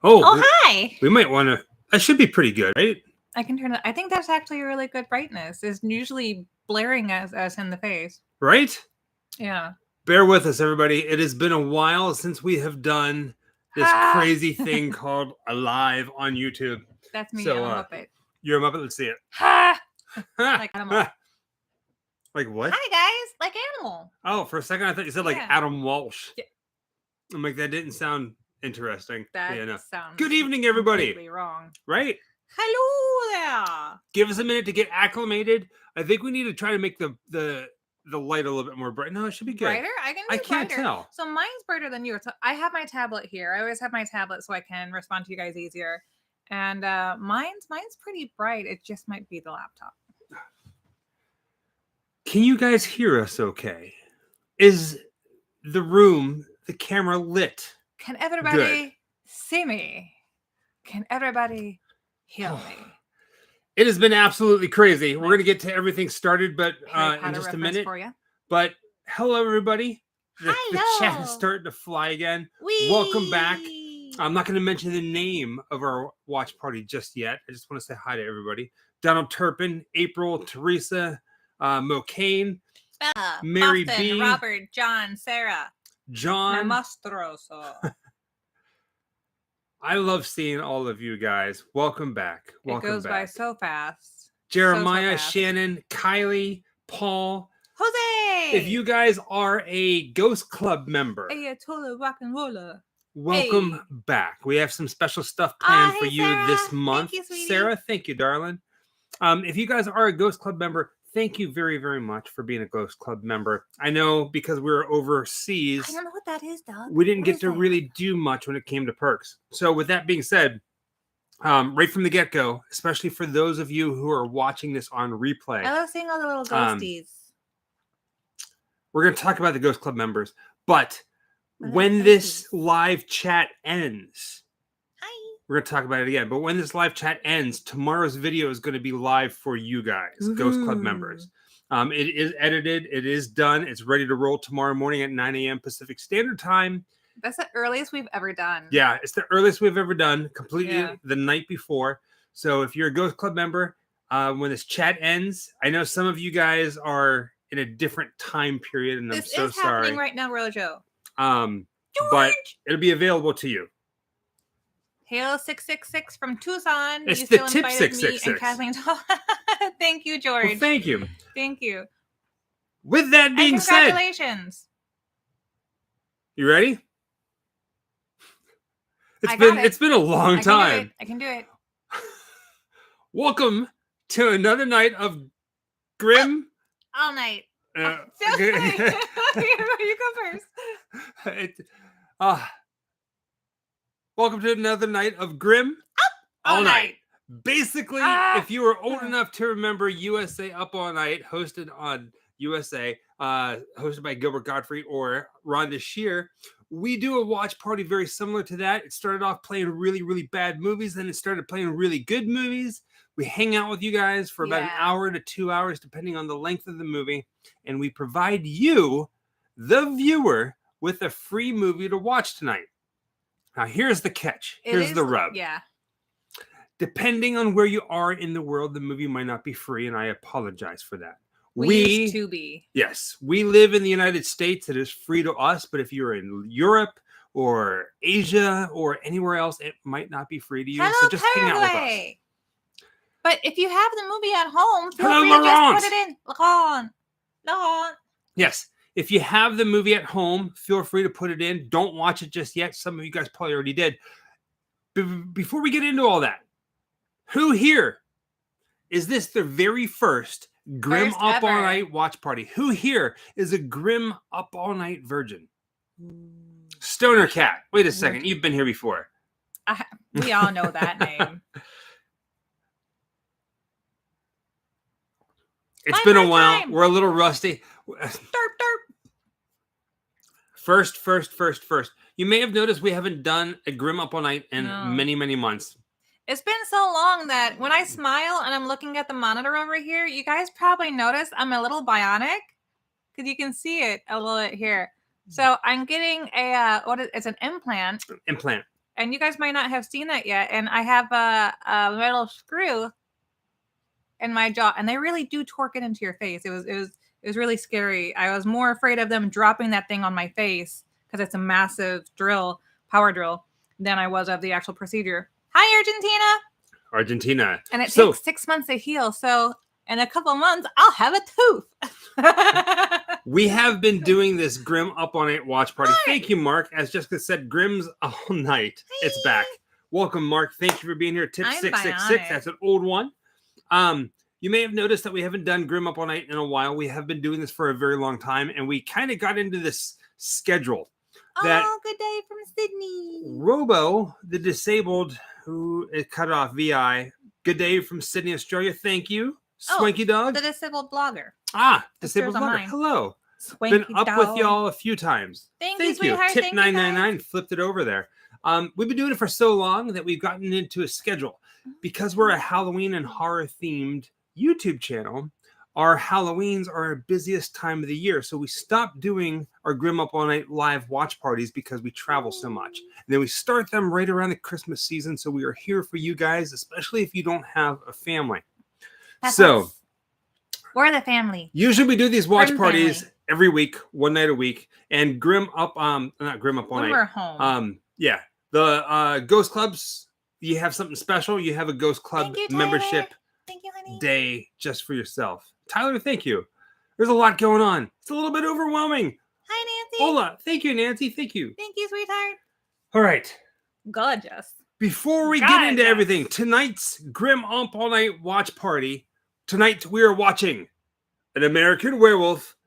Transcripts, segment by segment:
Oh, hi. we might want to. That should be pretty good, right? I can turn it. I think that's actually a really good brightness. It's usually blaring us in the face. Right? Yeah. Bear with us, everybody. It has been a while since we have done this crazy thing called a live on YouTube. That's me. So, I'm a Muppet. You're a Muppet. Let's see it. Ha! Like animal. Like what? Hi guys, like animal. Oh, for a second I thought you said like Adam Walsh. Yeah. I'm like, that didn't sound interesting. That yeah, no. sounds Good evening, everybody. completely wrong. Right? Hello there. Give us a minute to get acclimated. I think we need to try to make the light a little bit more bright. No, it should be good. Brighter? I can't tell. So mine's brighter than yours. So I have my tablet here. I always have my tablet so I can respond to you guys easier. And mine's pretty bright. It just might be the laptop. Can you guys hear us okay? Is the room, the camera lit? Can everybody see me? Can everybody hear me? It has been absolutely crazy. We're going to get to everything started, but in just a minute. For you. But hello, everybody. The chat is Hello. starting to fly again. Whee! Welcome back. I'm not going to mention the name of our watch party just yet. I just want to say hi to everybody. Donald Turpin, April, Teresa, Mocaine, Bella, Mary Boston, B, Robert, John, Sarah, John. Namastroso. I love seeing all of you guys. Welcome back. Welcome It goes back. by so fast. Jeremiah, So fast. Shannon, Kylie, Paul. Jose! If you guys are a Ghost Club member, Ayatollah rock and roller. welcome back. We have some special stuff planned for you Sarah. this month. Thank you, sweetie. Sarah, thank you, darling. If you guys are a Ghost Club member, thank you very, very much for being a Ghost Club member. I know because we were overseas, I don't know what that is, dog. we didn't get to really do much when it came to perks. So with that being said, right from the get-go, especially for those of you who are watching this on replay, I love seeing all the little ghosties. we're going to talk about the Ghost Club members, but when this live chat ends, we're going to talk about it again. But when this live chat ends, tomorrow's video is going to be live for you guys, Ghost Club members. It is edited. It is done. It's ready to roll tomorrow morning at 9 a.m. Pacific Standard Time. That's the earliest we've ever done. Yeah, it's the earliest we've ever done, completely the night before. So if you're a Ghost Club member, when this chat ends, I know some of you guys are in a different time period, and I'm so sorry. This is happening right now, Rojo. But it'll be available to you. Hail 666 from Tucson. It's you the still tip invited 666. me and Kathleen. Thank you, George. Well, thank you. Thank you. With that being said, congratulations. You ready? It's been a long time. I can do it. Welcome to another night of Grim. All night. You go first. Welcome to another night of Grim All Night. Basically, if you were old enough to remember USA Up All Night, hosted on USA, hosted by Gilbert Gottfried or Rhonda Shear, we do a watch party very similar to that. It started off playing really, really bad movies, then it started playing really good movies. We hang out with you guys for about an hour to 2 hours, depending on the length of the movie, and we provide you, the viewer, with a free movie to watch tonight. Now, here's the catch. Here's the rub. Yeah. Depending on where you are in the world, the movie might not be free, and I apologize for that. We used to be. Yes. We live in the United States. It is free to us, but if you're in Europe or Asia or anywhere else, it might not be free to you. So just hang out with us. But if you have the movie at home, feel free to just put it in. Laurent. Yes. If you have the movie at home, feel free to put it in. Don't watch it just yet. Some of you guys probably already did. Before we get into all that, who here is this the very first Grim Up All Night watch party? Who here is a Grim Up All Night virgin? Stoner Cat. Wait a second. You've been here before. We all know that name. It's been a while. Time. We're a little rusty. First. You may have noticed we haven't done a Grim Up All Night in many, many months. It's been so long that when I smile and I'm looking at the monitor over here, you guys probably notice I'm a little bionic because you can see it a little bit here. So I'm getting it's an implant. Implant. And you guys might not have seen that yet. And I have a metal screw in my jaw, and they really do torque it into your face. It was really scary. I was more afraid of them dropping that thing on my face because it's a massive power drill, than I was of the actual procedure. Hi, Argentina. And it takes 6 months to heal. So in a couple of months, I'll have a tooth. We have been doing this Grim Up All Night watch party. Thank you, Mark. As Jessica said, Grim's All Night. Hi. It's back. Welcome, Mark. Thank you for being here. Tip 666. That's an old one. You may have noticed that we haven't done Grim Up All Night in a while. We have been doing this for a very long time, and we kind of got into this schedule. That good day from Sydney. Robo, the disabled who is cut off VI. Good day from Sydney, Australia. Thank you. Swanky Dog. The disabled blogger. Disabled blogger. Hello. Swanky Been up dog. with y'all a few times. Thank you, sweetheart. Tip Thank 999 flipped it over there. We've been doing it for so long that we've gotten into a schedule. Because we're a Halloween and horror themed YouTube channel, our Halloweens are our busiest time of the year. So we stopped doing our Grim Up All Night live watch parties because we travel so much. And then we start them right around the Christmas season. So we are here for you guys, especially if you don't have a family. We're the family. Usually we do these watch parties every week, one night a week. And not Grim Up All Night. When we're home. The Ghost Clubs, you have something special. You have a Ghost Club membership day just for yourself. Tyler, thank you. There's a lot going on. It's a little bit overwhelming. Hi, Nancy. Hola. Thank you, Nancy. Thank you. Thank you, sweetheart. All right. Gorgeous. Before we get into everything, tonight's Grim Up All Night watch party. Tonight we are watching An American Werewolf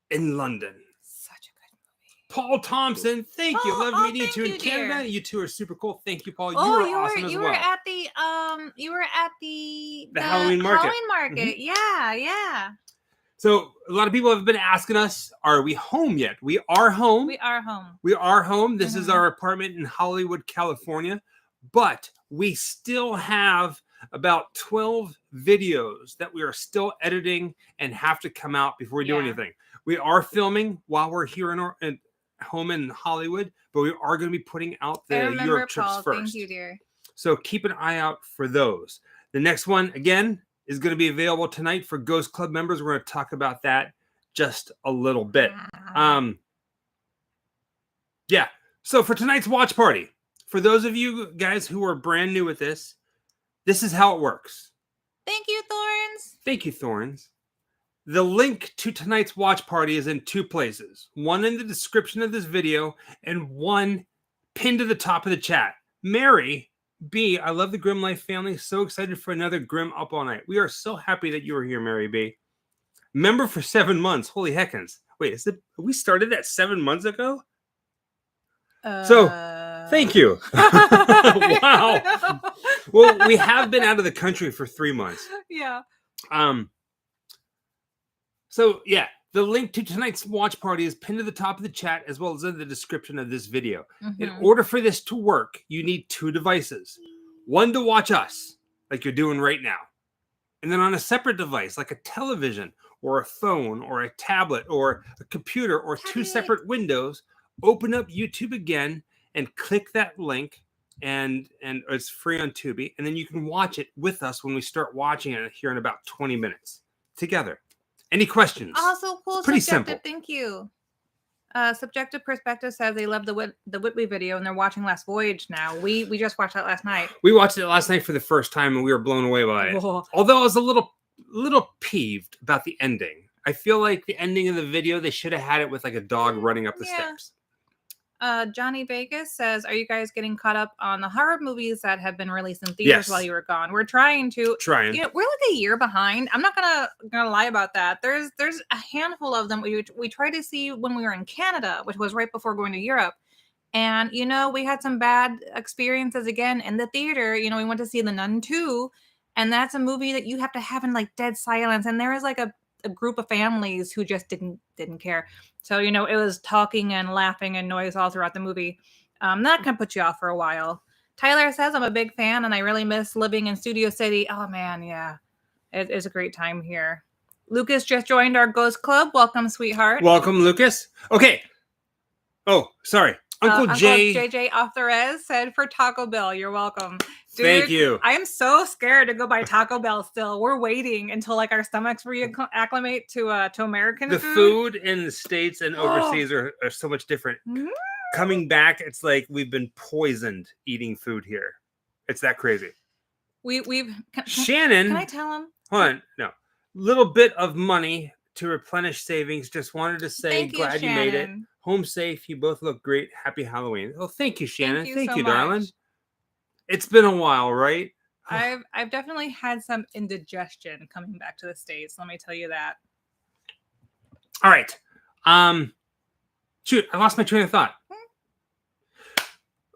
in London. Such a good movie. Paul Thompson, thank you. Love meeting you two in Canada. Dear. You two are super cool. Thank you, Paul. You were awesome as well. You were at the Halloween market. Halloween market. Mm-hmm. Yeah. So a lot of people have been asking us, are we home yet? We are home. We are home. We are home. This is our apartment in Hollywood, California. But we still have about 12 videos that we are still editing and have to come out before we do anything. We are filming while we're here in our home in Hollywood, but we are going to be putting out the Europe trips first. Thank you, dear. So keep an eye out for those. The next one, again, is going to be available tonight for Ghost Club members. We're going to talk about that just a little bit. So for tonight's watch party, for those of you guys who are brand new at this is how it works. Thank you, Thorns. Thank you, Thorns. The link to tonight's watch party is in two places. One in the description of this video and one pinned to the top of the chat. Mary B, I love the Grim Life family. So excited for another Grim Up All Night. We are so happy that you are here, Mary B. Member for 7 months. Holy heckins. Wait, we started that 7 months ago? Thank you. Wow. Well, we have been out of the country for 3 months. Yeah. The link to tonight's watch party is pinned to the top of the chat as well as in the description of this video. Mm-hmm. In order for this to work, you need 2 devices. One to watch us, like you're doing right now. And then on a separate device, like a television or a phone or a tablet or a computer or 2 separate windows, open up YouTube again and click that link, and it's free on Tubi, and then you can watch it with us when we start watching it here in about 20 minutes together. Any questions? Also, cool. Pretty simple. Thank you. Subjective Perspective says they love the Whitby video and they're watching Last Voyage now. We just watched that last night. We watched it last night for the first time and we were blown away by it. Whoa. Although I was a little peeved about the ending. I feel like the ending of the video, they should have had it with like a dog running up the steps. Johnny Vegas says, are you guys getting caught up on the horror movies that have been released in theaters while you were gone? We're trying. You know, we're like a year behind. I'm not gonna lie about that. There's a handful of them we tried to see when we were in Canada, which was right before going to Europe. And, you know, we had some bad experiences again in the theater. You know, we went to see The Nun 2, and that's a movie that you have to have in like dead silence. And there is like a group of families who just didn't care. So, you know, it was talking and laughing and noise all throughout the movie. That can put you off for a while. Tyler says, I'm a big fan and I really miss living in Studio City. Oh man, yeah. It is a great time here. Lucas just joined our Ghost Club. Welcome, sweetheart. Welcome, Lucas. Okay, Oh, sorry. Uncle JJ Authorez said for Taco Bell. You're welcome. Dude, thank you. I am so scared to go buy Taco Bell still. We're waiting until like our stomachs reacclimate to American food. The food in the States and overseas are so much different. Coming back, it's like we've been poisoned eating food here. It's that crazy. Shannon. Can I tell him? Hold on. No. Little bit of money to replenish savings. Just wanted to say glad you made it. Home safe. You both look great. Happy Halloween. Oh, thank you, Shannon. Thank you, darling. It's been a while, right? I've definitely had some indigestion coming back to the States. Let me tell you that. All right. Shoot, I lost my train of thought.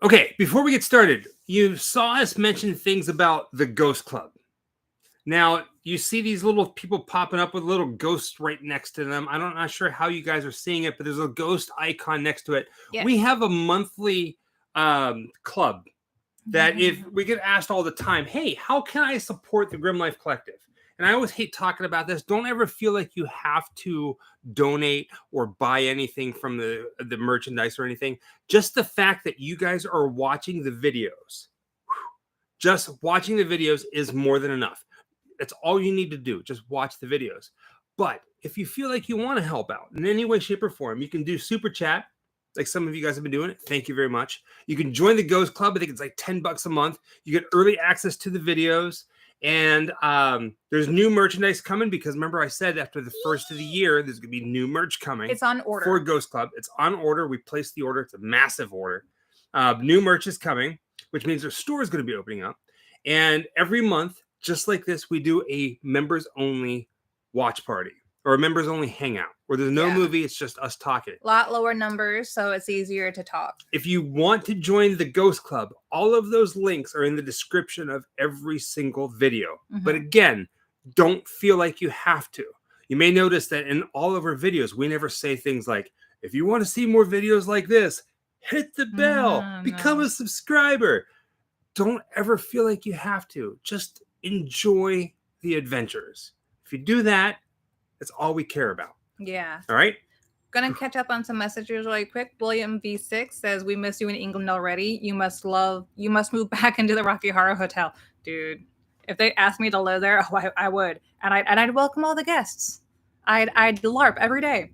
Okay, before we get started, you saw us mention things about the Ghost Club. Now, you see these little people popping up with little ghosts right next to them. I'm not sure how you guys are seeing it, but there's a ghost icon next to it. Yes. We have a monthly club that if we get asked all the time, hey, how can I support the Grim Life Collective? And I always hate talking about this. Don't ever feel like you have to donate or buy anything from the merchandise or anything. Just the fact that you guys are watching the videos. Just watching the videos is more than enough. That's all you need to do. Just watch the videos. But if you feel like you want to help out in any way, shape, or form, you can do Super Chat, like some of you guys have been doing it. Thank you very much. You can join the Ghost Club. I think it's like $10 a month. You get early access to the videos. And there's new merchandise coming because remember I said after the first of the year, there's going to be new merch coming. It's on order. For Ghost Club. It's on order. We placed the order. It's a massive order. New merch is coming, which means their store is going to be opening up. And every month, just like this, we do a members-only watch party or a members-only hangout where there's no movie. It's just us talking. A lot lower numbers, so it's easier to talk. If you want to join the Ghost Club, all of those links are in the description of every single video. But again, don't feel like you have to. You may notice that in all of our videos, we never say things like, if you want to see more videos like this, hit the bell, become a subscriber. Don't ever feel like you have to. Just enjoy the adventures. If you do that, that's all we care about. Yeah. All right. Gonna catch up on some messages really quick. William V6 says, we miss you in England already. You must move back into the Rocky Horror Hotel. Dude, if they asked me to live there, I would. And I'd welcome all the guests. I'd LARP every day.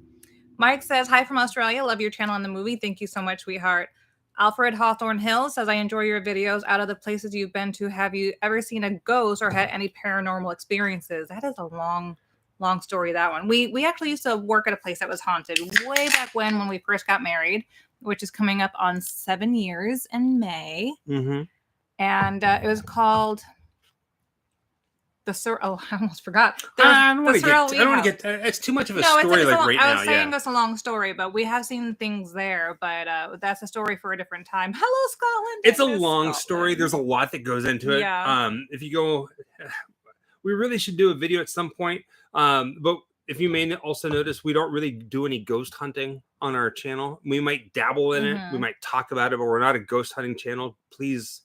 Mike says, hi from Australia. Love your channel and the movie. Thank you so much, sweetheart. Alfred Hawthorne Hill says, I enjoy your videos. Out of the places you've been to, have you ever seen a ghost or had any paranormal experiences? That is a long story, that one. We actually used to work at a place that was haunted way back when we first got married, which is coming up on 7 years in May. And it was called I almost forgot. I don't want to get it's too much of a story right now. I was saying it's a long story, but we have seen things there, but that's a story for a different time. Hello, Scotland. It's a long story. There's a lot that goes into it. Yeah. If you go, we really should do a video at some point. But if you may also notice, we don't really do any ghost hunting on our channel. We might dabble in it. We might talk about it, but we're not a ghost hunting channel. Please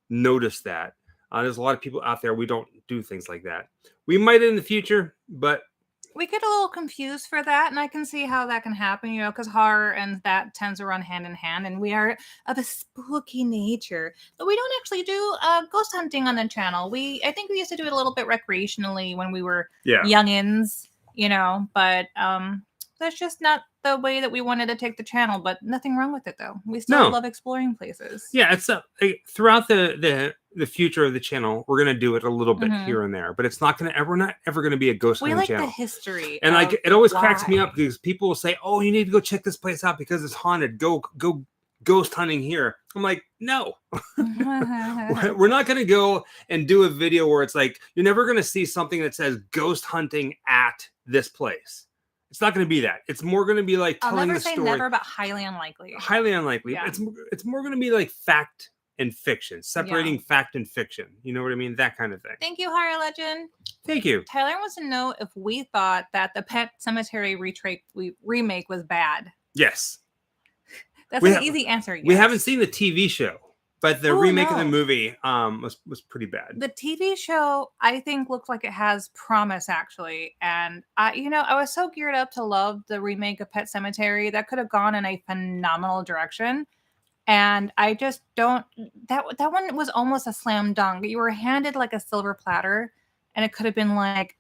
notice that. There's a lot of people out there. We don't do things like that. We might in the future, but we get a little confused for that, and I can see how that can happen, because horror and that tends to run hand in hand, and we are of a spooky nature. But we don't actually do ghost hunting on the channel. I think we used to do it a little bit recreationally when we were youngins, but that's just not the way that we wanted to take the channel. But nothing wrong with it, though. We still love exploring places. Yeah, it's throughout the future of the channel, we're gonna do it a little bit here and there, but it's not gonna we're not ever gonna be a ghost hunting channel. We like the history, and it always cracks me up because people will say, "Oh, you need to go check this place out because it's haunted. Go ghost hunting here." I'm like, no, we're not gonna go and do a video where it's like you're never gonna see something that says ghost hunting at this place. It's not going to be that. It's more going to be like telling the story. Never, but highly unlikely. Highly unlikely. Yeah. It's more going to be like fact and fiction, separating fact and fiction. You know what I mean? That kind of thing. Thank you, Horror Legend. Thank you. Tyler wants to know if we thought that the Pet Cemetery remake was bad. Yes. That's an easy answer. Yes. We haven't seen the TV show, but the remake of the movie was pretty bad. The TV show, I think, looks like it has promise, actually. And I was so geared up to love the remake of Pet Sematary. That could have gone in a phenomenal direction. And I just don't. That one was almost a slam dunk. You were handed like a silver platter, and it could have been like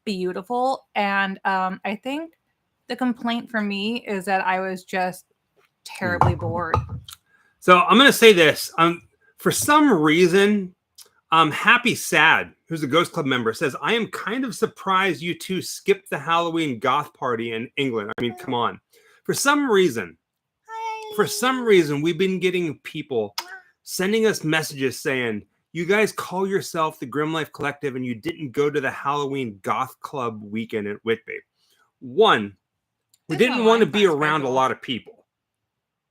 beautiful. And I think the complaint for me is that I was just terribly bored. So I'm gonna say this. For some reason, Happy Sad, who's a Ghost Club member, says, I am kind of surprised you two skipped the Halloween goth party in England. I mean, come on. For some reason, we've been getting people sending us messages saying, you guys call yourself the Grim Life Collective and you didn't go to the Halloween goth club weekend at Whitby. One, we didn't want to be around a lot of people.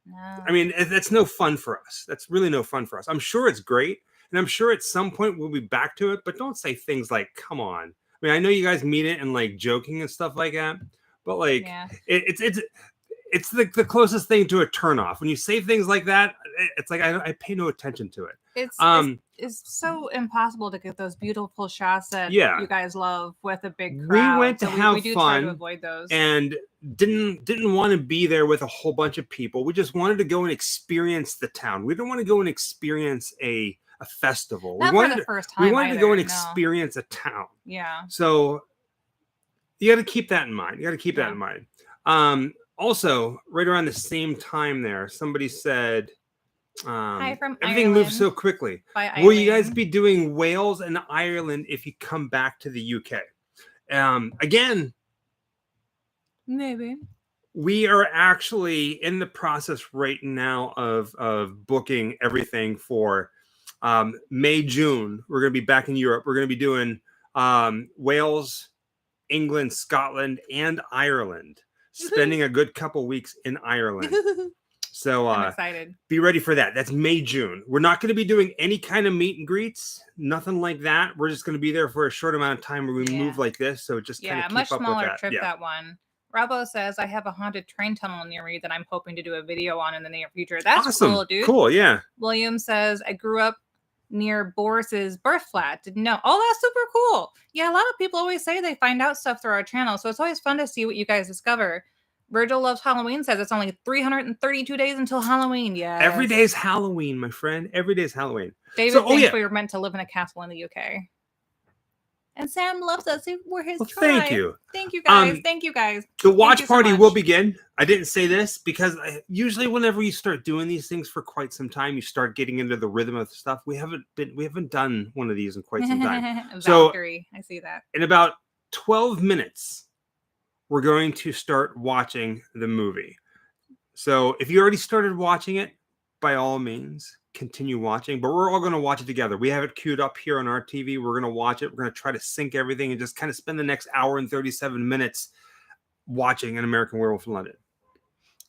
No. I mean, that's no fun for us. That's really no fun for us. I'm sure it's great. And I'm sure at some point we'll be back to it, but don't say things like, come on. I mean, I know you guys mean it and like joking and stuff like that, but like it's the closest thing to a turnoff. When you say things like that, it's like I pay no attention to it. It's so impossible to get those beautiful shots that you guys love with a big crowd. We went to have we do fun try to avoid those. And didn't want to be there with a whole bunch of people. We just wanted to go and experience the town. We didn't want to go and experience a festival. Not for the first time. We wanted to go and experience a town. Yeah. So you got to keep that in mind. That in mind. Also, right around the same time there, somebody said, Hi from everything Ireland. moves so quickly. Will you guys be doing Wales and Ireland if you come back to the UK? Again, maybe. We are actually in the process right now of booking everything for May, June. We're going to be back in Europe. We're going to be doing Wales, England, Scotland, and Ireland. Spending a good couple weeks in Ireland. So I'm excited. Be ready for that. That's May, June. We're not going to be doing any kind of meet and greets, nothing like that. We're just going to be there for a short amount of time where we move like this. So just kind of keep much up smaller with that. trip, that one. Rabo says, I have a haunted train tunnel near me that I'm hoping to do a video on in the near future. That's awesome. Cool, dude. Cool, yeah. William says, I grew up near Boris's birth flat. Didn't know. Oh, that's super cool. Yeah, a lot of people always say they find out stuff through our channel. So it's always fun to see what you guys discover. Virgil Loves Halloween says it's only 332 days until Halloween. Yeah. Every day is Halloween, my friend. Every day is Halloween. David thinks we were meant to live in a castle in the UK. And Sam loves us. We're his tribe. Thank you. Thank you, guys. Thank you, guys. The watch party will begin. I didn't say this because usually whenever you start doing these things for quite some time, you start getting into the rhythm of stuff. We haven't done one of these in quite some time. Valkyrie, I see that. In about 12 minutes, we're going to start watching the movie. So if you already started watching it, by all means, continue watching. But we're all going to watch it together. We have it queued up here on our TV. We're going to watch it. We're going to try to sync everything and just kind of spend the next hour and 37 minutes watching An American Werewolf in London.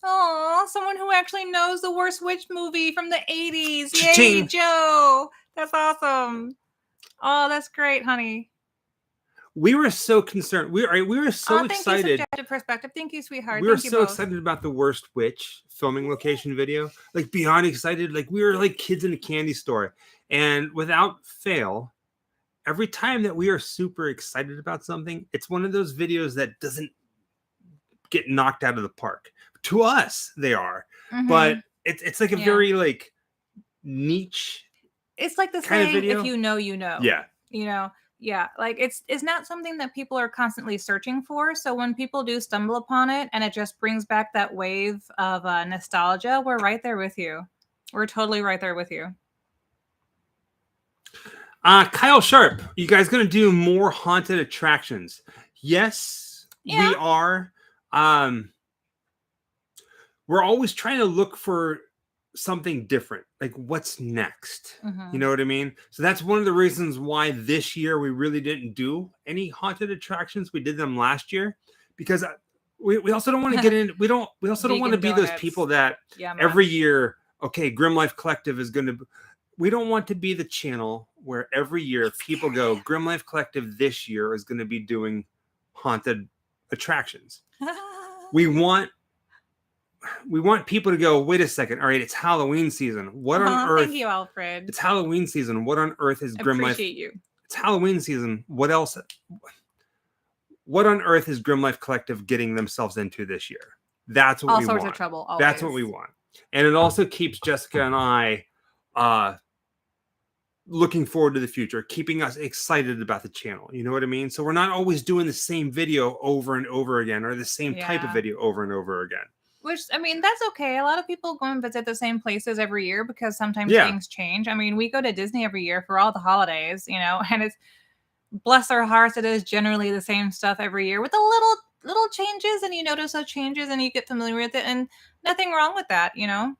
Oh, someone who actually knows the worst witch movie from the 80s. Yay, Cha-ching. Joe. That's awesome. Oh, that's great, honey. We were so concerned. We were so excited. You, subjective perspective. Thank you, sweetheart. We were so excited about the worst witch filming location video. Like beyond excited. Like we were like kids in a candy store. And without fail, every time that we are super excited about something, it's one of those videos that doesn't get knocked out of the park. To us, they are. Mm-hmm. But it's like a very like niche. It's like the saying, if you know, you know. Yeah. You know. Yeah, like it's not something that people are constantly searching for. So when people do stumble upon it and it just brings back that wave of nostalgia, we're right there with you. We're totally right there with you. Kyle Sharp, you guys going to do more haunted attractions? Yes, we are. We're always trying to look for something different, like what's next. You know what I mean? So that's one of the reasons why this year we really didn't do any haunted attractions. We did them last year because we also don't want to get in. We also don't want to be those people that every year, okay, Grim Life Collective is going to. We don't want to be the channel where every year people go, Grim Life Collective this year is going to be doing haunted attractions. We want people to go, wait a second. All right, it's Halloween season. What on earth? Thank you, Alfred. It's Halloween season. What on earth is Grim Life? Appreciate you. It's Halloween season. What else? What on earth is Grim Life Collective getting themselves into this year? That's what we want. All sorts of trouble. Always. That's what we want. And it also keeps Jessica and I looking forward to the future, keeping us excited about the channel. You know what I mean? So we're not always doing the same video over and over again, or the same type of video over and over again. Which, I mean, that's okay. A lot of people go and visit the same places every year because sometimes things change. I mean, we go to Disney every year for all the holidays, you know, and it's, bless our hearts, it is generally the same stuff every year with a little changes, and you notice those changes and you get familiar with it, and nothing wrong with that, you know.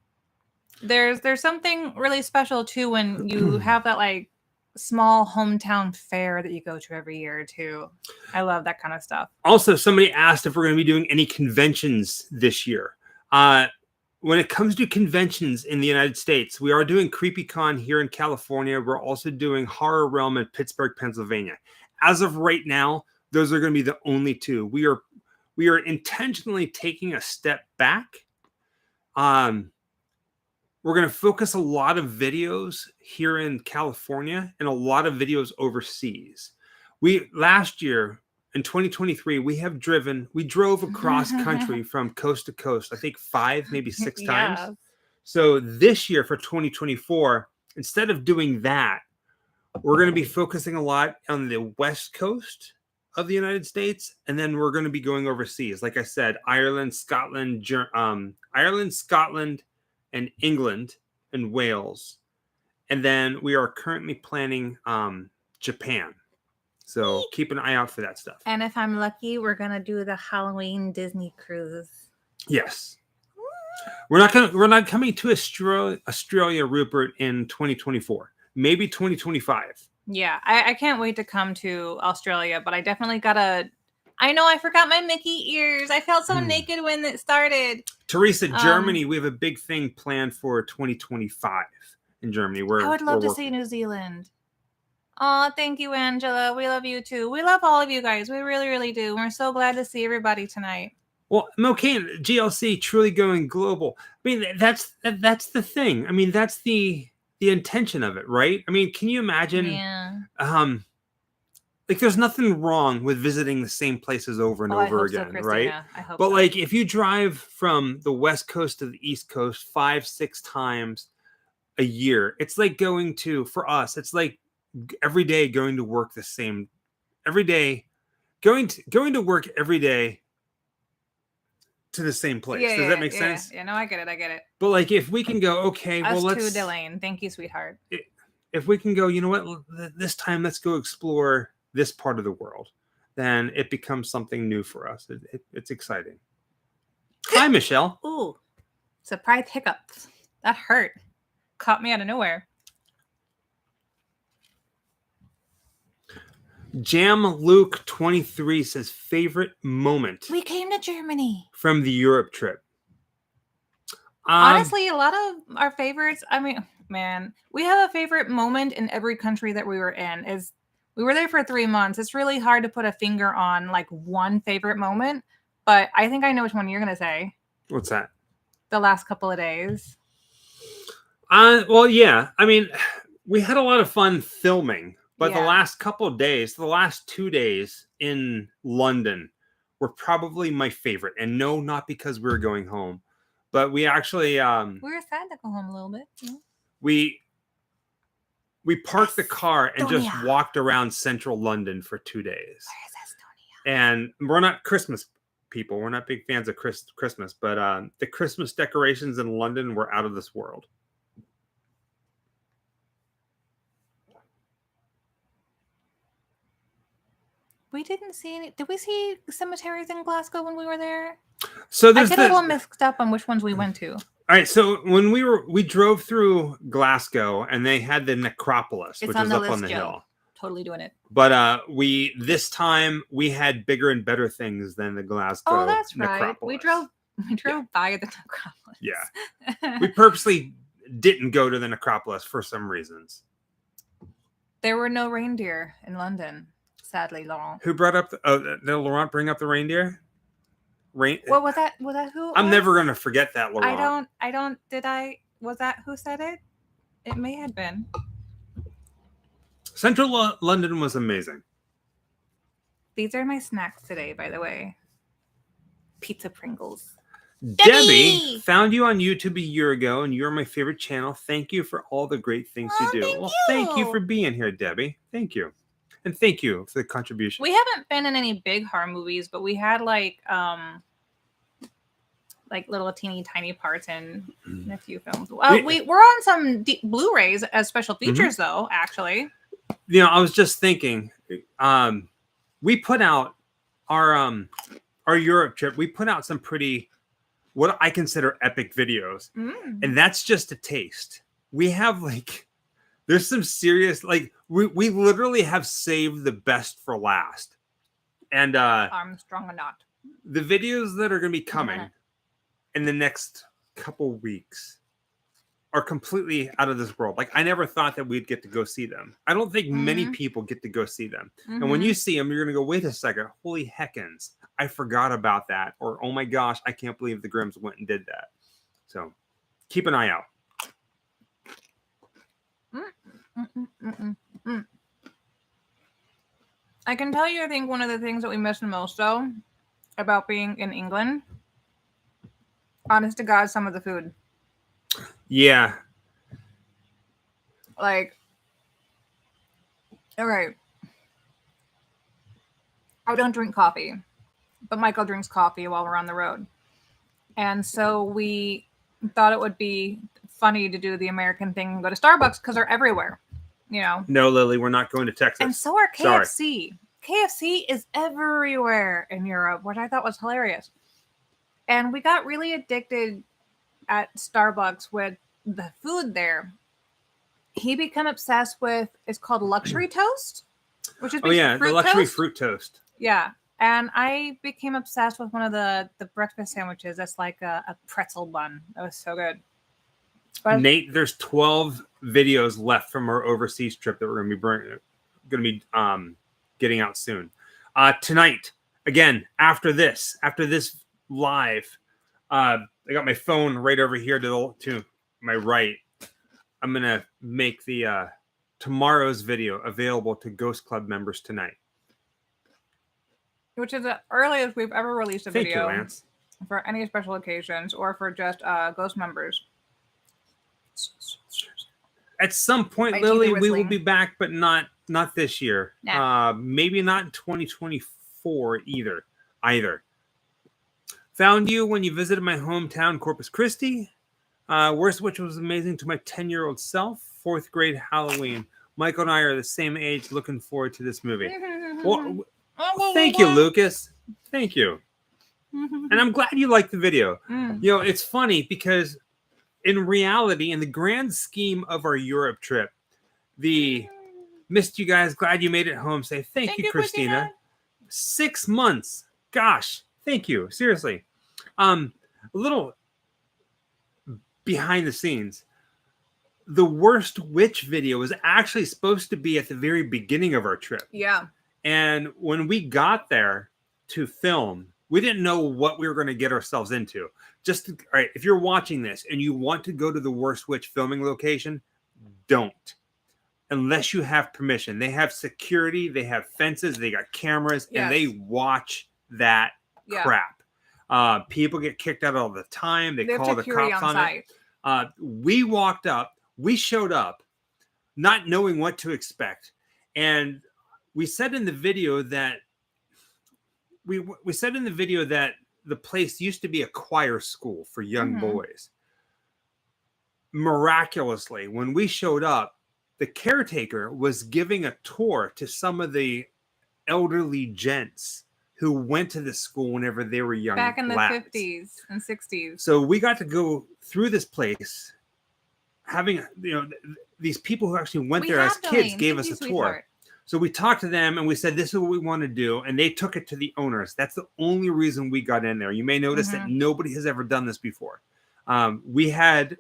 There's something really special too when you have that like small hometown fair that you go to every year too. I love that kind of stuff. Also, somebody asked if we're going to be doing any conventions this year. When it comes to conventions in the United States, we are doing CreepyCon here in California. We're also doing Horror Realm in Pittsburgh, Pennsylvania. As of right now, those are going to be the only two. We are intentionally taking a step back. We're going to focus a lot of videos here in California and a lot of videos overseas. Last year in 2023, we drove across country from coast to coast, I think 5, maybe 6 times. So this year for 2024, instead of doing that, we're going to be focusing a lot on the West Coast of the United States. And then we're going to be going overseas. Like I said, Ireland, Scotland, and England and Wales. And then we are currently planning Japan. So keep an eye out for that stuff. And if I'm lucky, we're going to do the Halloween Disney cruise. Yes. We're not coming to Australia, Rupert, in 2024. Maybe 2025. Yeah, I can't wait to come to Australia, but I definitely gotta. I know I forgot my Mickey ears. I felt so naked when it started. Teresa, Germany, we have a big thing planned for 2025 in Germany. I would love to see New Zealand. Oh, thank you, Angela. We love you too. We love all of you guys. We really, really do. We're so glad to see everybody tonight. Well, okay, GLC truly going global. I mean, that's the thing. I mean, that's the intention of it, right? I mean, can you imagine? Yeah. Like, there's nothing wrong with visiting the same places over and over again, so, right? I hope but so. Like, if you drive from the West Coast to the East Coast 5-6 times a year, it's like going to, for us, it's like every day going to work the same, every day, going to work every day to the same place. Does that make sense? Yeah, no, I get it. But like, if we can go, okay, us well, to Delane. Thank you, sweetheart. If we can go, you know what, this time let's go explore this part of the world, then it becomes something new for us. It's exciting. Hi, Michelle. Ooh, surprise hiccups. That hurt. Caught me out of nowhere. Jam Luke 23 says favorite moment. We came to Germany from the Europe trip. Honestly, a lot of our favorites. I mean, man, we have a favorite moment in every country that we were in. We were there for 3 months. It's really hard to put a finger on like one favorite moment, but I think I know which one you're gonna say. What's that? The last couple of days. Well, yeah. I mean, we had a lot of fun filming. But Yeah. the last couple of days, the last 2 days in London were probably my favorite. And no, not because we were going home, but we actually we were sad to go home a little bit. Yeah. We parked the car and just Estonia. walked around central London for 2 days. Where is Estonia? And we're not Christmas people. We're not big fans of Christmas, but the Christmas decorations in London were out of this world. We didn't see any. Did we see cemeteries in Glasgow when we were there? So I get a little mixed up on which ones we went to. All right, so when we drove through Glasgow and they had the necropolis, which was up on the hill. Totally doing it. But this time we had bigger and better things than the Glasgow. Oh, that's right. necropolis. We drove by the necropolis. Yeah. We purposely didn't go to the necropolis for some reasons. There were no reindeer in London. Sadly, Laurent. Who brought up did Laurent bring up the reindeer? Rain. What was that? Was that who? I'm never gonna forget that, Laurent. I don't. Did I? Was that who said it? It may have been. Central London was amazing. These are my snacks today, by the way. Pizza Pringles. Debbie found you on YouTube a year ago, and you're my favorite channel. Thank you for all the great things you do. Thank you for being here, Debbie. Thank you. And thank you for the contribution. We haven't been in any big horror movies, but we had like little teeny tiny parts in a few films. We're on some Blu-rays as special features, though. Actually, you know, I was just thinking, we put out our Europe trip. We put out some pretty, what I consider epic videos, and that's just a taste. We have there's some serious, we literally have saved the best for last, and Armstrong or not, the videos that are going to be coming in the next couple weeks are completely out of this world. I never thought that we'd get to go see them. I don't think many people get to go see them. And when you see them, you're going to go, wait a second, holy heckins, I forgot about that. Or, oh my gosh, I can't believe the Grimms went and did that. So keep an eye out. I can tell you, I think one of the things that we miss the most, though, about being in England, honest to God, some of the food. Yeah. All right. I don't drink coffee, but Michael drinks coffee while we're on the road. And so we thought it would be funny to do the American thing and go to Starbucks because they're everywhere, you know. No, Lily, we're not going to Texas. And so are KFC. Sorry. KFC is everywhere in Europe, which I thought was hilarious. And we got really addicted at Starbucks with the food there. He became obsessed with, it's called luxury toast, which is the luxury fruit toast. Yeah. And I became obsessed with one of the breakfast sandwiches that's like a pretzel bun. That was so good. But Nate, there's 12 videos left from our overseas trip that we're going to be getting out soon. Tonight, again, after this live, I got my phone right over here to my right. I'm going to make the tomorrow's video available to Ghost Club members tonight. Which is the earliest we've ever released a video. Thank you, Lance. For any special occasions or for just Ghost members. At some point, Lily, we will be back, but not this year. Nah. Maybe not in 2024 either. Found you when you visited my hometown, Corpus Christi. Worst Witch was amazing to my 10-year-old self. 4th grade Halloween. Michael and I are the same age. Looking forward to this movie. Well, thank you, Lucas. Thank you. And I'm glad you liked the video. You know, it's funny because in reality, in the grand scheme of our Europe trip, missed you guys. Glad you made it home. Say thank you, Christina. 6 months. Gosh, thank you. Seriously. A little behind the scenes. The Worst Witch video was actually supposed to be at the very beginning of our trip. Yeah. And when we got there to film, we didn't know what we were going to get ourselves into. All right, if you're watching this and you want to go to the Worst Witch filming location, don't. Unless you have permission. They have security, they have fences, they got cameras, and they watch that crap. People get kicked out all the time. They call the cops on it. We walked up, we showed up, not knowing what to expect. And we said in the video that the place used to be a choir school for young boys. Miraculously, when we showed up, the caretaker was giving a tour to some of the elderly gents who went to the school whenever they were young. Back in the 50s and 60s. So we got to go through this place, having, these people who actually went there as kids gave us a tour. So we talked to them and we said, this is what we want to do. And they took it to the owners. That's the only reason we got in there. You may notice that nobody has ever done this before. We had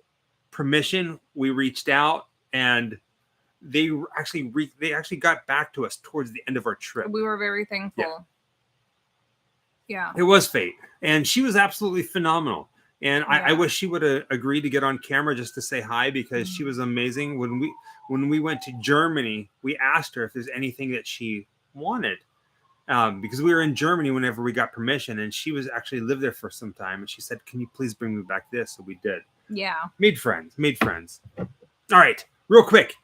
permission. We reached out and they actually got back to us towards the end of our trip. We were very thankful. Yeah. It was fate. And she was absolutely phenomenal. And I wish she would have agreed to get on camera just to say hi, because she was amazing. When we went to Germany, we asked her if there's anything that she wanted. Because we were in Germany whenever we got permission, and she was actually lived there for some time. And she said, "Can you please bring me back this?" So we did. Yeah. Made friends. All right. Real quick.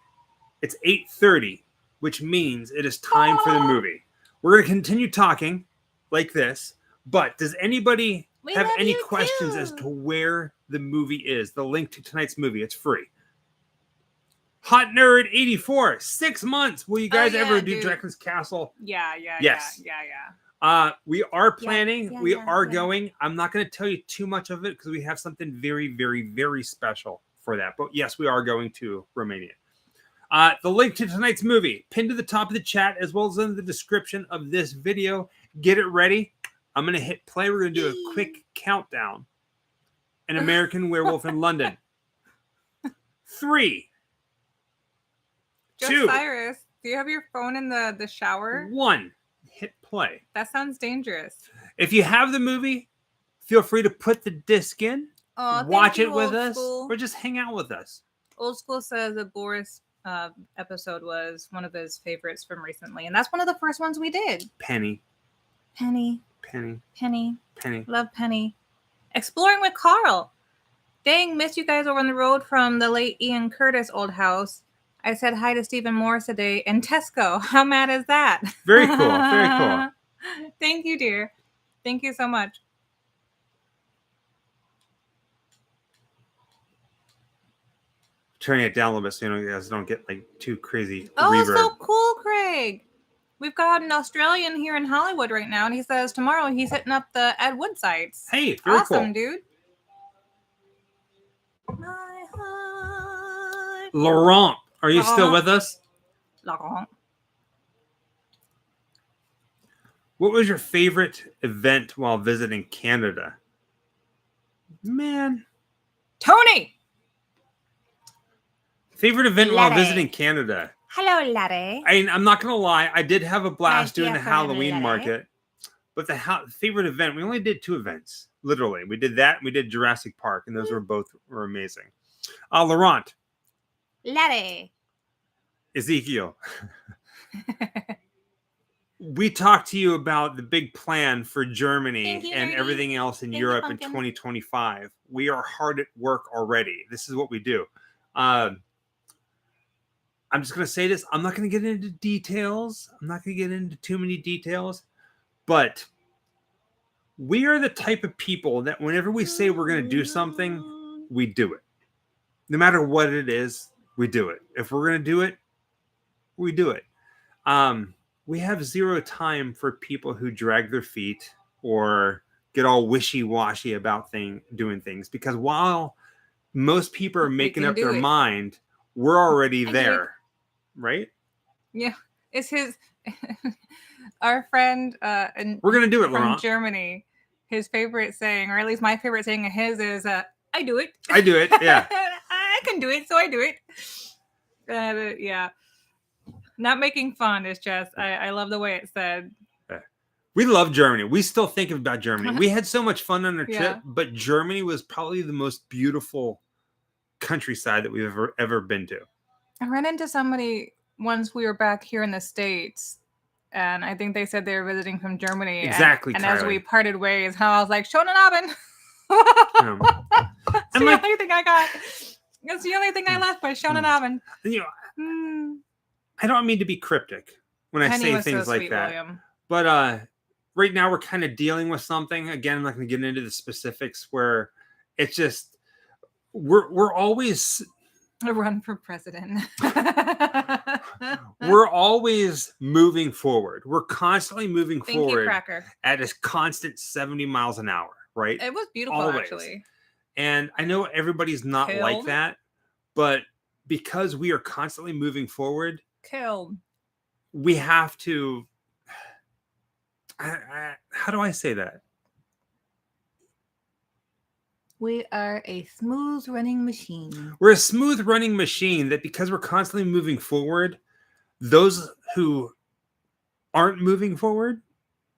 It's 8:30, which means it is time for the movie. We're going to continue talking like this. But does anybody have any questions as to where the movie is? The link to tonight's movie. It's free. Hot Nerd 84. 6 months. Will you guys ever do Dracula's Castle? Yeah. Yes. We are planning. We are going. I'm not going to tell you too much of it because we have something very, very, very special for that. But yes, we are going to Romania. The link to tonight's movie pinned to the top of the chat, as well as in the description of this video. Get it ready. I'm going to hit play. We're going to do a quick countdown. An American Werewolf in London. 3, 2, Cyrus, do you have your phone in the shower? 1. Hit play. That sounds dangerous. If you have the movie, feel free to put the disc in, watch it with us, or just hang out with us. Old School says that Boris episode was one of his favorites from recently, and that's one of the first ones we did. Penny. Love Penny. Exploring with Carl. Dang, missed you guys over on the road from the late Ian Curtis old house. I said hi to Stephen Morris today and Tesco. How mad is that? Very cool. Very cool. Thank you, dear. Thank you so much. Turning it down a little bit so you guys don't get like too crazy. Oh, reverb. So cool, Craig. We've got an Australian here in Hollywood right now, and he says tomorrow he's hitting up the Ed Wood sites. Hey, very awesome, cool. Dude. Laurent, are you still with us? Laurent. What was your favorite event while visiting Canada? Man. Tony! Favorite event while visiting Canada? Hello, Larry. I'm not going to lie. I did have a blast doing the Halloween market. But the favorite event, we only did 2 events. Literally. We did that and we did Jurassic Park. And those were amazing. Laurent. Larry. Ezekiel. We talked to you about the big plan for Germany and everything else in Europe in 2025. We are hard at work already. This is what we do. I'm just going to say this. I'm not going to get into details. I'm not going to get into too many details. But we are the type of people that whenever we say we're going to do something, we do it. No matter what it is, we do it. If we're going to do it, we do it. We have zero time for people who drag their feet or get all wishy-washy about doing things. Because while most people are making up their mind, we're already there. Right? Yeah. It's his... Our friend we're going to do it, from Laurent. Germany, his favorite saying, or at least my favorite saying of his is, I do it. I do it, yeah. I can do it, so I do it. Yeah. Not making fun. It's just, I love the way it's said. We love Germany. We still think about Germany. We had so much fun on our trip, but Germany was probably the most beautiful countryside that we've ever been to. I ran into somebody once we were back here in the States, and I think they said they were visiting from Germany. Exactly, And as we parted ways, I was like, Schonen Abend. That's the only thing I got. That's the only thing I left by Schonen Abend. You know, I don't mean to be cryptic when I say things like that. William. But right now we're kind of dealing with something. Again, I'm not going to get into the specifics where it's just we're always a run for president. We're always moving forward. We're constantly moving forward at a constant 70 miles an hour, right? It was beautiful, actually. And I know everybody's not like that, but because we are constantly moving forward, we have to. How do I say that? We are a smooth running machine. We're a smooth running machine that because we're constantly moving forward, those who aren't moving forward,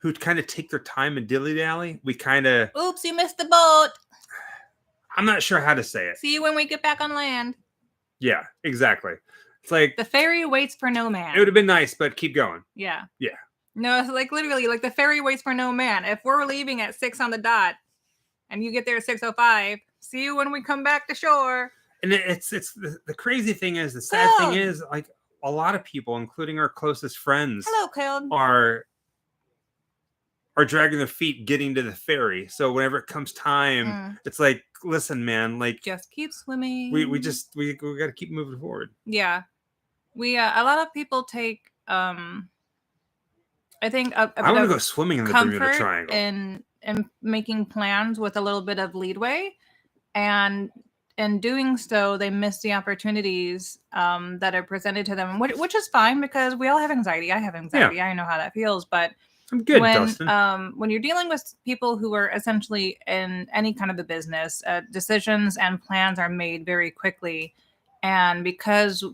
who kind of take their time and dilly-dally, we kind of... Oops, you missed the boat. I'm not sure how to say it. See you when we get back on land. Yeah, exactly. It's like... The ferry waits for no man. It would have been nice, but keep going. Yeah. Yeah. No, it's like literally, like the ferry waits for no man. If we're leaving at 6 on the dot and you get there at 6:05, see you when we come back to shore. And it's the crazy thing is, the sad thing is, like, a lot of people, including our closest friends, hello, Caleb, are dragging their feet getting to the ferry. So whenever it comes time, it's like, listen, man, like, just keep swimming. We got to keep moving forward. Yeah, we a lot of people take I think I want to go swimming in the Bermuda Triangle in making plans with a little bit of leadway, and in doing so, they miss the opportunities that are presented to them, which is fine because we all have anxiety. I have anxiety. Yeah. I know how that feels, but I'm good, Dustin. When you're dealing with people who are essentially in any kind of a business, decisions and plans are made very quickly, and because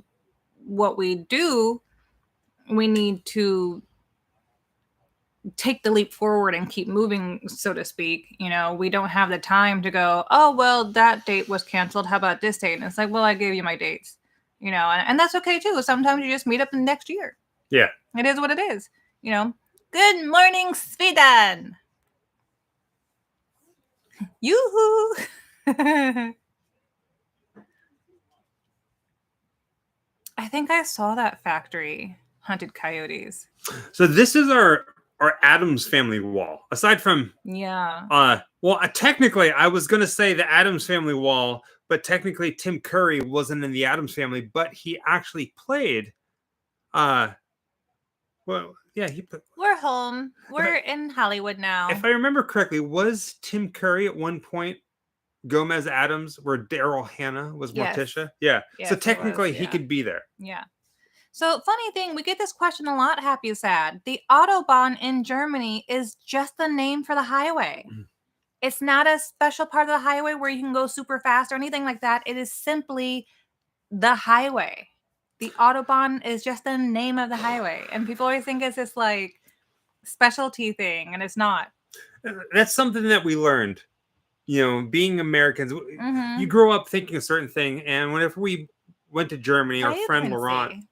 what we do, we need to take the leap forward and keep moving, so to speak. You know, we don't have the time to go, oh, well, that date was canceled. How about this date? And it's like, well, I gave you my dates, you know, and that's okay too. Sometimes you just meet up in the next year. Yeah. It is what it is, you know. Good morning, Sweden. Yoo-hoo. I think I saw that factory, Hunted Coyotes. So this is our Addams Family wall. Aside from... Yeah. Well, technically, I was going to say the Addams Family wall, but technically Tim Curry wasn't in the Addams Family, but he actually played... Well, yeah, we're home. We're in Hollywood now. If I remember correctly, was Tim Curry at one point Gomez Addams, where Daryl Hannah was Morticia? Yeah. Yes, so technically, he could be there. Yeah. So funny thing, we get this question a lot. Happy, sad. The Autobahn in Germany is just the name for the highway. It's not a special part of the highway where you can go super fast or anything like that. It is simply the highway. The Autobahn is just the name of the highway. And people always think it's this like specialty thing, and it's not. That's something that we learned. You know, being Americans, you grow up thinking a certain thing. And whenever we went to Germany, our friend Laurent,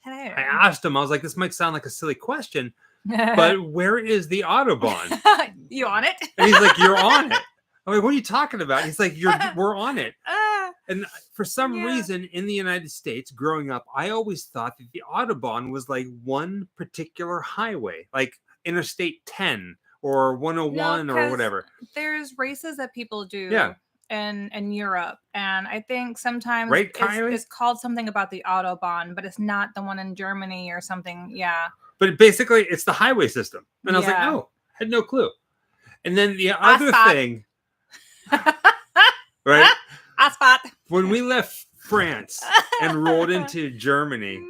I asked him, I was like, this might sound like a silly question, but where is the Autobahn? You on it? And he's like, you're on it. I'm like, what are you talking about? He's like, we're on it. And for some reason in the United States, growing up, I always thought that the Autobahn was like one particular highway, like Interstate 10 or 101 or whatever. There's races that people do in Europe. And I think sometimes it's called something about the Autobahn, but it's not the one in Germany or something. Yeah. But basically, it's the highway system. And I was like, oh, I had no clue. And then the other thing, right? Asphalt. When we left France and rolled into Germany,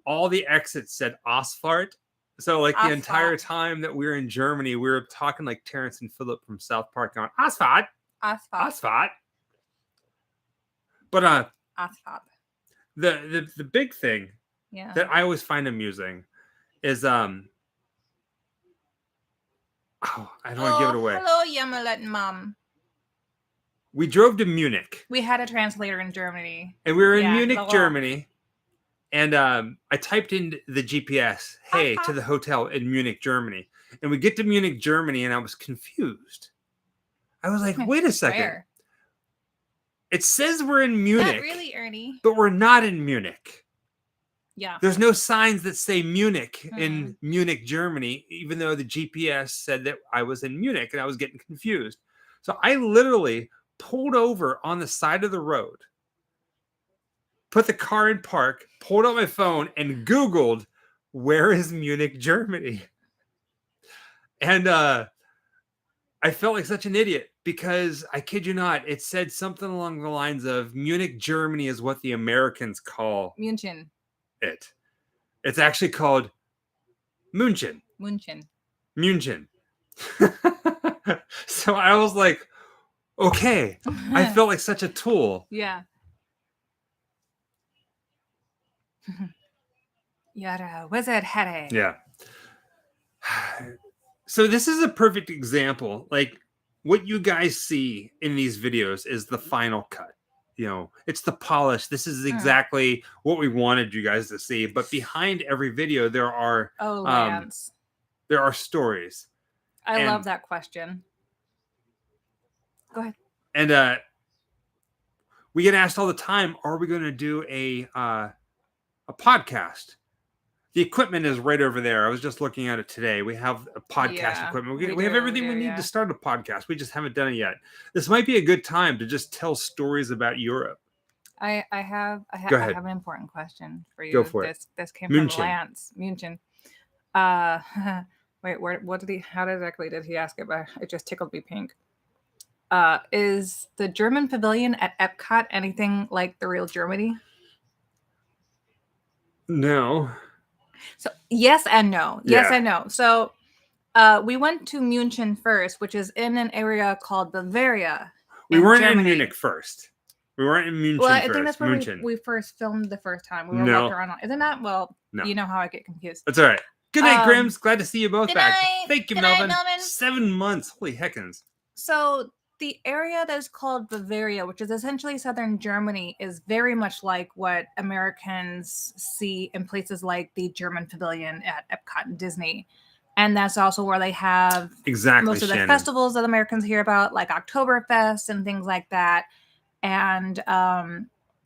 all the exits said asphalt. So like the entire time that we were in Germany, we were talking like Terrence and Phillip from South Park going, asphalt. Asphalt. But asphalt. The big thing that I always find amusing is I don't want to give it away. Hello, Yamalet Mom. We drove to Munich. We had a translator in Germany. And we were in Munich, Germany. And I typed in the GPS, hey, to the hotel in Munich, Germany. And we get to Munich, Germany, and I was confused. I was like, wait a second. Where? It says we're in Munich. Not really, Ernie. But we're not in Munich. Yeah. There's no signs that say Munich in Munich, Germany, even though the GPS said that I was in Munich, and I was getting confused. So I literally pulled over on the side of the road, put the car in park, pulled out my phone, and Googled, where is Munich, Germany? And I felt like such an idiot because, I kid you not, it said something along the lines of Munich, Germany is what the Americans call München. It. It's actually called München. München. So I was like, okay. I felt like such a tool. Yeah. You're a wizard, Harry. Yeah. So this is a perfect example. Like what you guys see in these videos is the final cut. It's the polish. This is exactly what we wanted you guys to see. But behind every video, there are Lance. There are stories. I love that question. Go ahead. And we get asked all the time, are we going to do a podcast? The equipment is right over there. I was just looking at it today. We have a podcast equipment. We have everything we need to start a podcast. We just haven't done it yet. This might be a good time to just tell stories about Europe. I have an important question for you. Go for it. This came from Lance Munchen. Wait, how exactly did he ask it? But it just tickled me pink. Is the German pavilion at Epcot anything like the real Germany? No. So yes and no. Yes and no. So we went to Munchen first, which is in an area called Bavaria. We weren't in Munich first. We weren't in Munchen first. Well, I think that's where we first filmed the first time. We were walking around. Isn't that? Well, you know how I get confused. That's all right. Good night, Grims. Glad to see you both back. Night. Thank you, Melvin. 7 months. Holy heckins. So the area that is called Bavaria, which is essentially southern Germany, is very much like what Americans see in places like the German pavilion at Epcot and Disney. And that's also where they have most of the festivals that Americans hear about, like Oktoberfest and things like that. And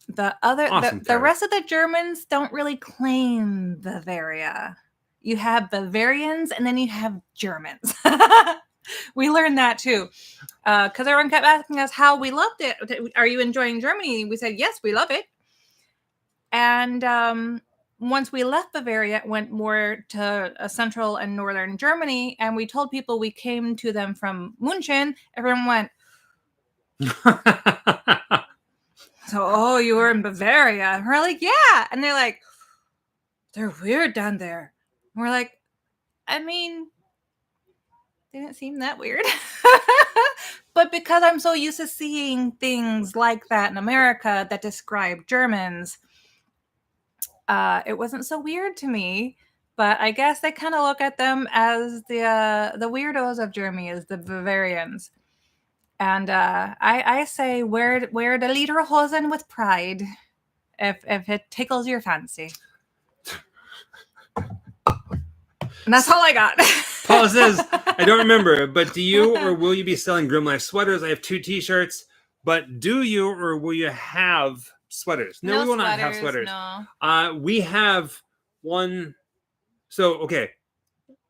the rest of the Germans don't really claim Bavaria. You have Bavarians and then you have Germans. We learned that too. Because everyone kept asking us how we loved it. Are you enjoying Germany? We said, yes, we love it. And once we left Bavaria, it went more to central and northern Germany. And we told people we came to them from Munchen. Everyone went, so, you were in Bavaria? And we're like, yeah. And they're like, they're weird down there. And we're like, I mean, didn't seem that weird. But because I'm so used to seeing things like that in America that describe Germans, it wasn't so weird to me. But I guess they kind of look at them as the weirdos of Germany, as the Bavarians. And I say wear the lederhosen with pride if it tickles your fancy. And that's all I got. Paul says, I don't remember, but do you or will you be selling Grim Life sweaters? I have 2 t-shirts, but do you or will you have sweaters? No, we will not have sweaters. No. We have one. So, okay.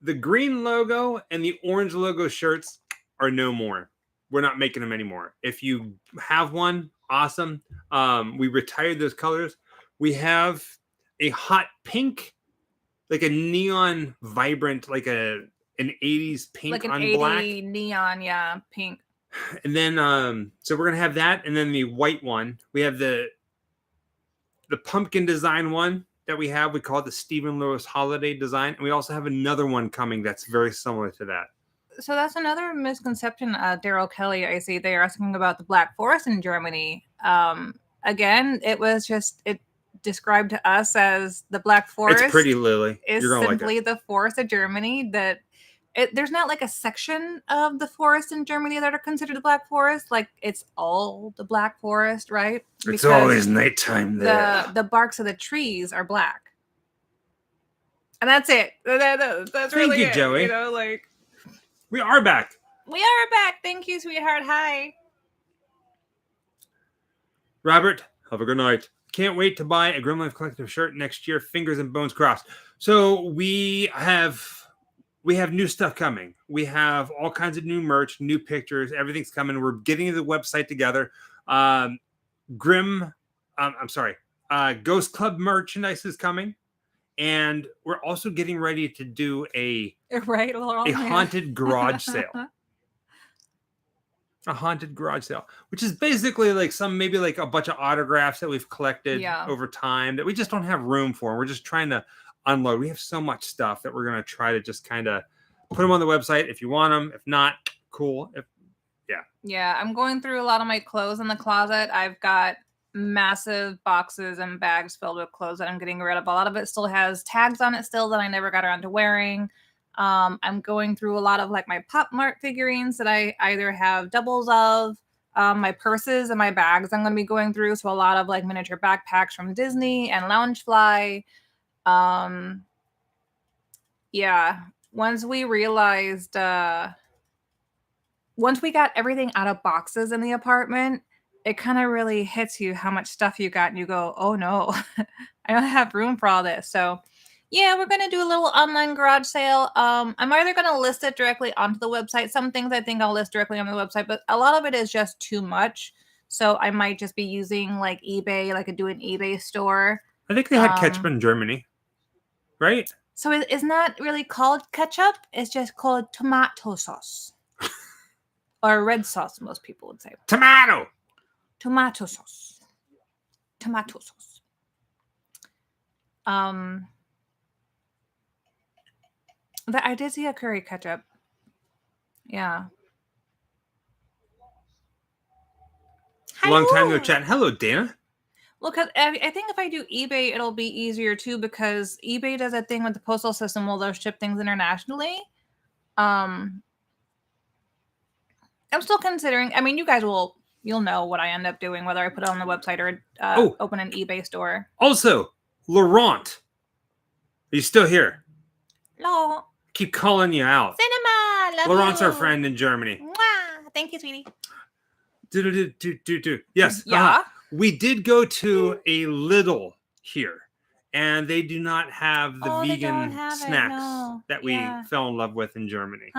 The green logo and the orange logo shirts are no more. We're not making them anymore. If you have one, awesome. We retired those colors. We have a hot pink, like a neon vibrant, like an 80s pink like on black. Neon, pink. And then, so we're going to have that. And then the white one, we have the pumpkin design one that we have. We call it the Stephen Lewis holiday design. And we also have another one coming that's very similar to that. So that's another misconception. Daryl Kelly, I see they're asking about the Black Forest in Germany. Again, it described to us as the Black Forest. It's pretty, Lily. Is simply the forest of Germany. There's not like a section of the forest in Germany that are considered the Black Forest. Like it's all the Black Forest, right? It's always nighttime there. The barks of the trees are black, and that's it. That's really Thank you, Joey. We are back. We are back. Thank you, sweetheart. Hi. Robert, have a good night. Can't wait to buy a Grim Life Collective shirt next year. Fingers and bones crossed. So we have new stuff coming. We have all kinds of new merch, new pictures. Everything's coming. We're getting the website together. Ghost Club merchandise is coming. And we're also getting ready to do a haunted garage sale. A haunted garage sale, which is basically like maybe like a bunch of autographs that we've collected over time that we just don't have room for. We're just trying to unload. We have so much stuff that we're going to try to just kind of put them on the website if you want them. If not, cool. Yeah, I'm going through a lot of my clothes in the closet. I've got massive boxes and bags filled with clothes that I'm getting rid of. A lot of it still has tags on it still that I never got around to wearing. I'm going through a lot of like my Pop Mart figurines that I either have doubles of, my purses and my bags I'm going to be going through. So a lot of like miniature backpacks from Disney and Loungefly. Yeah, once we realized, once we got everything out of boxes in the apartment, it kind of really hits you how much stuff you got, and you go, oh no, I don't have room for all this. So yeah, we're gonna do a little online garage sale. I'm either gonna list it directly onto the website. Some things I think I'll list directly on the website, but a lot of it is just too much. So I might just be using like eBay, like do an eBay store. I think they had ketchup in Germany, right? So it's not really called ketchup. It's just called tomato sauce. Or red sauce, most people would say. Tomato sauce. I did see a curry ketchup. Yeah. Long time no chat. Hello, Dana. Well, because I think if I do eBay, it'll be easier too, because eBay does a thing with the postal system where they'll ship things internationally. I'm still considering. I mean, you guys you'll know what I end up doing, whether I put it on the website or open an eBay store. Also, Laurent, are you still here? No. Keep calling you out. Cinema. Love Laurent's you. our friend in Germany. Mwah. Thank you, sweetie. Yes. Yeah. We did go to a Lidl here, and they do not have the vegan snacks that we fell in love with in Germany.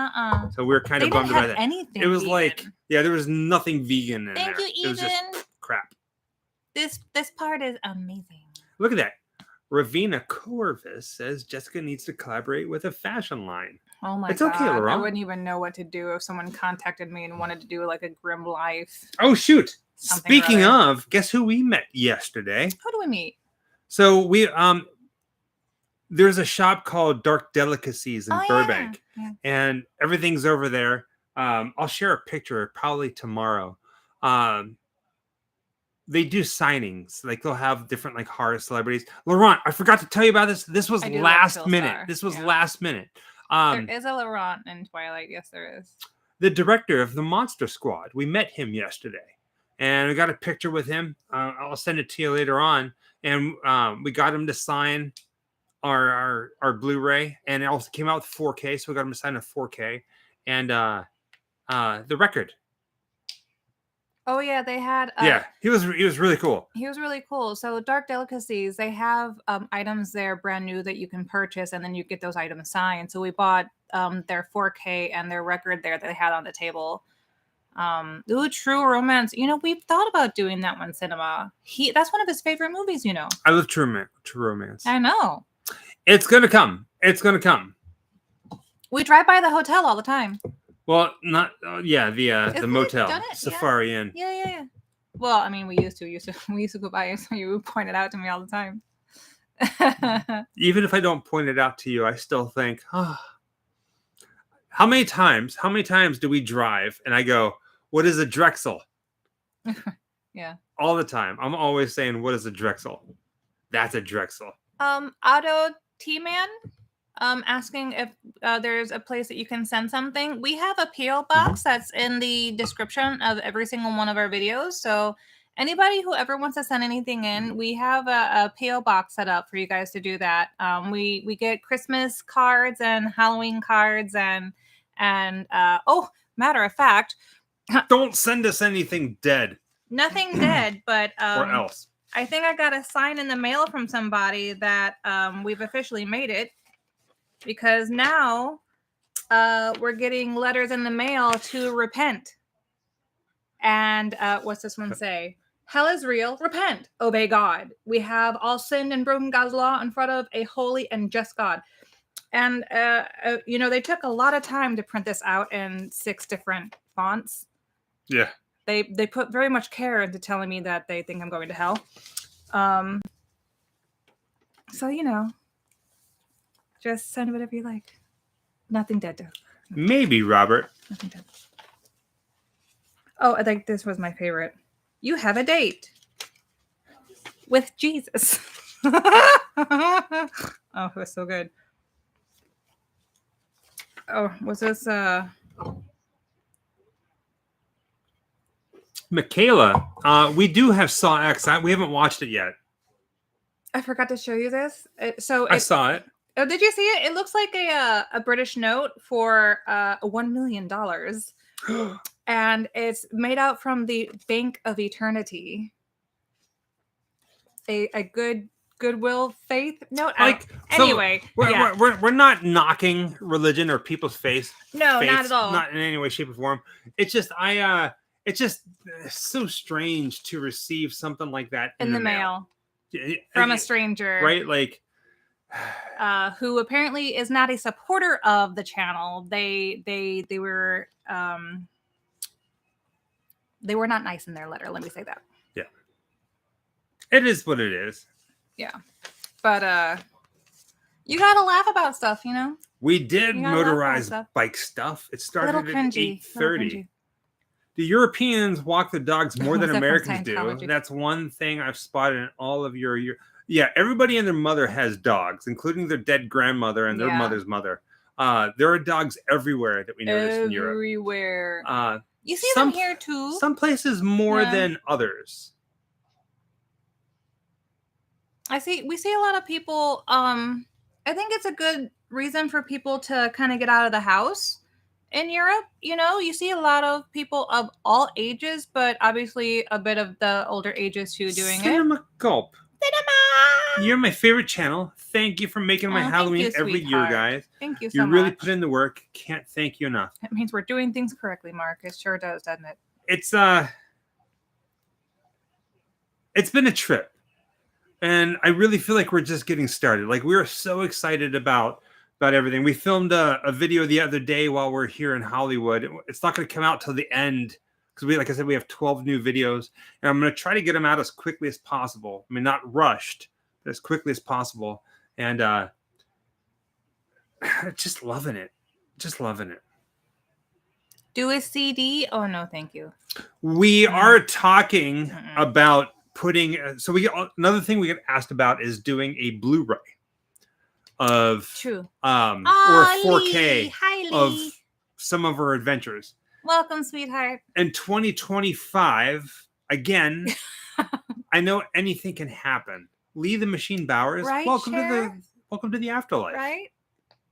So we were kind of bummed about that. It was vegan. Like, there was nothing vegan in there. Thank you, Ethan. It was just crap. This part is amazing. Look at that. Ravina Corvus says Jessica needs to collaborate with a fashion line. Oh my God. It's okay, Laurent. I wouldn't even know what to do if someone contacted me and wanted to do like a Grim Life. Oh, shoot. Speaking of, guess who we met yesterday? Who do we meet? So we there's a shop called Dark Delicacies in Burbank, and everything's over there. I'll share a picture probably tomorrow. They do signings, like they'll have different like horror celebrities. Laurent, I forgot to tell you about this. This was last minute. This was last minute. There is a Laurent in Twilight. Yes, there is. The director of the Monster Squad. We met him yesterday, and we got a picture with him. I'll send it to you later on. And we got him to sign our Blu-ray, and it also came out with 4K, so we got him to sign a 4K and the record. Oh yeah, they had. He was really cool. He was really cool. So Dark Delicacies, they have items there brand new that you can purchase, and then you get those items signed. So we bought their 4K and their record there that they had on the table. Ooh, True Romance. You know, we've thought about doing that one, Cinema. That's one of his favorite movies, you know. I love True Romance. I know. It's gonna come. We drive by the hotel all the time. Well, not the motel, Safari Inn. Yeah. Well, I mean, we used to go by, so you point it out to me all the time. Even if I don't point it out to you, I still think, how many times do we drive and I go, what is a Drexel? Yeah. All the time. I'm always saying, what is a Drexel? That's a Drexel. Auto T-Man, asking if there's a place that you can send something. We have a PO box that's in the description of every single one of our videos. So anybody who ever wants to send anything in, we have a PO box set up for you guys to do that. We get Christmas cards and Halloween cards and matter of fact, don't send us anything dead. Nothing dead, but or else. I think I got a sign in the mail from somebody that we've officially made it. Because now we're getting letters in the mail to repent. And what's this one say? Hell is real. Repent. Obey God. We have all sinned and broken God's law in front of a holy and just God. And, they took a lot of time to print this out in 6 different fonts. Yeah. They put very much care into telling me that they think I'm going to hell. So, just send whatever you like. Nothing dead, though. Maybe, Robert. Nothing dead. Oh, I think this was my favorite. You have a date with Jesus. Oh, it was so good. Oh, was this Michaela, we do have Saw X. We haven't watched it yet. I forgot to show you this. I saw it. Oh, did you see it? It looks like a British note for $1 million. And it's made out from the Bank of Eternity. A goodwill faith note. Like anyway, we're not knocking religion or people's faith. No, not at all. Not in any way, shape, or form. It's just it's just so strange to receive something like that in the mail from a stranger, right? Like, who apparently is not a supporter of the channel. They were not nice in their letter. Let me say that. Yeah, it is what it is. Yeah, but you gotta laugh about stuff, you know. We did motorized bike stuff. It started at 8:30. The Europeans walk the dogs more than Americans do. That's one thing I've spotted in all of your. Yeah, everybody and their mother has dogs, including their dead grandmother and their mother's mother. There are dogs everywhere that we notice in Europe. Everywhere. You see them here too. Some places more than others. We see a lot of people. I think it's a good reason for people to kind of get out of the house in Europe. You know, you see a lot of people of all ages, but obviously a bit of the older ages too doing Cinema Gulp. Cinema! You're my favorite channel. Thank you for making my Halloween every year, guys. Thank you so much. You really put in the work. Can't thank you enough. It means we're doing things correctly, Mark. It sure does, doesn't it? It's been a trip. And I really feel like we're just getting started. Like, we are so excited about everything. We filmed a video the other day while we're here in Hollywood. It's not going to come out till the end because like I said, we have 12 new videos, and I'm going to try to get them out as quickly as possible. I mean, not rushed, but as quickly as possible. And just loving it. Just loving it. Do a CD? Oh, no, thank you. We are talking about putting another thing we get asked about is doing a Blu-ray of or 4K of some of our adventures. Welcome, sweetheart. In 2025, again, I know anything can happen. Lee the Machine Bowers, right, welcome to the afterlife. Right?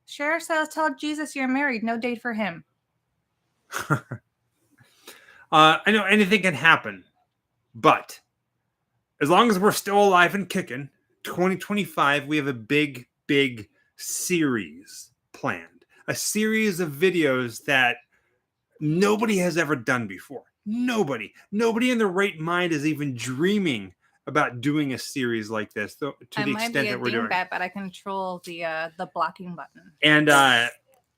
Cher says, "Tell Jesus you're married. No date for him." I know anything can happen, but as long as we're still alive and kicking, 2025, we have a big series planned. A series of videos that nobody has ever done before. Nobody in their right mind is even dreaming about doing a series like this, to the extent that we're doing. But I control the blocking button. And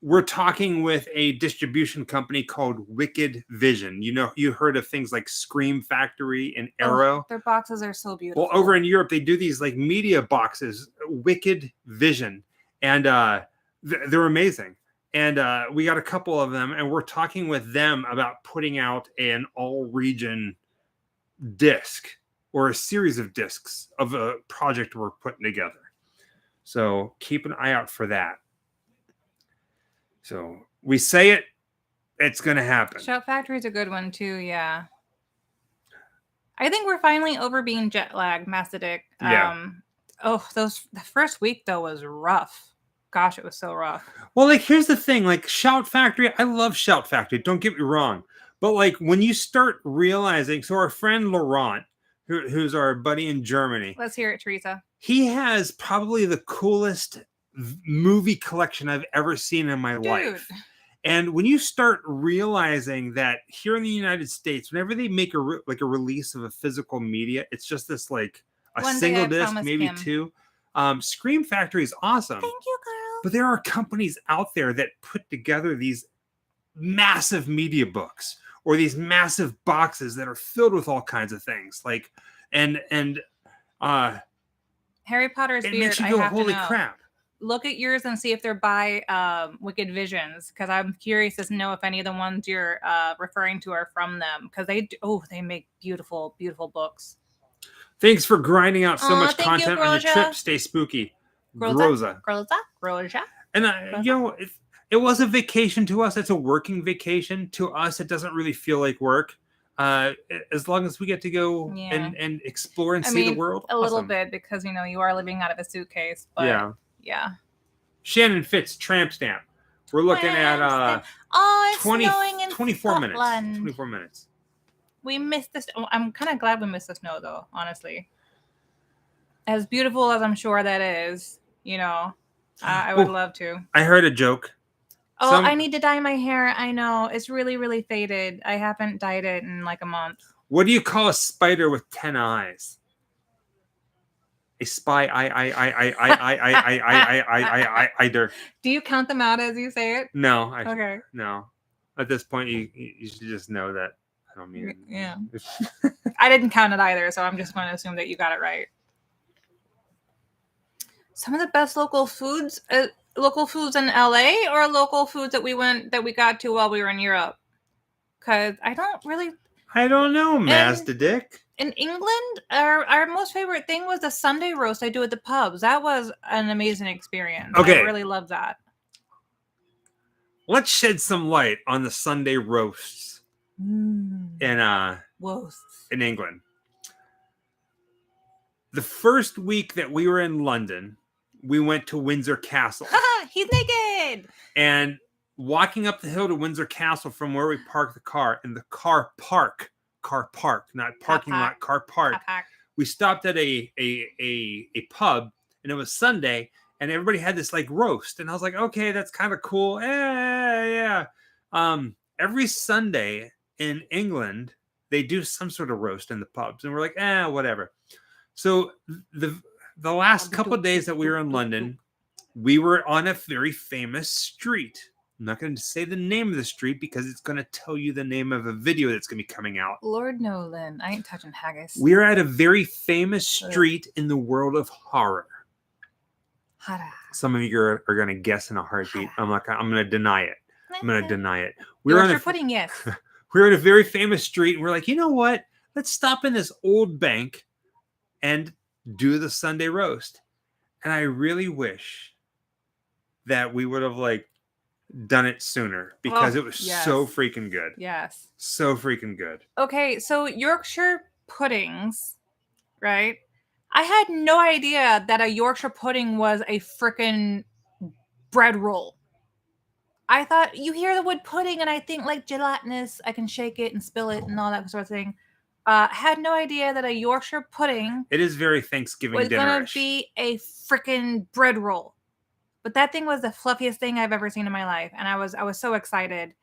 we're talking with a distribution company called Wicked Vision. You know, you heard of things like Scream Factory and Arrow. Their boxes are so beautiful. Well, over in Europe, they do these like media boxes, Wicked Vision, and they're amazing. And we got a couple of them, and we're talking with them about putting out an all-region disc or a series of discs of a project we're putting together. So keep an eye out for that. So we say it's going to happen. Shout Factory is a good one too, yeah. I think we're finally over being jet lagged, Mastidic. Yeah. The first week though was rough. Gosh, it was so rough. Well, like, here's the thing. Like, Shout Factory, I love Shout Factory. Don't get me wrong. But, like, when you start realizing... So our friend Laurent, who's our buddy in Germany... Let's hear it, Teresa. He has probably the coolest movie collection I've ever seen in my life. And when you start realizing that here in the United States, whenever they make a release of a physical media, it's just this, like, a single disc, maybe two... Scream Factory is awesome. Thank you, girl. But there are companies out there that put together these massive media books or these massive boxes that are filled with all kinds of things. Like, and Harry Potter's it beard. Makes you go, holy crap. Look at yours and see if they're by Wicked Visions, because I'm curious to know if any of the ones you're referring to are from them, because they make beautiful, beautiful books. Thanks for grinding out so much content on your trip. Stay spooky. Groza. And, It was a vacation to us. It's a working vacation. To us, it doesn't really feel like work. As long as we get to go and explore and see the world. A little bit, because you are living out of a suitcase. But yeah. Shannon Fitz, tramp stamp. We're looking at 24 minutes. 24 minutes. We missed this. I'm kind of glad we missed the snow, though, honestly. As beautiful as I'm sure that is, I would love to. I heard a joke. Oh, I need to dye my hair. I know. It's really, really faded. I haven't dyed it in like a month. What do you call a spider with 10 eyes? A spy. Either. Do you count them out as you say it? No. Okay. No. At this point, you should just know that I don't mean it. Yeah. I didn't count it either, so I'm just going to assume that you got it right. Some of the best local foods in LA, or local foods that we got to while we were in Europe? Because I don't know, Mazda Dick. In England, our most favorite thing was the Sunday roast I do at the pubs. That was an amazing experience. Okay. I really love that. Let's shed some light on the Sunday roasts in England. The first week that we were in London, we went to Windsor Castle. He's naked! And walking up the hill to Windsor Castle from where we parked the car, in the car park, not parking lot, car park. We stopped at a pub, and it was Sunday, and everybody had this like roast, and I was like, okay, that's kind of cool. Yeah. Every Sunday in England, they do some sort of roast in the pubs, and we're like, whatever. So the last couple of days that we were in London, we were on a very famous street. I'm not going to say the name of the street because it's going to tell you the name of a video that's going to be coming out. Lord Nolan, I ain't touching haggis. We're at a very famous street in the world of horror. Some of you are going to guess in a heartbeat. I'm going to deny it. Yorkshire pudding, yes. We're at a very famous street, and we're like, you know what? Let's stop in this old bank and do the Sunday roast. And I really wish that we would have done it sooner, because it was so freaking good. Yes. So freaking good. Okay, so Yorkshire puddings, right? I had no idea that a Yorkshire pudding was a freaking bread roll. I thought, you hear the word pudding and I think gelatinous, I can shake it and spill it and all that sort of thing. Had no idea that a Yorkshire pudding, it is very Thanksgiving was dinner-ish, gonna be a freaking bread roll. But that thing was the fluffiest thing I've ever seen in my life, and I was so excited.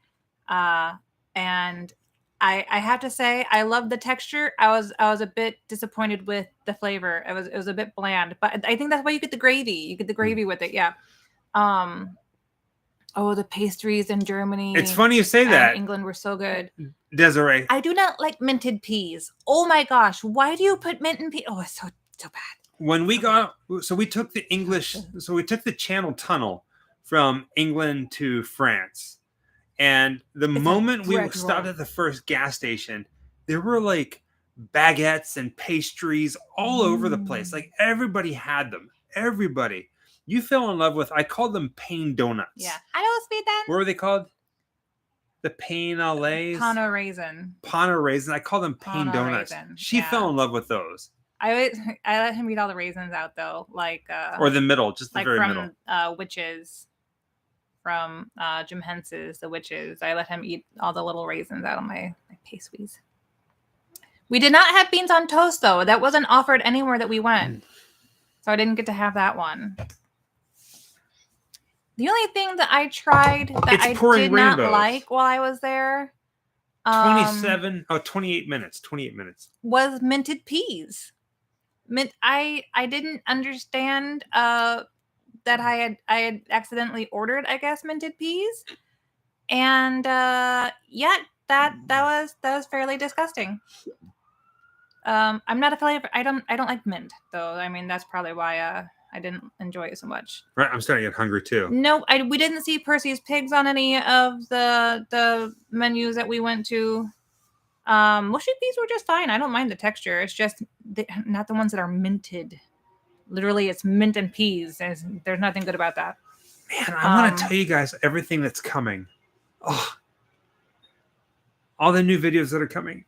And I have to say, I love the texture. I was a bit disappointed with the flavor. It was a bit bland, but I think that's why you get the gravy. You get the gravy with it, yeah. The pastries in Germany. It's funny you say that. England were so good. Desiree, I do not like minted peas. Oh my gosh, why do you put mint in peas? Oh, it's so bad. When we took the Channel Tunnel from England to France, and the moment we stopped at the first gas station, there were baguettes and pastries all over the place. Everybody had them. Everybody. You fell in love with, I called them pain donuts. Yeah. I don't speak that. What were they called? The pain au lait? Pana raisin. I call them pain donuts. Raisin. She fell in love with those. I let him eat all the raisins out though, or the middle, just the very middle. Witches, from Jim Hence's The Witches. I let him eat all the little raisins out of my pastries. We did not have beans on toast though. That wasn't offered anywhere that we went, so I didn't get to have that one. The only thing that I tried that I did not like while I was there, 28 minutes. 28 minutes was minted peas. I didn't understand that I had accidentally ordered, I guess, minted peas, and that was fairly disgusting. I'm not a flavor. I don't like mint though. I mean, that's probably why I didn't enjoy it so much. Right, I'm starting to get hungry too. No, we didn't see Percy's Pigs on any of the menus that we went to. Mushy peas were just fine. I don't mind the texture. It's just not the ones that are minted. Literally, it's mint and peas. There's nothing good about that. Man, I want to tell you guys everything that's coming. Oh, all the new videos that are coming.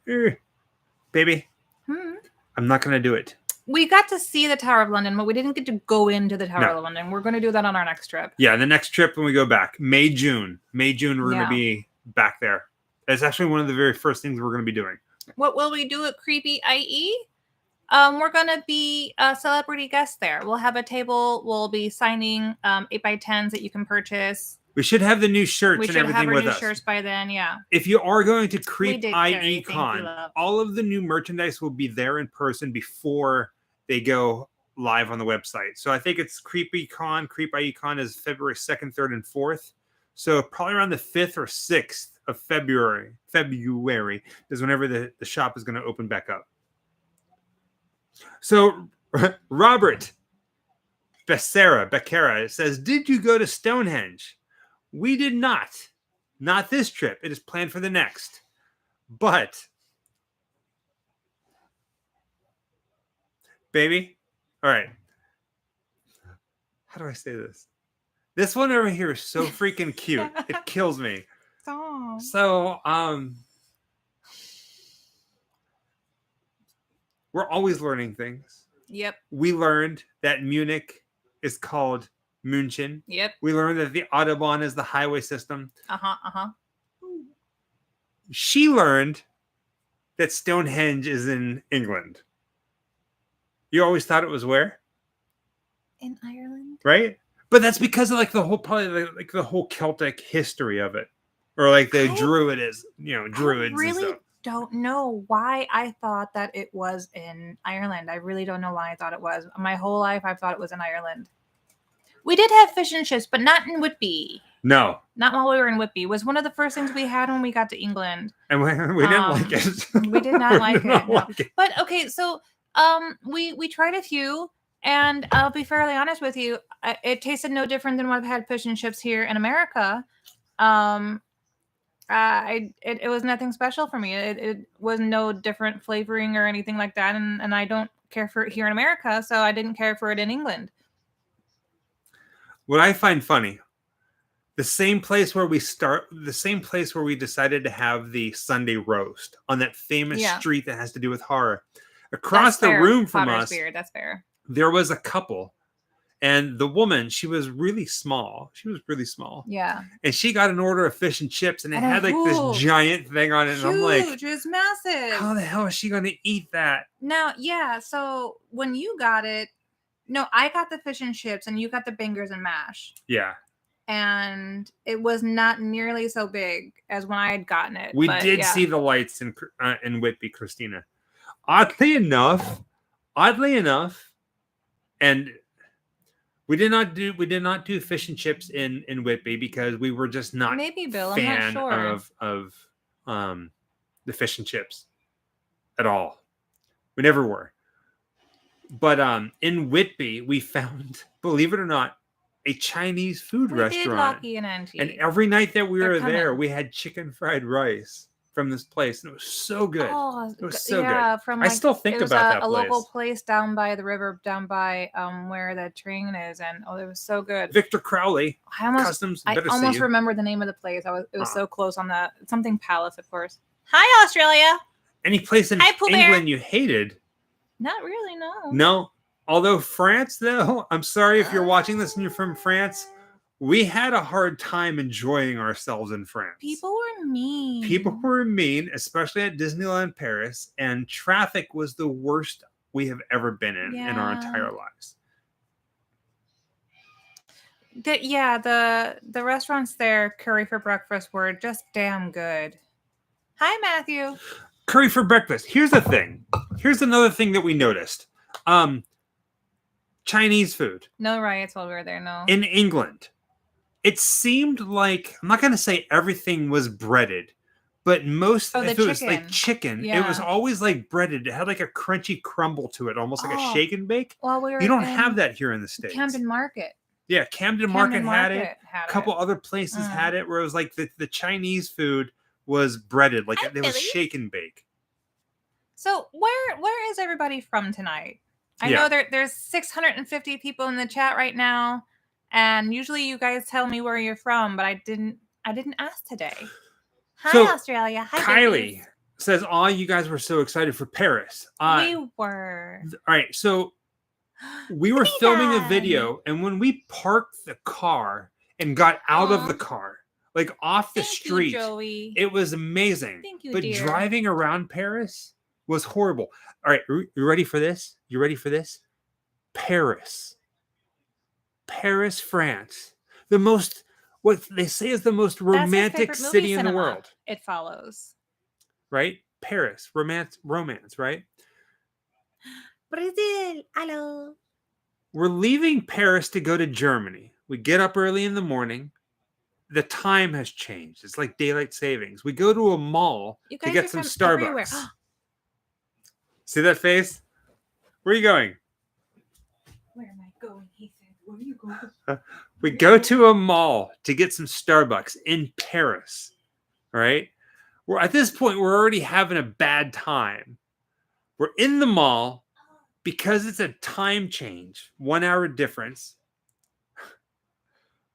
Baby, I'm not going to do it. We got to see the Tower of London, but we didn't get to go into the Tower of London. We're going to do that on our next trip. Yeah, the next trip when we go back. May, June, we're going to be back there. That's actually one of the very first things we're going to be doing. What will we do at Creepy IE? We're going to be a celebrity guest there. We'll have a table. We'll be signing 8x10s that you can purchase. We should have the new shirts and everything with us. We should have our new shirts by then, yeah. If you are going to Creep IE Con, all of the new merchandise will be there in person before they go live on the website. So I think it's Creep IE Con is February 2nd, 3rd, and 4th. So probably around the 5th or 6th of February is whenever the shop is going to open back up. So Robert Becerra says, did you go to Stonehenge? We did not. Not this trip. It is planned for the next. But, baby, all right. How do I say this? This one over here is so freaking cute. It kills me. Stop. So, we're always learning things. Yep. We learned that Munich is called München. Yep. We learned that the Autobahn is the highway system. She learned that Stonehenge is in England. You always thought it was where? In Ireland. Right? But that's because of the whole Celtic history of it. Or the druids really and stuff. Don't know why I thought that it was in Ireland. I really don't know why I thought it was. My whole life I've thought it was in Ireland. We did have fish and chips, but not in Whitby. No. Not while we were in Whitby. It was one of the first things we had when we got to England. And we didn't like it. We did not like it. No. But okay, so we tried a few, and I'll be fairly honest with you, it tasted no different than what I've had fish and chips here in America. It was nothing special for me. It was no different flavoring or anything like that, and I don't care for it here in America, so I didn't care for it in England. What I find funny, the same place where we decided to have the Sunday roast on that famous street that has to do with horror. Across the room from us, that's fair. There was a couple, and the woman, she was really small. Yeah. And she got an order of fish and chips, and it had this giant thing on it. Huge. And I'm like, it was massive. How the hell is she going to eat that? Now, yeah. So when you got it, no, I got the fish and chips, and you got the bangers and mash. Yeah. And it was not nearly so big as when I had gotten it. We did see the lights in Whitby, Christina. Oddly enough, and we did not do fish and chips in Whitby because we were just not maybe Bill. I'm not sure. of the fish and chips at all. We never were. But in Whitby, we found, believe it or not, a Chinese food restaurant. And every night that we were there, we had chicken fried rice from this place, and it was so good. Oh, it was so good. I still think about that place. A local place down by the river, down by where the train is, and it was so good. Victor Crowley Customs. I almost remember the name of the place. It was so close on that. Something Palace, of course. Hi, Australia. Any place in England you hated? Not really, no. No. Although France, though, I'm sorry if you're watching this and you're from France, we had a hard time enjoying ourselves in France. People were mean, especially at Disneyland Paris, and traffic was the worst we have ever been in our entire lives. The restaurants there, curry for breakfast, were just damn good. Hi, Matthew. Curry for breakfast. Here's the thing. Here's another thing that we noticed. Chinese food. No riots while we were there, no. In England, it seemed like, I'm not going to say everything was breaded, but most of it was like chicken. Yeah. It was always like breaded. It had like a crunchy crumble to it, almost like a shake and bake. Well, you don't have that here in the States. Camden Market. Yeah, Camden Market had it. A couple other places had it, where it was like the Chinese food was breaded, like it was shake and bake. So where is everybody from tonight? I know there's 650 people in the chat right now. And usually you guys tell me where you're from, but I didn't ask today. Hi, So, Australia. Hi, Kylie babies. says, "Oh, you guys were so excited for Paris." We were. All right, so we were filming a video, and when we parked the car and got out of the car, like off the street, you, Joey. It was amazing. Thank you, but dear. Driving around Paris was horrible. All right, you ready for this? You ready for this? Paris, France, what they say is the most romantic city in the world. It follows, right? Paris, romance, right? Brazil, hello. We're leaving Paris to go to Germany. We get up early in the morning. The time has changed. It's like daylight savings. We go to a mall to get some Starbucks. See that face? Where are you going? Where am I going? He said, where are you going? We go to a mall to get some Starbucks in Paris. Right? At this point, we're already having a bad time. We're in the mall because it's a time change, 1 hour difference.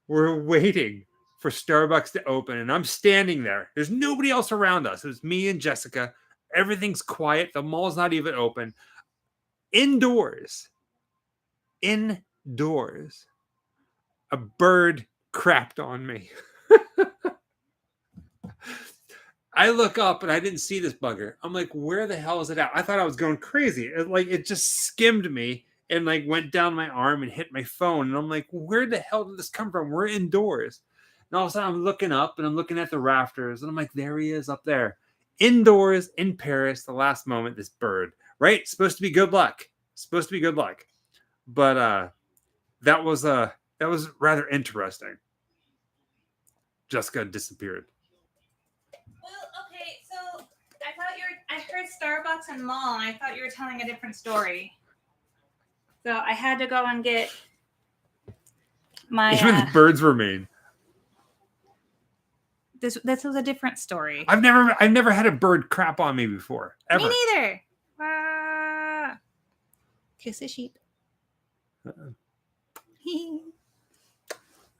We're waiting for Starbucks to open, and I'm standing there. There's nobody else around us. It was me and Jessica. Everything's quiet. The mall's not even open. Indoors, a bird crapped on me. I look up and I didn't see this bugger. I'm like, where the hell is it at? I thought I was going crazy. It just skimmed me and like went down my arm and hit my phone. And I'm like, where the hell did this come from? We're indoors. And all of a sudden I'm looking up and I'm looking at the rafters and I'm like, there he is up there. Indoors in Paris, the last moment, this bird, right? Supposed to be good luck. But that was rather interesting. Jessica disappeared. Well, okay, so I heard Starbucks and mall, and I thought you were telling a different story. So I had to go and get my. Even the birds remain. This was a different story. I've never had a bird crap on me before. Ever. Me neither. Kiss a sheep.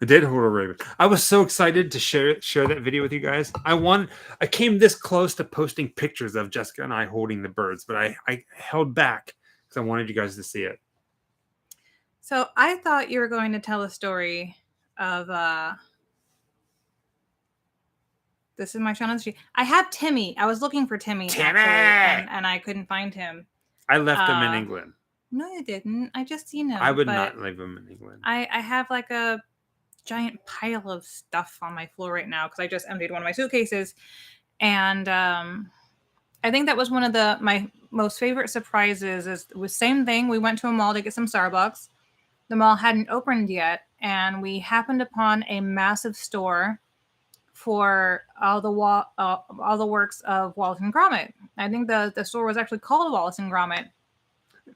I did hold a raven. I was so excited to share that video with you guys. I came this close to posting pictures of Jessica and I holding the birds, but I held back because I wanted you guys to see it. So I thought you were going to tell a story of this is my Shaun on the Street. I have Timmy. I was looking for Timmy. Actually, and I couldn't find him. I left him in England. No, you didn't. I just seen him. I would not leave him in England. I have like a giant pile of stuff on my floor right now because I just emptied one of my suitcases, and I think that was one of my most favorite surprises. It was same thing. We went to a mall to get some Starbucks. The mall hadn't opened yet, and we happened upon a massive store for all the works of Wallace and Gromit. I think the store was actually called Wallace and Gromit.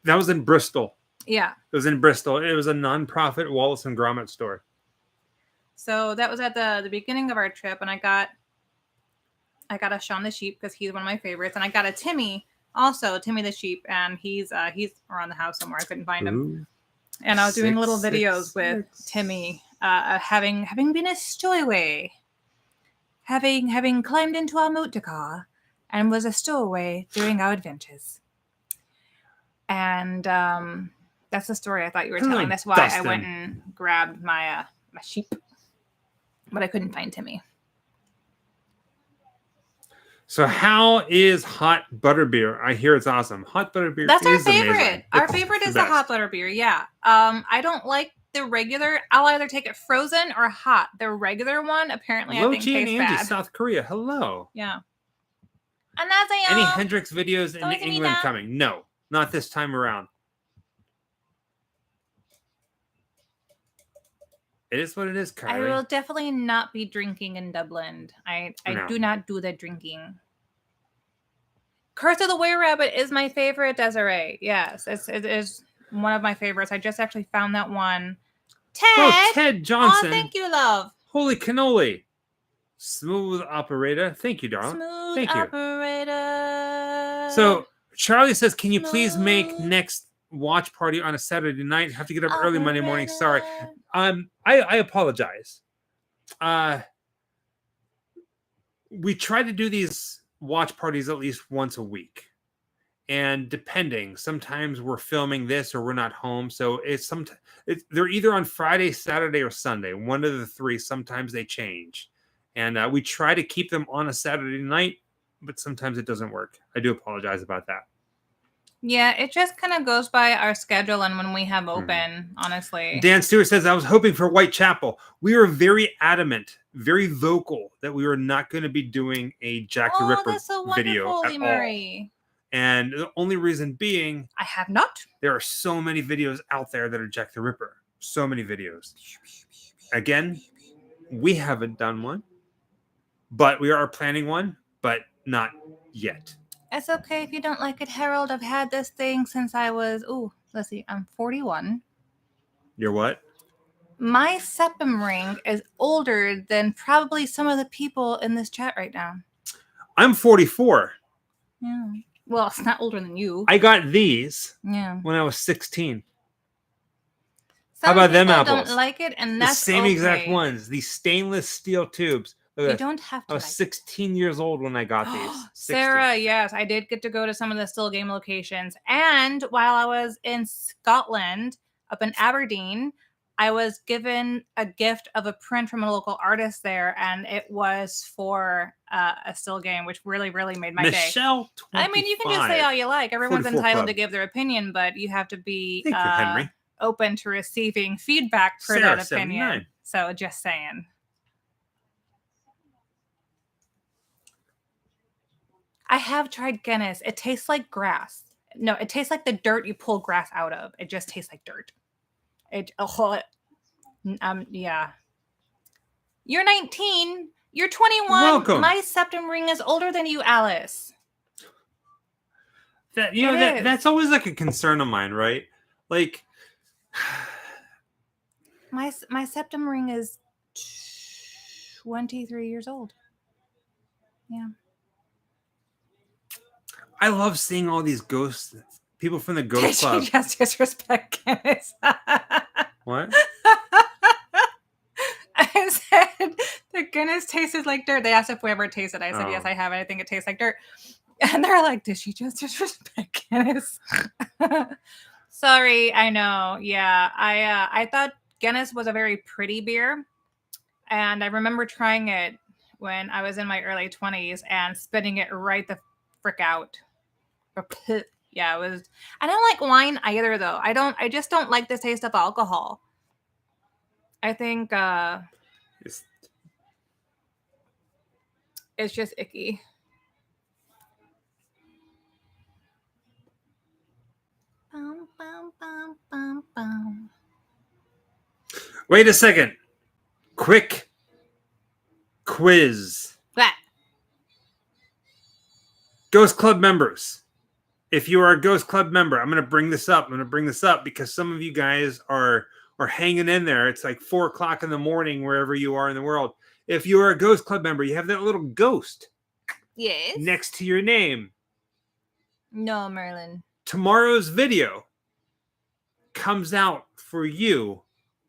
That was in Bristol. Yeah. It was in Bristol. It was a non-profit Wallace and Gromit store. So that was at the beginning of our trip, and I got a Shaun the Sheep because he's one of my favorites, and I got a Timmy also, Timmy the Sheep, and he's around the house somewhere. I couldn't find him. Ooh. And I was doing little videos with Timmy, having been a stowaway, having climbed into our motor car, and was a stowaway during our adventures. And that's the story I thought you were telling. That's why I went and grabbed my sheep, but I couldn't find Timmy. So how is hot butterbeer? I hear it's awesome. Hot butterbeer. That's our favorite. Amazing. Our favorite is the hot butterbeer. Yeah. I don't like the regular. I'll either take it frozen or hot. The regular one apparently I think tastes bad. South Korea. Hello. Yeah. Any Hendrix videos in England coming? No, not this time around. It is what it is, Kylie. I will definitely not be drinking in Dublin. I do not do the drinking. Curse of the Were-Rabbit is my favorite, Desiree. Yes, it is one of my favorites. I just actually found that one. Ted Johnson. Oh, thank you, love. Holy cannoli. Smooth operator. Thank you, darling. Smooth operator. So Charlie says, can you please make next watch party on a Saturday night. Have to get up early Monday morning. Sorry. I apologize. We try to do these watch parties at least once a week. And depending, sometimes we're filming this or we're not home. So they're either on Friday, Saturday, or Sunday. One of the three. Sometimes they change. And we try to keep them on a Saturday night, but sometimes it doesn't work. I do apologize about that. Yeah, it just kind of goes by our schedule and when we have open, honestly. Dan Stewart says, I was hoping for Whitechapel. We were very adamant, very vocal that we were not going to be doing a Jack the Ripper video at all. And the only reason being, I have not. There are so many videos out there that are Jack the Ripper. So many videos. Again, we haven't done one, but we are planning one, but not yet. It's okay if you don't like it, Harold. I've had this thing since I was, let's see, I'm 41. You're what? My septum ring is older than probably some of the people in this chat right now. I'm 44. Yeah. Well, it's not older than you. I got these when I was 16. How about them apples? Don't like it, and that's the same exact ones. These stainless steel tubes. You don't have to. I was 16 years old when I got these. Sarah, yes, I did get to go to some of the still game locations. And while I was in Scotland, up in Aberdeen, I was given a gift of a print from a local artist there, and it was for a still game, which really, really made my day. Michelle, I mean, you can just say all you like. Everyone's entitled to give their opinion, but you have to be open to receiving feedback for that opinion. 79. So just saying. I have tried Guinness. It tastes like grass. No, it tastes like the dirt you pull grass out of. It just tastes like dirt. Yeah. You're 19. You're 21. Welcome. My septum ring is older than you, Alice. That's always like a concern of mine, right? Like my septum ring is 23 years old. Yeah. I love seeing all these ghosts, people from the Ghost Club. Did you just disrespect Guinness? What? I said the Guinness tasted like dirt. They asked if we ever tasted it. I said, yes, I have it. I think it tastes like dirt. And they're like, did she just disrespect Guinness? Sorry, I know. Yeah, I thought Guinness was a very pretty beer. And I remember trying it when I was in my early 20s and spitting it right the frick out. Yeah, it was. I don't like wine either, though. I just don't like the taste of alcohol. I think it's just icky. Bum, bum, bum, bum, bum. Wait a second. Quick quiz. What? Ghost Club members. If you are a Ghost Club member, I'm going to bring this up. Because some of you guys are hanging in there. It's like 4:00 in the morning wherever you are in the world. If you are a Ghost Club member, you have that little ghost. Yes. Next to your name. No, Merlin. Tomorrow's video comes out for you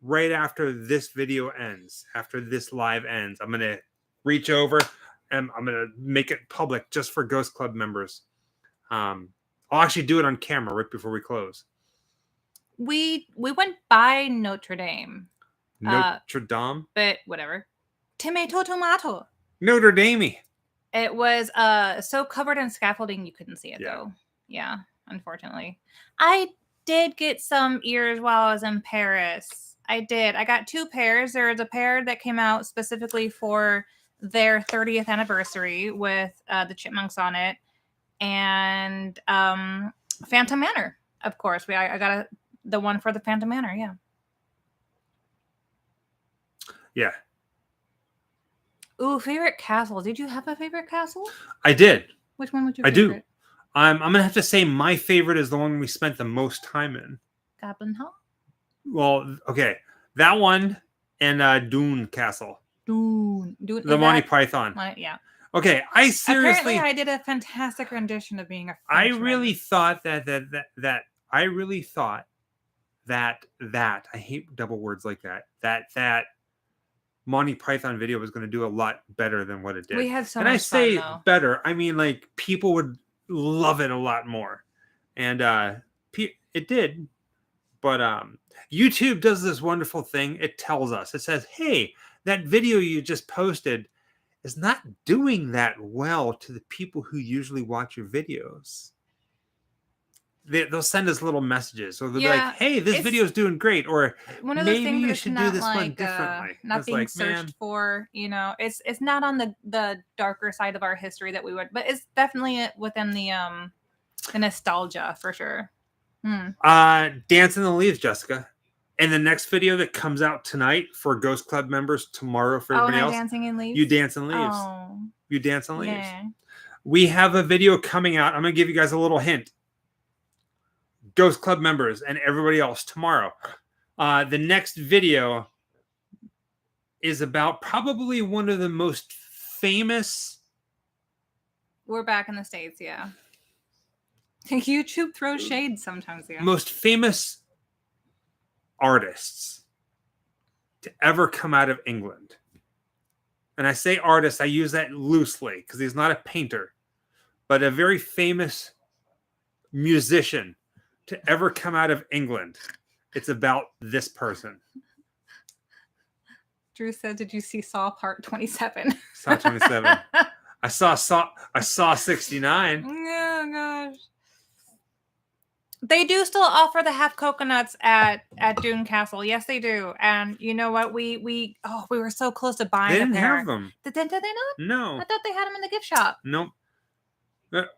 right after this video ends. After this live ends. I'm going to reach over and I'm going to make it public just for Ghost Club members. I'll actually do it on camera right before we close. We went by Notre Dame. Notre Dame? But whatever. Tomato. Notre Dame. It was so covered in scaffolding you couldn't see it though. Yeah, unfortunately. I did get some ears while I was in Paris. I did. I got 2 pairs. There was a pair that came out specifically for their 30th anniversary with the chipmunks on it. And Phantom Manor, of course. I got the one for the Phantom Manor, yeah. Yeah. Ooh, favorite castle. Did you have a favorite castle? I did. Which one was your favorite? I do. I'm going to have to say my favorite is the one we spent the most time in. Goblin Hall? Well, okay. That one and Dune Castle. Dune. The Monty Python. Yeah. Okay, I seriously. Apparently, I did a fantastic rendition of being a Frenchman. I really thought that I really thought that I hate double words like that Monty Python video was going to do a lot better than what it did. We had so and much I say fun, though. better, I mean like people would love it a lot more. And it did. But YouTube does this wonderful thing. It tells us. It says, "Hey, that video you just posted is not doing that well to the people who usually watch your videos." They'll send us little messages, or they'll be like, "Hey, this video is doing great," or one of the maybe things you that's should not do this one like differently. not It's being like, searched man, for. You know, it's not on the darker side of our history that we would, but it's definitely within the nostalgia for sure. Dance in the Leaves, Jessica. And the next video that comes out tonight for Ghost Club members, tomorrow for everybody else. Dancing in Leaves? You dance in leaves. Oh. You dance in leaves. Yeah. We have a video coming out. I'm going to give you guys a little hint. Ghost Club members and everybody else tomorrow. The next video is about probably one of the most famous. We're back in the States, yeah. YouTube throws shade sometimes, yeah. Most famous artists to ever come out of England. And I say artist, I use that loosely because he's not a painter, but a very famous musician to ever come out of England. It's about this person. Drew said, "Did you see Saw Part 27?" Saw 27. I saw 69. Oh gosh. They do still offer the half coconuts at Dune Castle. Yes, they do. And you know what? We were so close to buying. They didn't have them. Did they not? No. I thought they had them in the gift shop. Nope.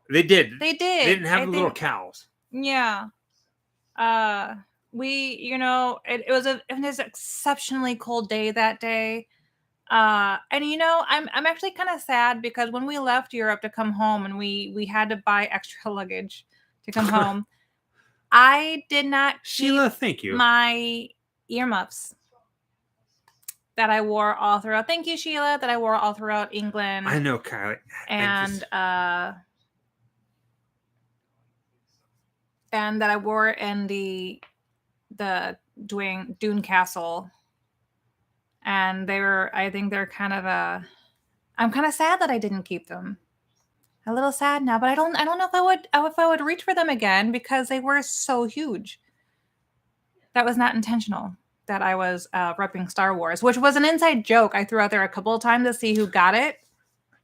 They did. They did. They didn't have the little cows. Yeah. It was an exceptionally cold day that day. And I'm actually kind of sad because when we left Europe to come home and we had to buy extra luggage to come home, I did not keep Sheila, thank you. my earmuffs that I wore all throughout. Thank you, Sheila, that I wore all throughout England. I know, Kylie. And that I wore in the Dune Castle. And I think they're kind of I'm kind of sad that I didn't keep them. A little sad now, but I don't know if I would reach for them again because they were so huge. That was not intentional that I was repping Star Wars, which was an inside joke I threw out there a couple of times to see who got it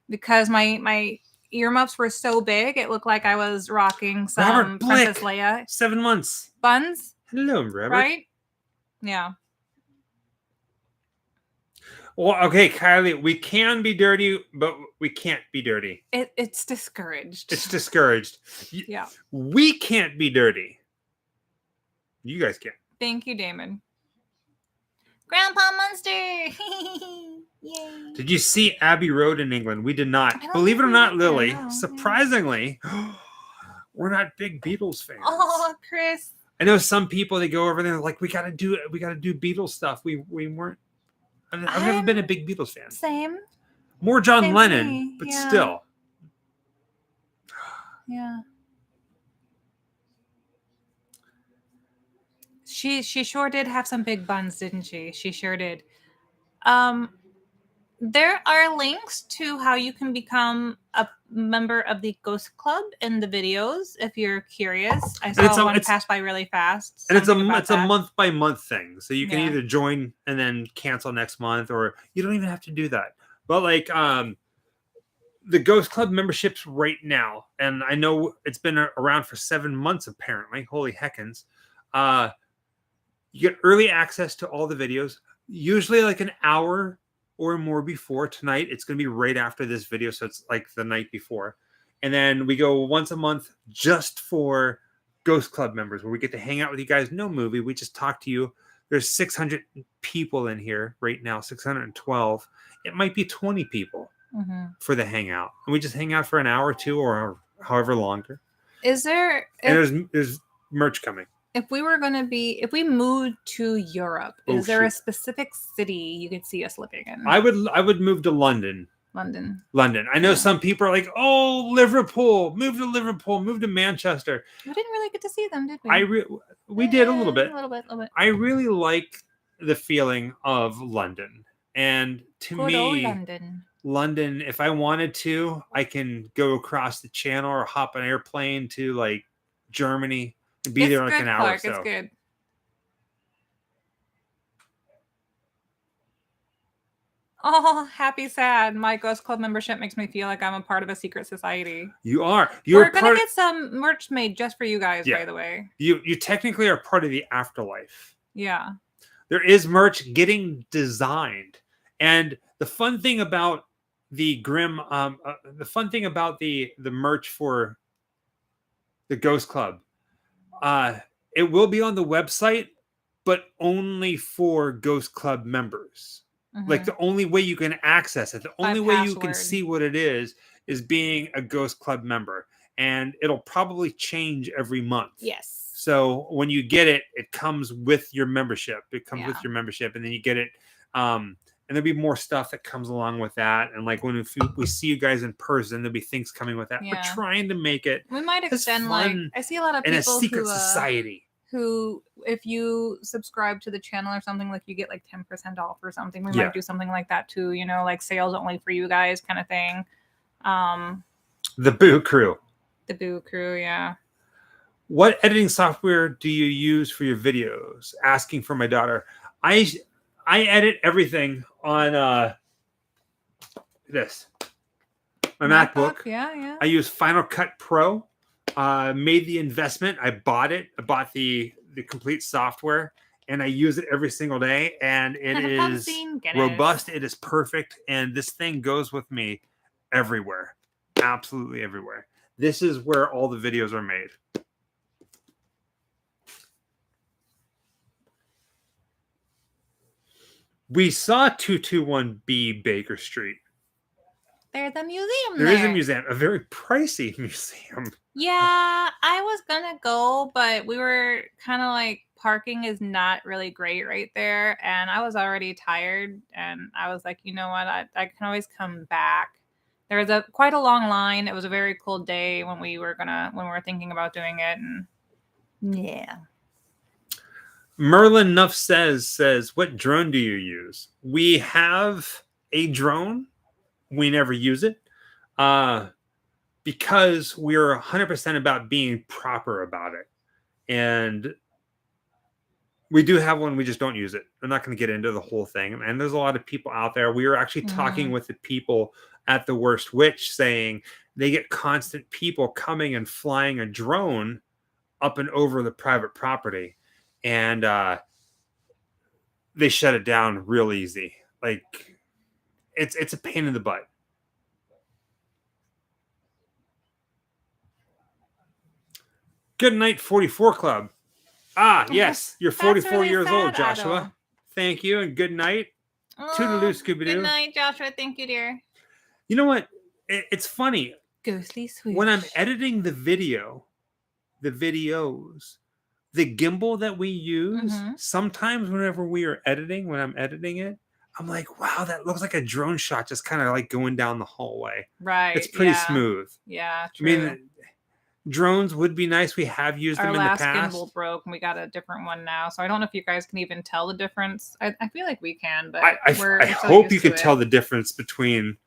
because my earmuffs were so big it looked like I was rocking some Princess Leia. 7 months. Buns. Hello, Robert. Right? Yeah. Well, okay, Kylie, we can be dirty, but we can't be dirty. It's discouraged. It's discouraged. Yeah. We can't be dirty. You guys can. Thank you, Damon. Grandpa Munster! Yay. Did you see Abbey Road in England? We did not. Believe it or not, Lily, surprisingly, we're not big Beatles fans. Oh, Chris. I know some people, they go over there like, we gotta do Beatles stuff. We weren't. I've never been a big Beatles fan. Same. More John Lennon, but still. Yeah. She sure did have some big buns, didn't she? She sure did. There are links to how you can become a member of the Ghost Club in the videos if you're curious. I saw one pass by really fast. And it's a month by month thing. So you can either join and then cancel next month, or you don't even have to do that. But like the Ghost Club memberships right now, and I know it's been around for 7 months apparently. Holy heckins. You get early access to all the videos, usually like an hour or more before. Tonight it's going to be right after this video, so it's like the night before. And then we go once a month just for Ghost Club members, where we get to hang out with you guys. No movie, we just talk to you. There's 600 people in here right now, 612. It might be 20 people for the hangout, and we just hang out for an hour or two, or however longer. And there's merch coming. If we moved to Europe, is there a specific city you could see us living in? I would move to London. London. I know some people are like, oh, Liverpool, move to Manchester. We didn't really get to see them, did we? We did a little bit. A little bit. I really like the feeling of London. And to Good me, old London, if I wanted to, I can go across the channel or hop an airplane to like Germany and be there like an hour or so. It's good. Oh, happy, sad. My Ghost Club membership makes me feel like I'm a part of a secret society. You are. We're gonna get some merch made just for you guys, by the way. You technically are part of the afterlife. Yeah. There is merch getting designed. And the fun thing about the Grim, the merch for the Ghost Club, it will be on the website, but only for Ghost Club members. Mm-hmm. Like the only way you can access it, the only way you can see what it is being a Ghost Club member. And it'll probably change every month. Yes. So when you get it, it comes with your membership. It comes with your membership, and then you get it. And there'll be more stuff that comes along with that. And like when we see you guys in person, there'll be things coming with that. Yeah. We're trying to make it. We might extend like I see a lot of people in a secret society. Who, if you subscribe to the channel or something, like you get like 10% off or something. We might do something like that too. You know, like sales only for you guys kind of thing. The Boo Crew. The Boo Crew, yeah. What editing software do you use for your videos? Asking for my daughter. I edit everything on this. My MacBook. Yeah. I use Final Cut Pro. Made the investment. I bought it. I bought the complete software, and I use it every single day. And it is robust. It is perfect. And this thing goes with me everywhere. Absolutely everywhere. This is where all the videos are made. We saw 221B Baker Street. There's a museum there. There is a museum, a very pricey museum. Yeah, I was gonna go, but we were kind of like parking is not really great right there, and I was already tired, and I was like, you know what, I can always come back. There was quite a long line. It was a very cool day when we were thinking about doing it, and yeah. Merlin Nuff says, what drone do you use? We have a drone. We never use it because we're 100% about being proper about it. And we do have one. We just don't use it. I'm not going to get into the whole thing. And there's a lot of people out there. We were actually talking with the people at the Worst Witch saying they get constant people coming and flying a drone up and over the private property. And they shut it down real easy. Like it's a pain in the butt. Good night, 44 Club. Yes, you're 44 really years old, Joshua. Adam. Thank you, and good night. Toodaloo, Scooby-Doo. Good night, Joshua. Thank you, dear. You know what? It's funny. Ghostly Swoosh. When I'm editing the videos, the gimbal that we use, sometimes whenever when I'm editing it, I'm like, wow, that looks like a drone shot just kind of like going down the hallway. Right. It's pretty smooth. Yeah, true. I mean, drones would be nice. We have used them in the past. Our last gimbal broke, and we got a different one now. So I don't know if you guys can even tell the difference. I feel like we can, but I hope you could tell the difference between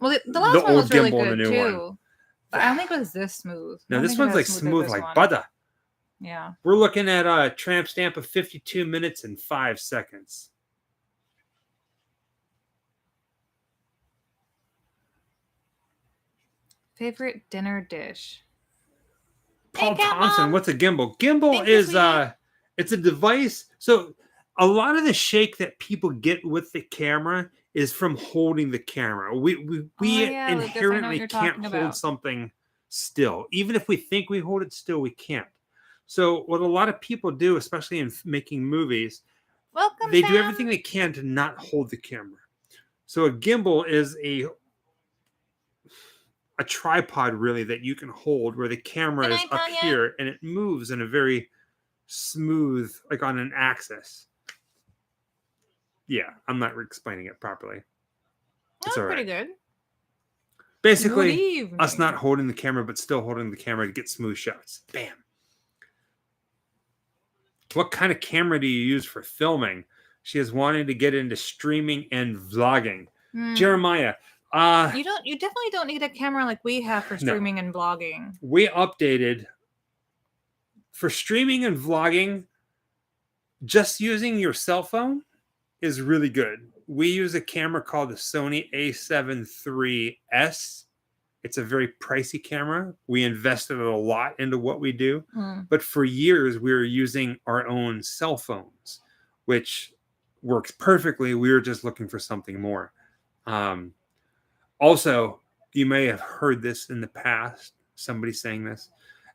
the last one was really good too. But I don't think it was this smooth. No, this one's like smooth like butter. Yeah. We're looking at a tramp stamp of 52 minutes and 5 seconds. Favorite dinner dish? Paul Thompson, what's a gimbal? Gimbal is it's a device. So a lot of the shake that people get with the camera is from holding the camera. We inherently can't hold something still. Even if we think we hold it still, we can't. So what a lot of people do, especially in making movies, they do everything they can to not hold the camera. So a gimbal is a tripod really that you can hold where the camera is up here and it moves in a very smooth, like on an axis. Yeah, I'm not explaining it properly. That's pretty good. Basically, us not holding the camera, but still holding the camera to get smooth shots. Bam. What kind of camera do you use for filming? She is wanting to get into streaming and vlogging. Jeremiah, you definitely don't need a camera like we have for streaming and vlogging. We updated for streaming and vlogging. Just using your cell phone is really good. We use a camera called the Sony A7 III's. It's a very pricey camera. We invested a lot into what we do. But for years, we were using our own cell phones, which works perfectly. We were just looking for something more. Also, you may have heard this in the past, somebody saying this.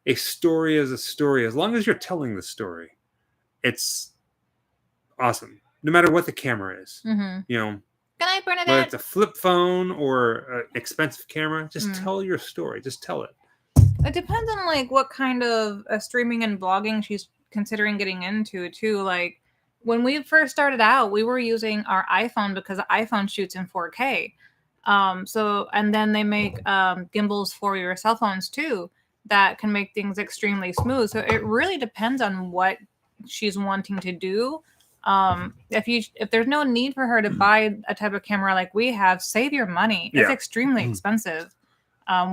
A story is a story. As long as you're telling the story, it's awesome. No matter what the camera is. You know, Good night, Bernadette. whether it's a flip phone or an expensive camera, just tell your story. Just tell it. It depends on like what kind of streaming and vlogging she's considering getting into too. Like when we first started out, we were using our iPhone because the iPhone shoots in 4K. And then they make gimbals for your cell phones too that can make things extremely smooth. So it really depends on what she's wanting to do. If there's no need for her to buy a type of camera like we have, save your money. It's extremely expensive.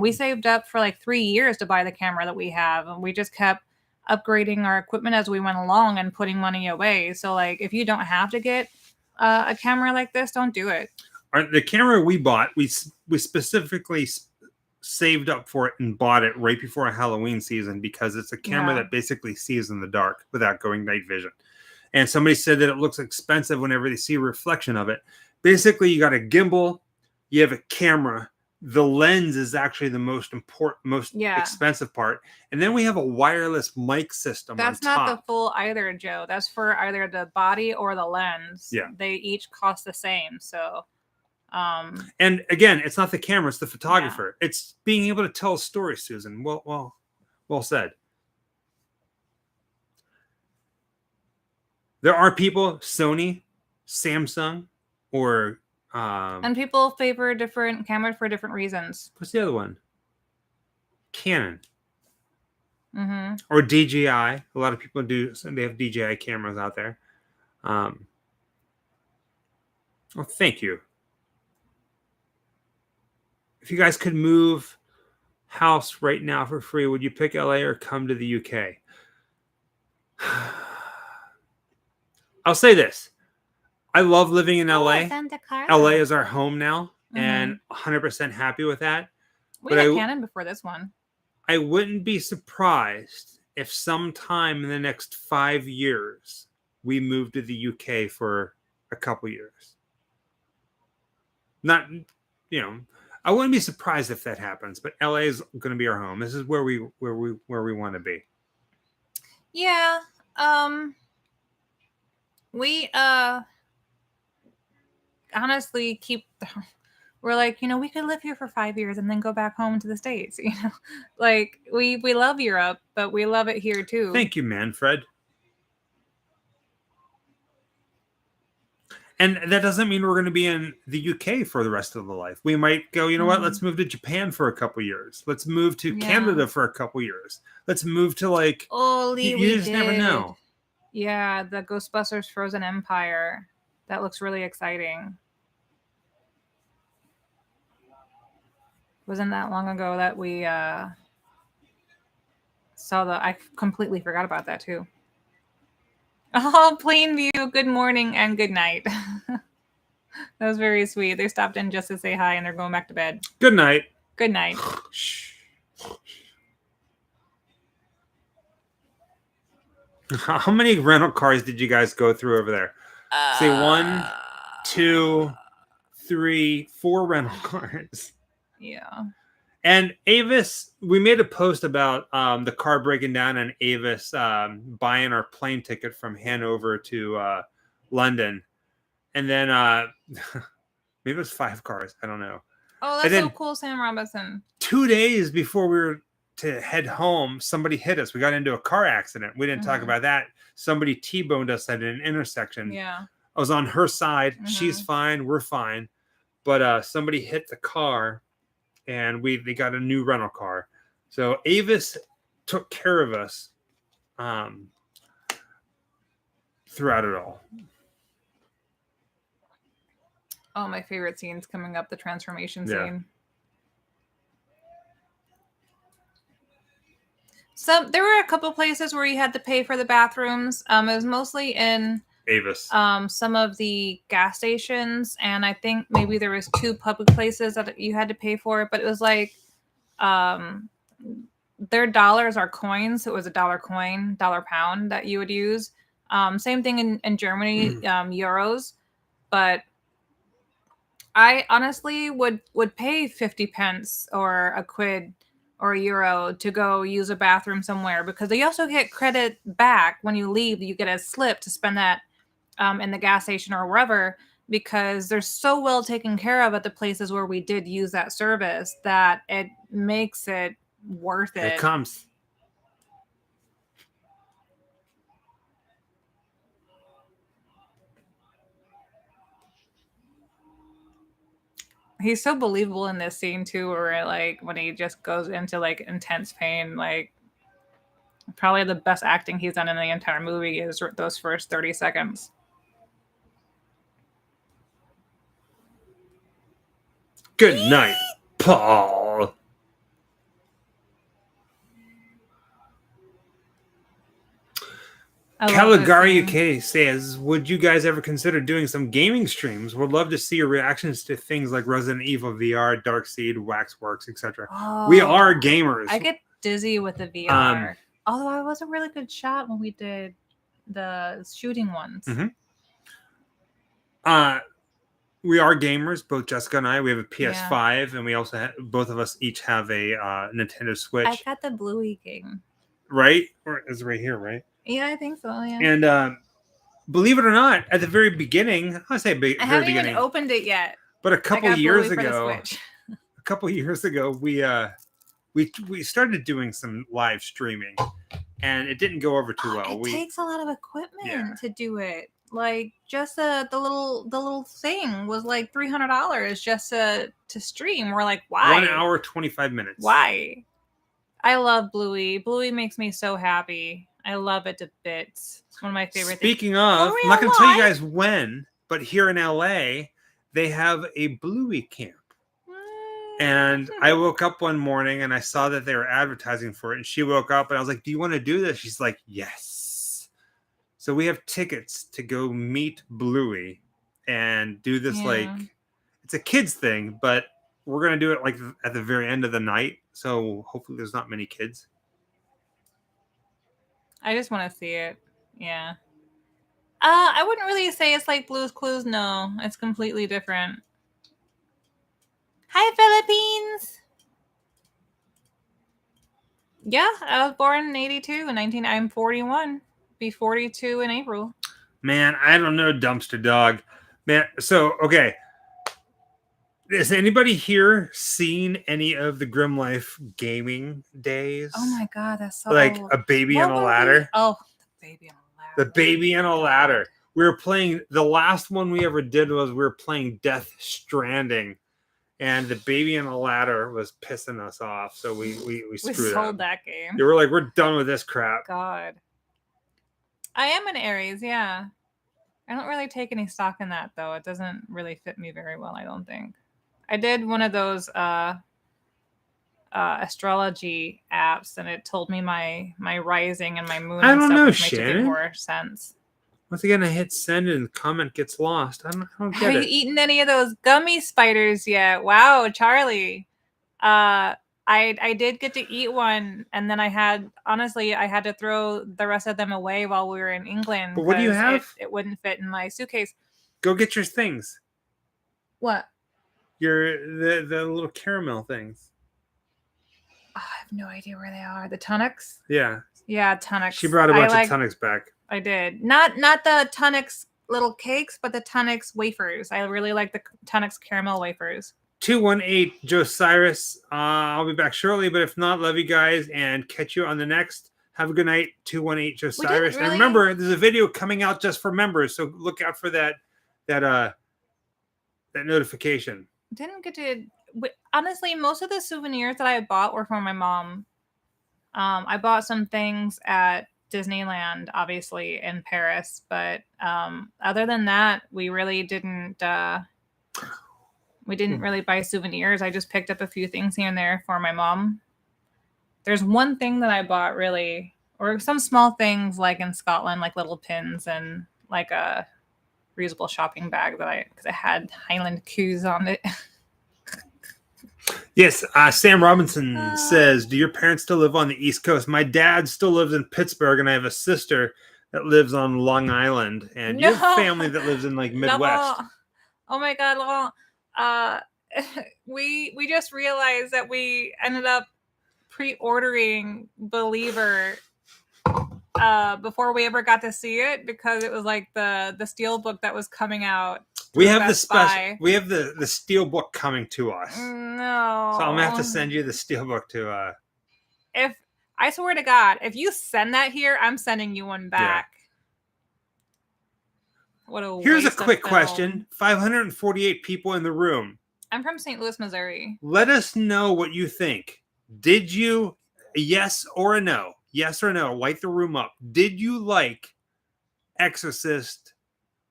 We saved up for like 3 years to buy the camera that we have, and we just kept upgrading our equipment as we went along and putting money away. So like if you don't have to get a camera like this, don't do it. The camera we bought, we specifically saved up for it and bought it right before Halloween season because it's a camera that basically sees in the dark without going night vision. And somebody said that it looks expensive whenever they see a reflection of it. Basically, you got a gimbal, you have a camera. The lens is actually the most important, expensive part. And then we have a wireless mic system. That's on top. not the full either, Joe. That's for either the body or the lens. Yeah. They each cost the same. So, and again, it's not the camera, it's the photographer. Yeah. It's being able to tell a story, Susan. Well said. There are people, Sony, Samsung, or and people favor different cameras for different reasons. What's the other one? Canon. Or DJI. A lot of people do. They have DJI cameras out there. Well, thank you. If you guys could move house right now for free, would you pick LA or come to the UK? I'll say this. I love living in LA. LA is our home now, and 100% happy with that. We had Canon before this one. I wouldn't be surprised if sometime in the next 5 years we move to the UK for a couple years. Not, I wouldn't be surprised if that happens, but LA is going to be our home. This is where we want to be. Yeah. We honestly we're like, we could live here for 5 years and then go back home to the States. Like we love Europe, but we love it here too. Thank you, Manfred. And that doesn't mean we're going to be in the UK for the rest of the life. We might go, you know what? Let's move to Japan for a couple years. Let's move to Canada for a couple years. Let's move to you just never know. Yeah, the Ghostbusters Frozen Empire. That looks really exciting. Wasn't that long ago that we saw I completely forgot about that too. Oh, Plainview, good morning and good night. That was very sweet. They stopped in just to say hi and they're going back to bed. Good night. Good night. How many rental cars did you guys go through over there? Say 1, 2, 3, 4 rental cars. Yeah. And Avis, we made a post about the car breaking down and Avis buying our plane ticket from Hanover to London. And then maybe it was 5 cars. I don't know. Oh, that's so cool, Sam Robinson. 2 days before we were to head home, somebody hit us. We got into a car accident. We didn't talk about that. Somebody T-boned us at an intersection. Yeah. I was on her side. She's fine. We're fine. But somebody hit the car. and they got a new rental car. So Avis took care of us throughout it all. Oh, my favorite scene's coming up, the transformation scene. So there were a couple places where you had to pay for the bathrooms. It was mostly in Avis. Some of the gas stations, and I think maybe there was 2 public places that you had to pay for, but it was like their dollars are coins. So it was a dollar coin, dollar pound that you would use. Same thing in Germany, euros. But I honestly would pay 50 pence or a quid or a euro to go use a bathroom somewhere, because they also get credit back when you leave. You get a slip to spend that in the gas station or wherever, because they're so well taken care of at the places where we did use that service that it makes it worth it. It comes. He's so believable in this scene too, where like when he just goes into like intense pain, like probably the best acting he's done in the entire movie is those first 30 seconds. Good night, Paul. Caligari UK says, would you guys ever consider doing some gaming streams? Would love to see your reactions to things like Resident Evil VR, Darkseid, Waxworks, etc. We are gamers. I get dizzy with the VR. Although I was a really good shot when we did the shooting ones. We are gamers, both Jessica and I. We have a PS5, and we also have, both of us each have a Nintendo Switch. I got the Bluey game. Right? Or is it right here, right? Yeah, I think so, yeah. And believe it or not, at the very beginning, I say very haven't beginning, even opened it yet. But a couple years ago, we started doing some live streaming, and it didn't go over too well. It takes a lot of equipment to do it. Like just the little thing was like $300 just to stream. We're like, why? 1 hour 25 minutes. Why? I love Bluey. Bluey makes me so happy. I love it to bits. It's one of my favorite things. Speaking of, I'm not going to tell you guys when, but here in LA, they have a Bluey camp. And I woke up one morning and I saw that they were advertising for it. And she woke up and I was like, do you want to do this? She's like, yes. So we have tickets to go meet Bluey and do this like, it's a kid's thing, but we're going to do it like at the very end of the night. So hopefully there's not many kids. I just want to see it. Yeah. I wouldn't really say it's like Blue's Clues. No, it's completely different. Hi, Philippines. Yeah, I was born in 82 and I'm 41. Be 42 in April. Man, I don't know, dumpster dog. Man, so okay. Has anybody here seen any of the Grim Life gaming days? Oh my god, that's so like a baby on a ladder. Oh, the baby on a ladder. The baby on a ladder. We were playing. The last one we ever did was we were playing Death Stranding, and the baby on a ladder was pissing us off. So we screwed sold that game. Yeah, we're like, we're done with this crap. God, I am an Aries. Yeah, I don't really take any stock in that though. It doesn't really fit me very well. I don't think. I did one of those astrology apps, and it told me my rising and my moon. I don't know, which Shannon. made more sense. Once again, I hit send and the comment gets lost. I don't get it. Have you eaten any of those gummy spiders yet? Wow, Charlie. I did get to eat one, and then I had to throw the rest of them away while we were in England. But what do you have? It wouldn't fit in my suitcase. Go get your things. What? The little caramel things. Oh, I have no idea where they are. The tonics? Yeah. Yeah, tonics. She brought a bunch of tonics back. I did. Not the tonics little cakes, but the tonics wafers. I really like the tonics caramel wafers. 218 Josiris. I'll be back shortly, but if not, love you guys and catch you on the next. Have a good night, 218 Josiris. And remember, there's a video coming out just for members, so look out for that notification. honestly, most of the souvenirs that I bought were from my mom. I bought some things at Disneyland, obviously in Paris, but other than that, we really didn't. We didn't really buy souvenirs. I just picked up a few things here and there for my mom. There's one thing that I bought really, or some small things like in Scotland, like little pins and like a reusable shopping bag because it had Highland Coos on it. Yes, Sam Robinson says, do your parents still live on the East Coast? My dad still lives in Pittsburgh, and I have a sister that lives on Long Island, and you have family that lives in like Midwest. Oh my God, we just realized that we ended up pre-ordering Believer before we ever got to see it because it was like the steelbook that was coming out. We have the special. We have the steelbook coming to us. No, so I'm gonna have to send you the steelbook to. If I swear to God, if you send that here, I'm sending you one back. Yeah. What a Here's a quick question: 548 people in the room. I'm from St. Louis, Missouri. Let us know what you think. Did you a yes or a no? Yes or no? Light the room up. Did you like Exorcist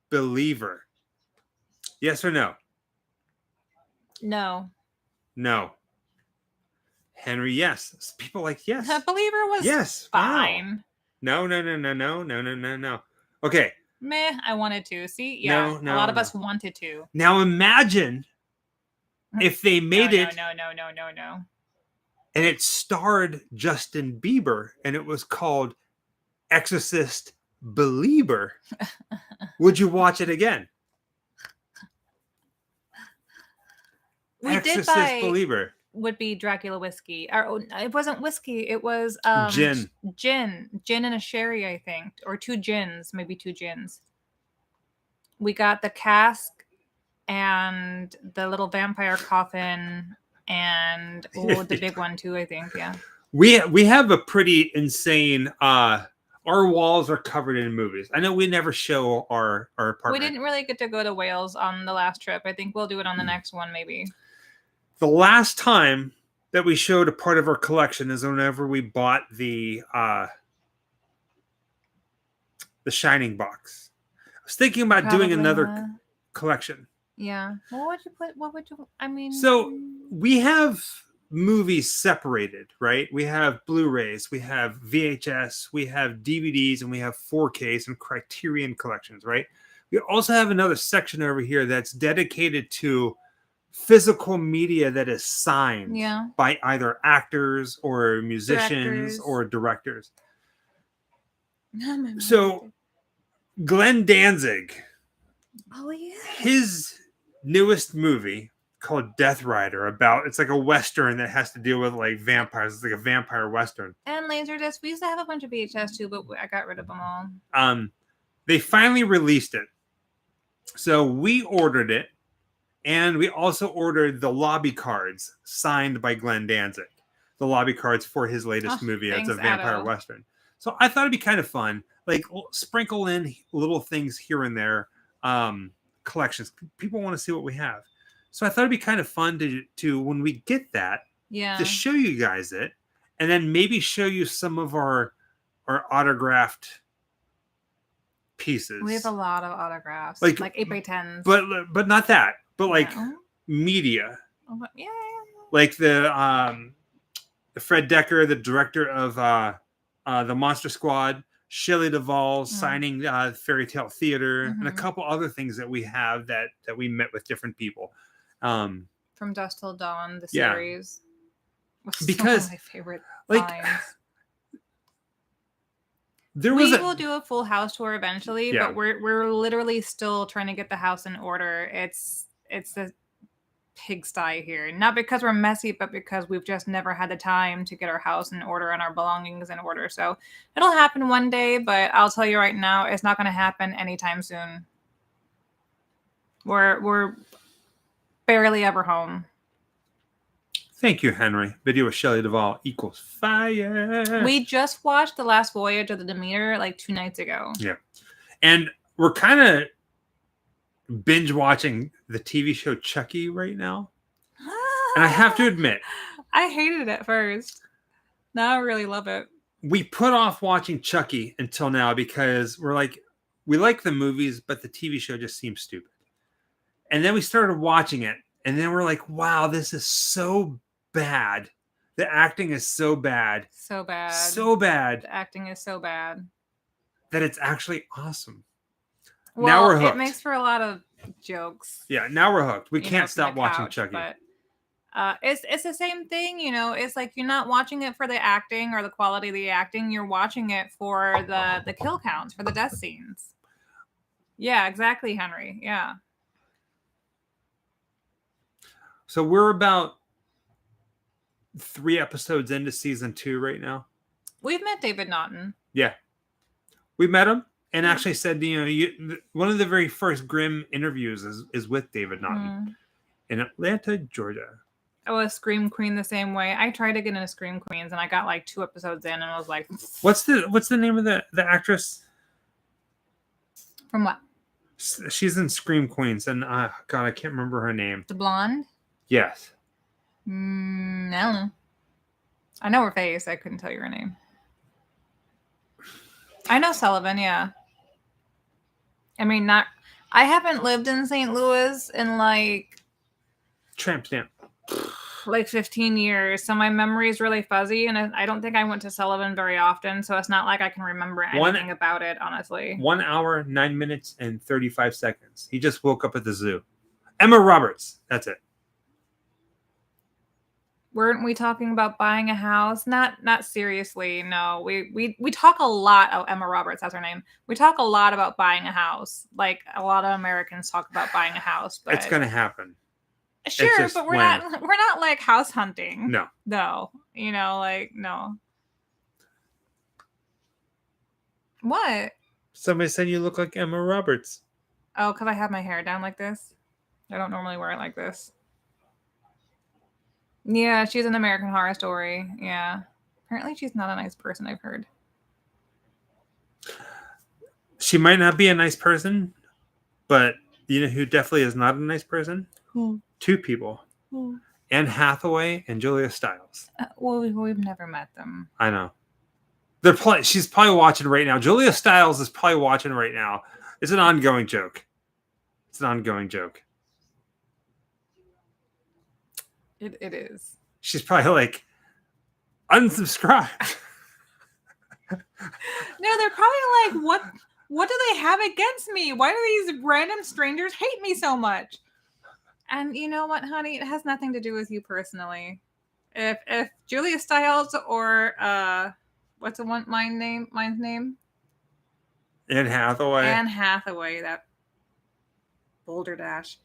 Believer? Yes or no? No. No. Henry, yes. People like yes. Believer was fine. Wow. No. Okay. Meh, I wanted to. See? Yeah. No, a lot of us wanted to. Now imagine if they made it. No. And it starred Justin Bieber, and it was called Exorcist Belieber. Would you watch it again? We Exorcist Belieber would be Dracula whiskey. Or it wasn't whiskey. It was gin. Gin and a sherry, I think, or 2 gins, maybe 2 gins. We got the cask and the little vampire coffin and the big one too, I think. Yeah. We have a pretty insane. Our walls are covered in movies. I know we never show our apartment. We didn't really get to go to Wales on the last trip. I think we'll do it on the next one, maybe. The last time that we showed a part of our collection is whenever we bought the Shining box. I was thinking about doing another collection. Yeah. What would you put? What would you? I mean. So we have movies separated, right? We have Blu-rays, we have VHS, we have DVDs, and we have 4Ks and Criterion collections, right? We also have another section over here that's dedicated to physical media that is signed by either actors or musicians or directors. So Glenn Danzig, his newest movie called Death Rider, it's like a Western that has to deal with like vampires. It's like a vampire Western. And Laserdisc. We used to have a bunch of VHS too, but I got rid of them all. They finally released it. So we ordered it, and we also ordered the lobby cards signed by Glenn Danzig. The lobby cards for his latest movie. It's a vampire Western. So I thought it'd be kind of fun. Like sprinkle in little things here and there. Collections. People want to see what we have. So I thought it'd be kind of fun to when we get that, to show you guys it, and then maybe show you some of our autographed pieces. We have a lot of autographs, like 8x10s. But not that. But like media. Yeah. Like the Fred Decker, the director of the Monster Squad, Shelley Duvall signing Fairy Tale Theater, and a couple other things that we have that we met with different people. From Dusk Till Dawn, the series. Because some of my favorite lines. We will do a full house tour eventually, but we're literally still trying to get the house in order. It's a pigsty here. Not because we're messy, but because we've just never had the time to get our house in order and our belongings in order. So it'll happen one day, but I'll tell you right now, it's not going to happen anytime soon. We're barely ever home. Thank you, Henry. Video with Shelley Duvall equals fire. We just watched The Last Voyage of the Demeter like 2 nights ago. Yeah. And we're kind of binge watching the TV show Chucky right now. And I have to admit, I hated it at first. Now I really love it. We put off watching Chucky until now because we're like, we like the movies, but the TV show just seems stupid. And then we started watching it, and then we're like, wow, this is so bad. The acting is so bad. So bad. So bad. The acting is so bad. That it's actually awesome. Well, now we're hooked. It makes for a lot of jokes. Yeah, now we're hooked. We can't stop watching Chucky. But it's the same thing, you know. It's like you're not watching it for the acting or the quality of the acting. You're watching it for the kill counts, for the death scenes. Yeah, exactly, Henry. Yeah. So we're about 3 episodes into season 2 right now. We've met David Naughton. Yeah. We met him and actually said, one of the very first Grimm interviews is with David Naughton in Atlanta, Georgia. Oh, a Scream Queen the same way. I tried to get into Scream Queens and I got like 2 episodes in and I was like, what's the name of the actress? From what? She's in Scream Queens and God, I can't remember her name. The blonde? Yes. I don't know. I know her face. I couldn't tell you her name. I know Sullivan, yeah. I mean, I haven't lived in St. Louis in like Tramp stamp. Like 15 years, so my memory is really fuzzy, and I don't think I went to Sullivan very often, so it's not like I can remember anything about it, honestly. 1 hour, 9 minutes, and 35 seconds. He just woke up at the zoo. Emma Roberts. That's it. Weren't we talking about buying a house? Not seriously, no. We talk a lot. Oh, Emma Roberts, that's her name. We talk a lot about buying a house. Like a lot of Americans talk about buying a house, but it's gonna happen. Sure, but we're not like house hunting. No. You know, like no. What? Somebody said you look like Emma Roberts. Oh, because I have my hair down like this. I don't normally wear it like this. Yeah, she's an American Horror Story. Yeah. Apparently she's not a nice person, I've heard. She might not be a nice person, but you know who definitely is not a nice person? Who? 2 people. Who? Anne Hathaway and Julia Stiles. Well, we've never met them. I know. She's probably watching right now. Julia Stiles is probably watching right now. It's an ongoing joke. It's an ongoing joke. It is. She's probably like, unsubscribe. No, they're probably like, what do they have against me? Why do these random strangers hate me so much? And you know what, honey? It has nothing to do with you personally. If Julia Stiles or what's mine's name? Anne Hathaway. Anne Hathaway, that Boulder Dash.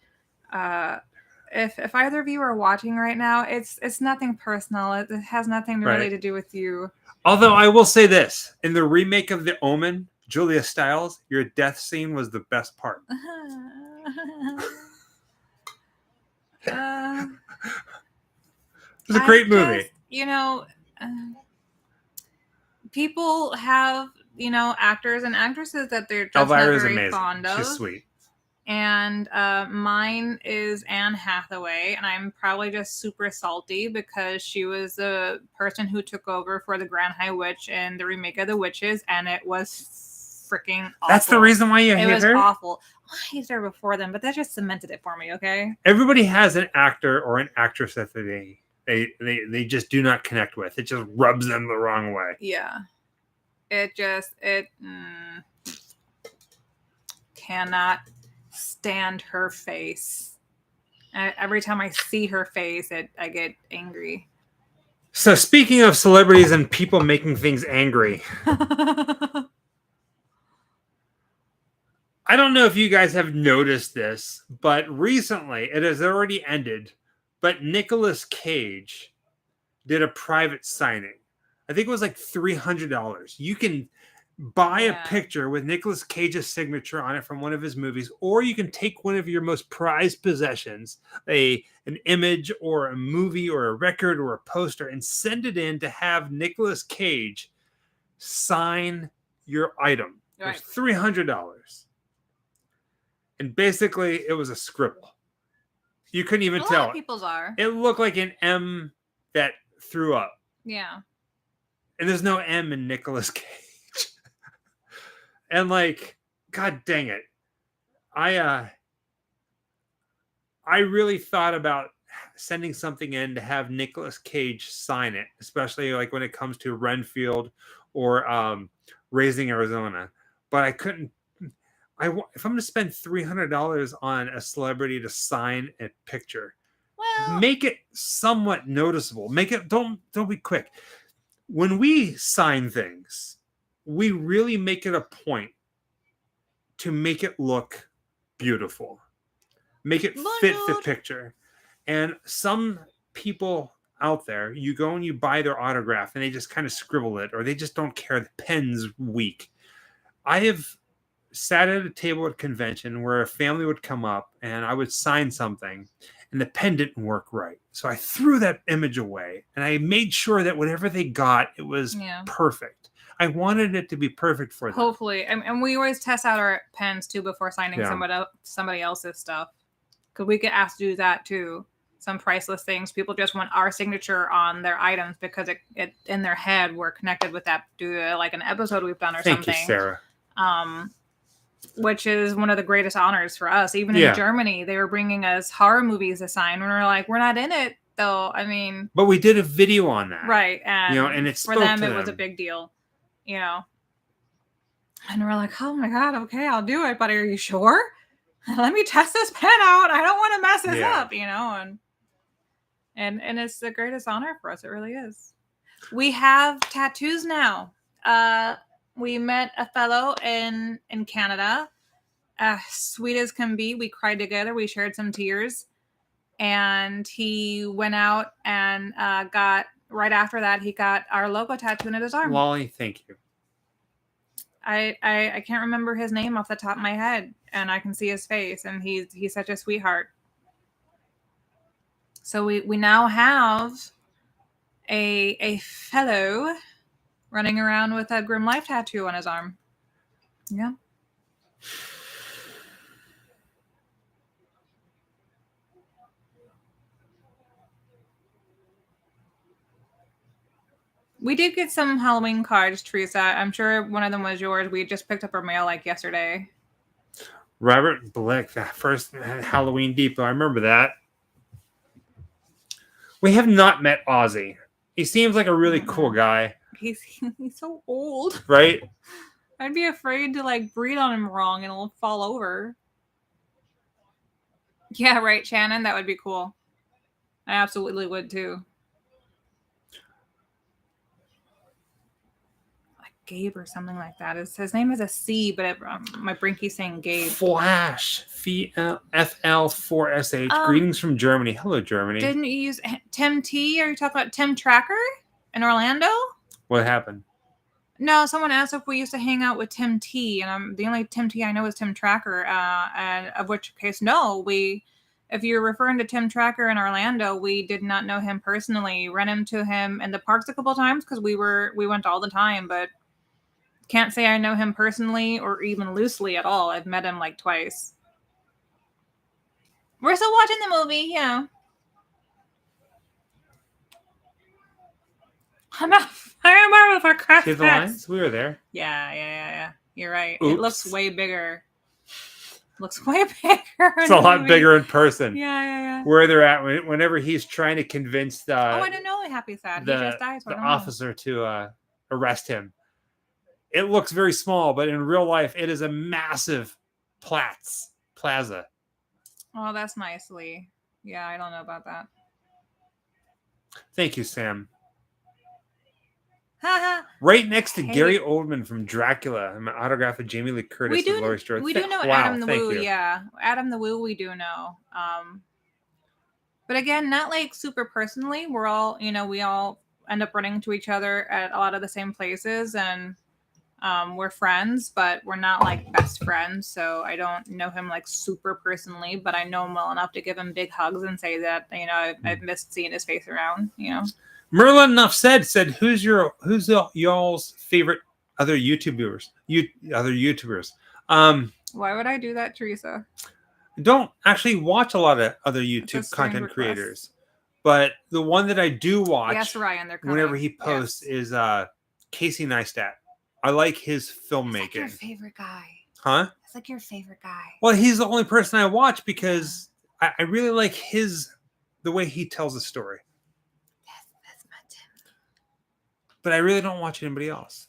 If either of you are watching right now, it's nothing personal. It has nothing really to do with you. Although I will say this, in the remake of The Omen, Julia Stiles, your death scene was the best part. It was a great movie. You know, people have, actors and actresses that they're just Elvira's not very amazing. fond of. She's sweet. And mine is Anne Hathaway, and I'm probably just super salty because she was the person who took over for the Grand High Witch in the remake of The Witches, and it was freaking awful. That's the reason why you hate her? It was awful. I hated her before then, but that just cemented it for me, okay? Everybody has an actor or an actress that they just do not connect with. It just rubs them the wrong way. Yeah. It cannot stand her face. Every time I see her face, I get angry. So speaking of celebrities and people making things angry, I don't know if you guys have noticed this, but recently it has already ended. But Nicolas Cage did a private signing. I think it was like $300. You can buy a picture with Nicolas Cage's signature on it from one of his movies, or you can take one of your most prized possessions, an image or a movie or a record or a poster, and send it in to have Nicolas Cage sign your item. Right. It was $300. And basically, it was a scribble. You couldn't even a tell. lot of people's are. It looked like an M that threw up. Yeah. And there's no M in Nicolas Cage. And like, God dang it. I really thought about sending something in to have Nicolas Cage sign it, especially like when it comes to Renfield or Raising Arizona. But I couldn't. If I'm going to spend $300 on a celebrity to sign a picture, make it somewhat noticeable. Make it don't be quick. When we sign things, we really make it a point to make it look beautiful. Make it fit the picture. And some people out there, you go and you buy their autograph and they just kind of scribble it, or they just don't care. The pen's weak. I have sat at a table at a convention where a family would come up and I would sign something and the pen didn't work right. So I threw that image away and I made sure that whatever they got, it was perfect. I wanted it to be perfect for them. Hopefully. And we always test out our pens too before signing somebody else's stuff. Because we get asked to do that too. Some priceless things. People just want our signature on their items because it in their head we're connected with that due to like an episode we've done or something. Thank you, Sarah. Which is one of the greatest honors for us. Even in Germany, they were bringing us horror movies to sign. And we're like, we're not in it though. I mean, but we did a video on that, right? And and it's for them, it was a big deal, And we're like, oh my god, okay, I'll do it. But are you sure? Let me test this pen out. I don't want to mess this up, and it's the greatest honor for us. It really is. We have tattoos now. We met a fellow in Canada, sweet as can be. We cried together. We shared some tears, and he went out and got right after that. He got our logo tattooed on his arm. Lolly, thank you. I can't remember his name off the top of my head, and I can see his face, and he's such a sweetheart. So we now have a fellow running around with a Grim Life tattoo on his arm. Yeah. We did get some Halloween cards, Teresa. I'm sure one of them was yours. We just picked up our mail like yesterday. Robert Blick, that first Halloween Depot. I remember that. We have not met Ozzy. He seems like a really cool guy. He's so old. Right? I'd be afraid to like breathe on him wrong and it'll fall over. Yeah, right, Shannon. That would be cool. I absolutely would too. Gabe or something like that. His name is a C, but my Brinky's saying Gabe. Flash. FL4SH. Greetings from Germany. Hello, Germany. Didn't you use Tim T? Are you talking about Tim Tracker in Orlando? What happened? No, someone asked if we used to hang out with Tim T, and the only Tim T I know is Tim Tracker. And of which case, no, if you're referring to Tim Tracker in Orlando, we did not know him personally. Ran into him in the parks a couple times because we went all the time, but can't say I know him personally or even loosely at all. I've met him like twice. We're still watching the movie, I'm a fireman with a crest. See the lines? We were there. Yeah. You're right. Oops. It looks way bigger. Looks way bigger. It's a lot bigger in person. Yeah. Where they're at whenever he's trying to convince the I didn't know Happy Sad. He just died. So the officer to arrest him. It looks very small, but in real life, it is a massive plaza. Oh, that's nicely. Yeah, I don't know about that. Thank you, Sam. Right next to Gary Oldman from Dracula. I'm an autograph of Jamie Lee Curtis and Laurie Strode. We do know Adam the Woo, yeah. Adam the Woo, we do know. But again, not like super personally. We're all, we all end up running into each other at a lot of the same places, and we're friends, but we're not like best friends. So I don't know him like super personally, but I know him well enough to give him big hugs and say that, I've missed seeing his face around, Merlin Enough said, who's y'all's favorite other YouTubers? Why would I do that, Teresa? Don't actually watch a lot of other YouTube content creators, but the one that I do watch, yes, Ryan, they're coming. Whenever he posts, is Casey Neistat. I like his filmmaking. That's like your favorite guy, huh? That's like your favorite guy. Well, he's the only person I watch because I really like the way he tells a story. That's my Tim. But I really don't watch anybody else.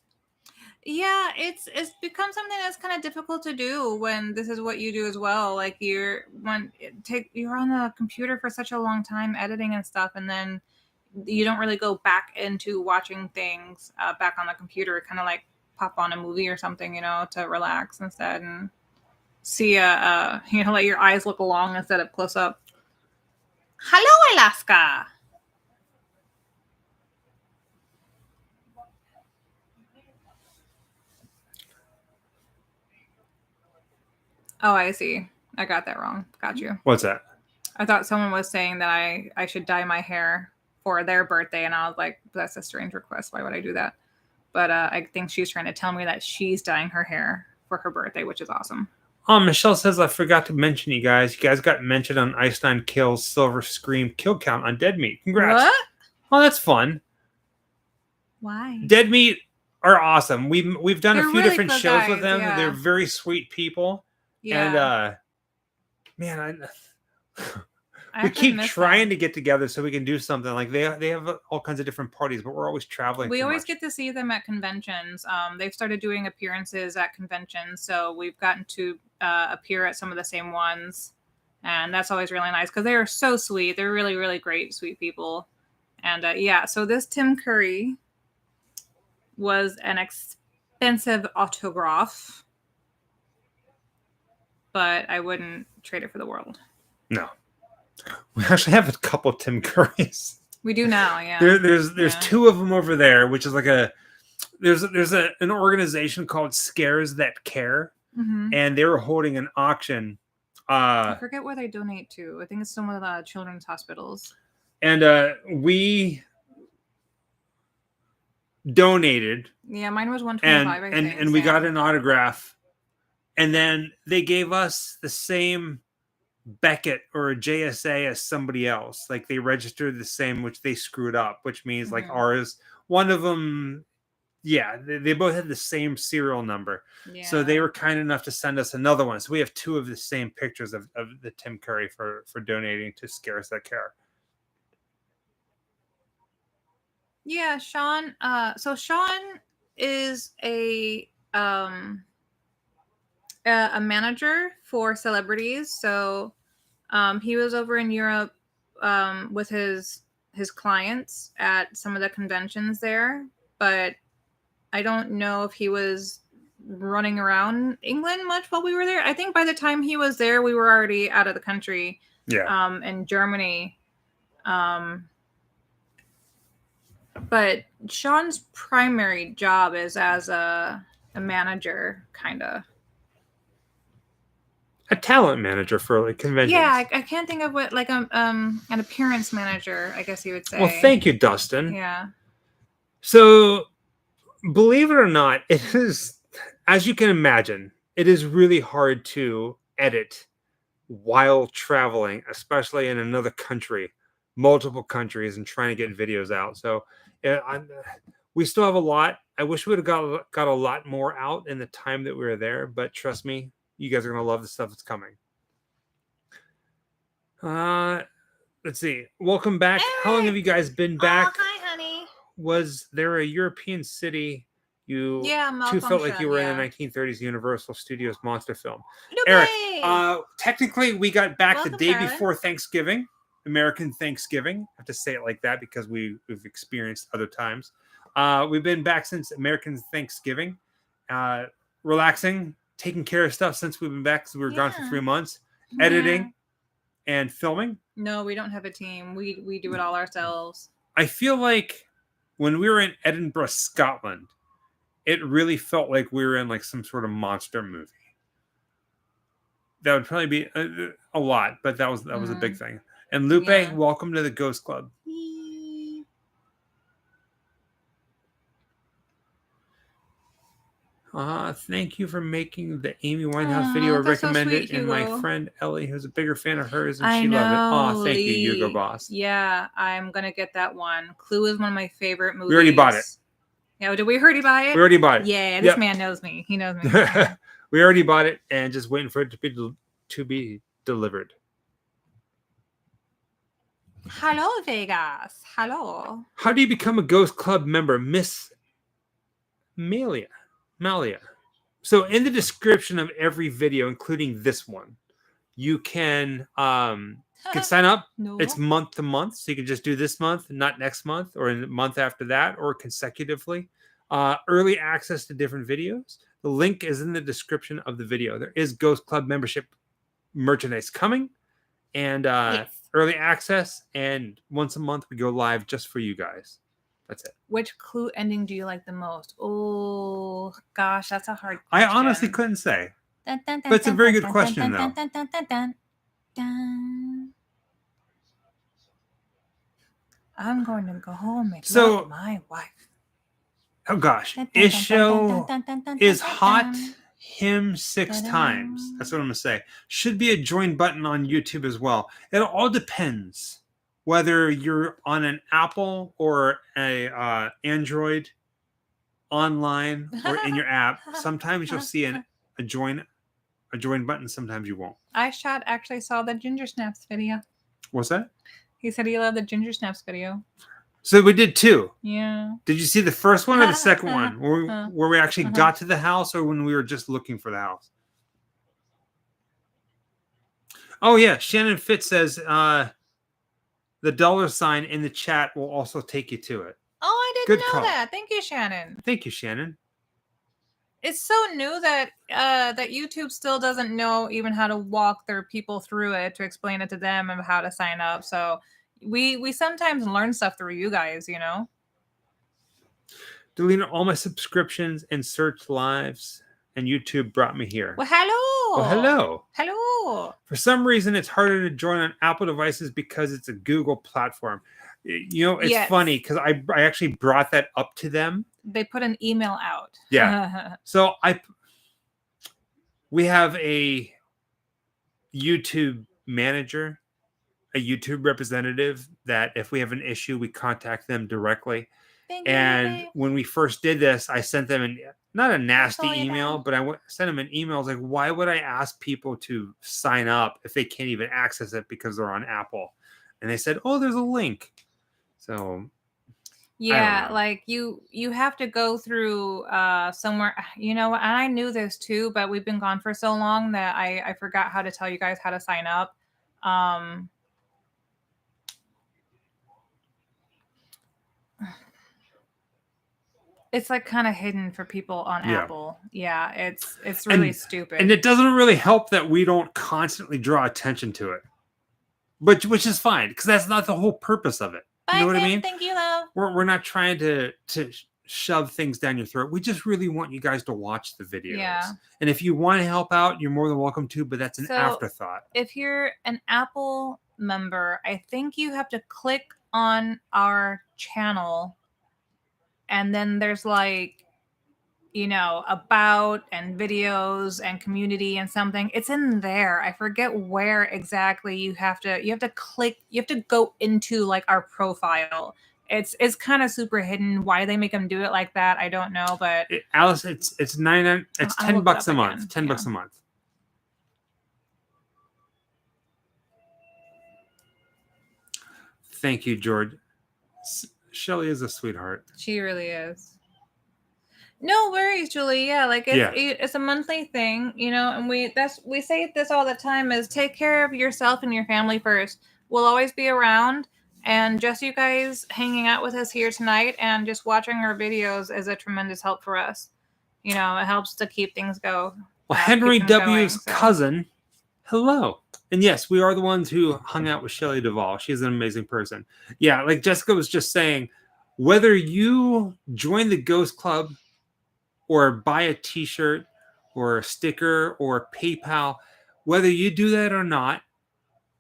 Yeah, it's become something that's kind of difficult to do when this is what you do as well. Like you're on the computer for such a long time editing and stuff, and then you don't really go back into watching things back on the computer. Kind of like pop on a movie or something, to relax instead and see let your eyes look long instead of close up. Hello, Alaska. Oh, I see. I got that wrong. Got you. What's that? I thought someone was saying that I should dye my hair for their birthday, and I was like, that's a strange request. Why would I do that? But I think she's trying to tell me that she's dyeing her hair for her birthday, which is awesome. Oh, Michelle says, I forgot to mention you guys. You guys got mentioned on Ice9 Kill's Silver Scream kill count on Dead Meat. Congrats. What? Oh, that's fun. Why? Dead Meat are awesome. We've done a few really different shows guys, with them. Yeah. They're very sweet people. Yeah. And man, we keep trying to get together so we can do something. Like they have all kinds of different parties, but we're always traveling. We always get to see them at conventions. They've started doing appearances at conventions, so we've gotten to appear at some of the same ones, and that's always really nice because they are so sweet. They're really, really great, sweet people. And so this Tim Curry was an expensive autograph, but I wouldn't trade it for the world. No. We actually have a couple of Tim Currys. We do now, yeah. There's two of them over there, which is like there's an organization called Scares That Care, and they were holding an auction. I forget where they donate to. I think it's some of the children's hospitals. And we donated. Yeah, mine was $125. And we got an autograph, and then they gave us the same Beckett or a JSA as somebody else. Like they registered the same, which they screwed up, which means like ours, one of them, they both had the same serial number. Yeah. So they were kind enough to send us another one. So we have two of the same pictures of the Tim Curry for donating to Scares That Care. Yeah, Sean. So Sean is a manager for celebrities. So he was over in Europe with his clients at some of the conventions there, but I don't know if he was running around England much while we were there. I think by the time he was there, we were already out of the country. Yeah. In Germany. But Sean's primary job is as a manager, kind of. A talent manager for like conventions. Yeah, I can't think of what, like an appearance manager, I guess you would say. Well, thank you, Dustin. Yeah. So, believe it or not, it is, as you can imagine, it is really hard to edit while traveling, especially in another country, multiple countries, and trying to get videos out. So, we still have a lot. I wish we would have got a lot more out in the time that we were there, but trust me, you guys are going to love the stuff that's coming. Let's see. Welcome back. Hey. How long have you guys been back? Oh, hi, honey. Was there a European city you two felt like you were in a 1930s Universal Studios monster film? Eric, technically we got back the day before Thanksgiving, American Thanksgiving. I have to say it like that because we've experienced other times. We've been back since American Thanksgiving, relaxing, taking care of stuff since we've been back because we were gone for 3 months, editing and filming. No, we don't have a team. We do it all ourselves. I feel like when we were in Edinburgh, Scotland, it really felt like we were in like some sort of monster movie. That would probably be a lot, but that was a big thing. And Lupe, welcome to the Ghost Club. Thank you for making the Amy Winehouse video. I recommend it. And my friend Ellie, who's a bigger fan of hers, and she loved it. Thank you, Hugo Boss. Yeah, I'm gonna get that one. Clue is one of my favorite movies. We already bought it. Yeah, did we already buy it? We already bought it. Yeah, this man knows me. He knows me. We already bought it and just waiting for it to be delivered. Hello, Vegas. Hello. How do you become a Ghost Club member, Miss Malia? So in the description of every video, including this one, you can sign up. No. It's month to month, so you can just do this month, not next month, or in the month after that, or consecutively. Early access to different videos. The link is in the description of the video. There is Ghost Club membership merchandise coming, and early access, and once a month we go live just for you guys. That's it. Which Clue ending do you like the most? Oh gosh, that's a hard question. I honestly couldn't say. But it's a very good question, though. I'm going to go home and love my wife. Oh gosh, Isho is hot him 6 times. That's what I'm gonna say. Should be a join button on YouTube as well. It all depends whether you're on an Apple or a Android online or in your app. Sometimes you'll see a join button. Sometimes you won't. iShot actually saw the Ginger Snaps video. What's that? He said he loved the Ginger Snaps video. So we did 2. Yeah. Did you see the first one or the second one? Where we actually got to the house, or when we were just looking for the house? Oh, yeah. Shannon Fitz says the $sign in the chat will also take you to it. Oh, I didn't know that. Thank you, Shannon. Thank you, Shannon. It's so new that that YouTube still doesn't know even how to walk their people through it to explain it to them of how to sign up. So we sometimes learn stuff through you guys, you know. Deleted all my subscriptions and search lives, and YouTube brought me here. Well, hello. Well, hello. Hello. For some reason, it's harder to join on Apple devices because it's a Google platform. You know, it's funny because I actually brought that up to them. They put an email out. Yeah. So we have a YouTube manager, a YouTube representative that if we have an issue, we contact them directly. And when we first did this, I sent them not a nasty email, but I sent them an email. I was like, why would I ask people to sign up if they can't even access it because they're on Apple? And they said, oh, there's a link. So yeah, like you have to go through somewhere, you know, and I knew this too, but we've been gone for so long that I forgot how to tell you guys how to sign up. It's like kind of hidden for people on Apple. Yeah, it's really stupid. And it doesn't really help that we don't constantly draw attention to it. But which is fine, because that's not the whole purpose of it. Bye, you know what I mean? Thank you, love. We're not trying to shove things down your throat. We just really want you guys to watch the videos. Yeah. And if you want to help out, you're more than welcome to, but that's an afterthought. If you're an Apple member, I think you have to click on our channel, and then there's like, you know, about and videos and community and something. It's in there. I forget where exactly you have to click. You have to go into like our profile. It's kind of super hidden. Why they make them do it like that, I don't know. But Alice, it's $10 a month. $10 a month. Thank you, George. Shelly is a sweetheart. She really is. No worries, Julie. Yeah, like it's a monthly thing, you know, and we say this all the time is take care of yourself and your family first. We'll always be around, and just you guys hanging out with us here tonight and just watching our videos is a tremendous help for us. You know, it helps to keep things go. Well, Henry W.'s cousin, hello. And yes, we are the ones who hung out with Shelley Duvall. She's an amazing person. Yeah, like Jessica was just saying, whether you join the Ghost Club or buy a t-shirt or a sticker or PayPal, whether you do that or not,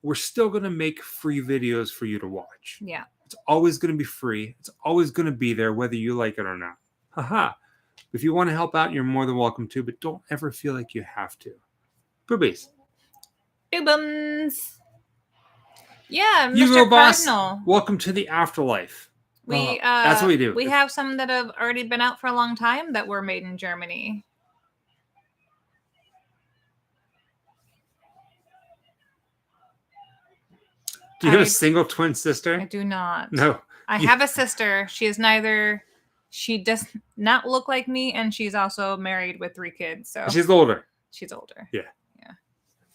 we're still going to make free videos for you to watch. Yeah. It's always going to be free. It's always going to be there, whether you like it or not. Haha. If you want to help out, you're more than welcome to, but don't ever feel like you have to. Boobies. Boobums. Yeah, You Mr. go, boss. Cardinal. Welcome to the afterlife. That's what we do. We have some that have already been out for a long time that were made in Germany. Do you have a single twin sister? I do not. No. I have a sister. She is neither. She does not look like me, and she's also married with 3 kids. So she's older. She's older. Yeah.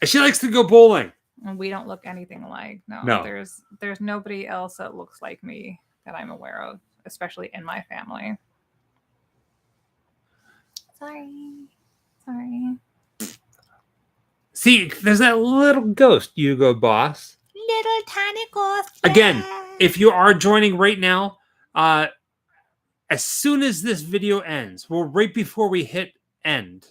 And she likes to go bowling. And we don't look anything alike. No. There's nobody else that looks like me that I'm aware of, especially in my family. Sorry. See, there's that little ghost, Hugo Boss. Little tiny ghost. Again, if you are joining right now, as soon as this video ends, well, right before we hit end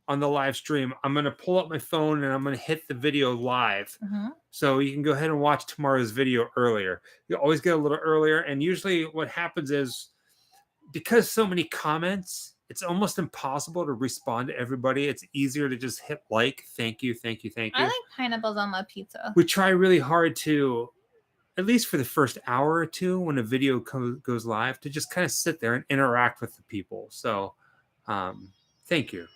on the live stream, I'm going to pull up my phone and I'm going to hit the video live. Mm-hmm. So you can go ahead and watch tomorrow's video earlier. You always get a little earlier. And usually what happens is, because so many comments, it's almost impossible to respond to everybody. It's easier to just hit like. Thank you. I like pineapples on my pizza. We try really hard to, at least for the first hour or two when a video goes live, to just kind of sit there and interact with the people. So thank you.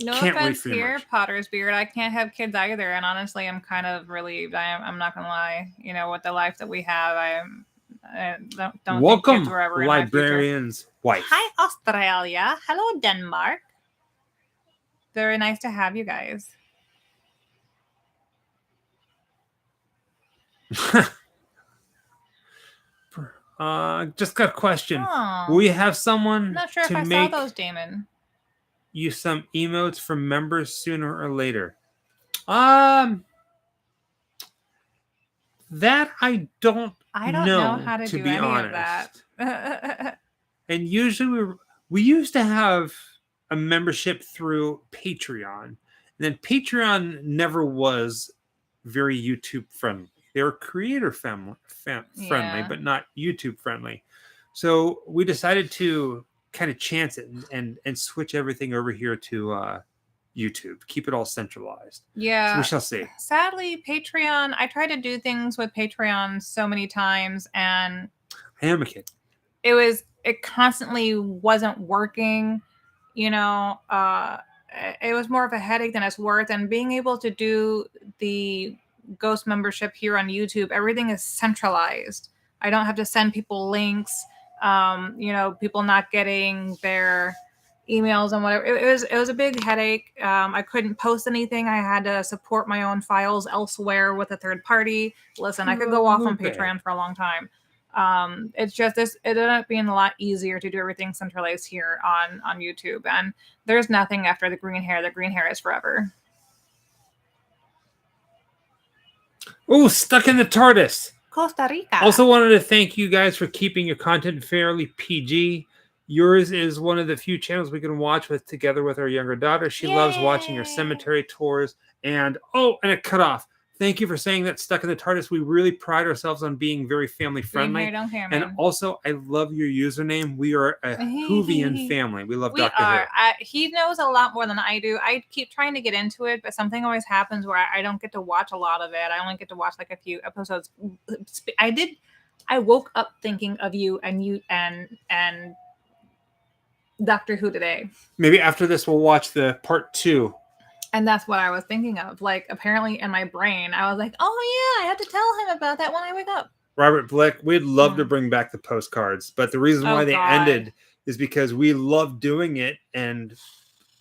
No offense here, Potter's Beard. I can't have kids either. And honestly, I'm kind of relieved. I'm not going to lie. You know, with the life that we have, I don't Welcome, think kids were ever librarian's wife. Hi, Australia. Hello, Denmark. Very nice to have you guys. Just got a question. Oh, Will you have someone I'm not sure if I saw those, Damon. You some emotes from members sooner or later? That I don't know how to do be any honest. of that. And usually we used to have a membership through Patreon. And then Patreon never was very YouTube friendly. They were creator friendly, but not YouTube friendly. So we decided to kind of chance it and switch everything over here to YouTube. Keep it all centralized. Yeah. So we shall see. Sadly, Patreon, I tried to do things with Patreon so many times, and I am a kid. It constantly wasn't working. You know, it was more of a headache than it's worth. And being able to do the Ghost membership here on YouTube, everything is centralized. I don't have to send people links. You know, people not getting their emails and whatever. It was a big headache. I couldn't post anything. I had to support my own files elsewhere with a third party. Listen, I could go off on Patreon for a long time. It's just this. It ended up being a lot easier to do everything centralized here on YouTube. And there's nothing after the green hair. The green hair is forever. Oh, stuck in the TARDIS. Costa Rica. Also wanted to thank you guys for keeping your content fairly PG. Yours is one of the few channels we can watch together with our younger daughter. She loves watching your cemetery tours. And a cutoff. Thank you for saying that, Stuck in the TARDIS. We really pride ourselves on being very family friendly. And also, I love your username. We are a Whovian family. We love Dr. Who. He knows a lot more than I do. I keep trying to get into it, but something always happens where I don't get to watch a lot of it. I only get to watch like a few episodes. I woke up thinking of you and Doctor Who today. Maybe after this, we'll watch the part 2. And that's what I was thinking of. Like, apparently in my brain, I was like, oh, yeah, I have to tell him about that when I wake up. Robert Blick, we'd love to bring back the postcards. But the reason why they ended is because we loved doing it and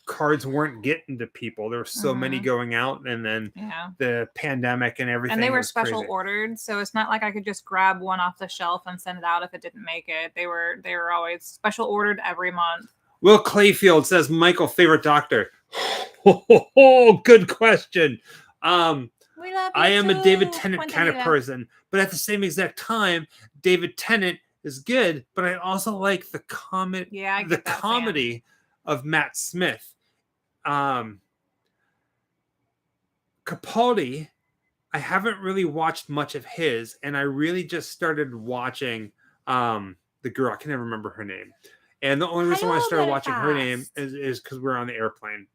cards weren't getting to people. There were so many going out. And then the pandemic and everything. And they were special ordered. So it's not like I could just grab one off the shelf and send it out if it didn't make it. They were always special ordered every month. Will Clayfield says, Michael, favorite doctor. Oh, good question. I am a David Tennant kind of person, but at the same exact time, David Tennant is good, but I also like the comedy of Matt Smith. Capaldi, I haven't really watched much of his, and I really just started watching the the girl. I can never remember her name. And the only reason why I started watching her name is because we're on the airplane.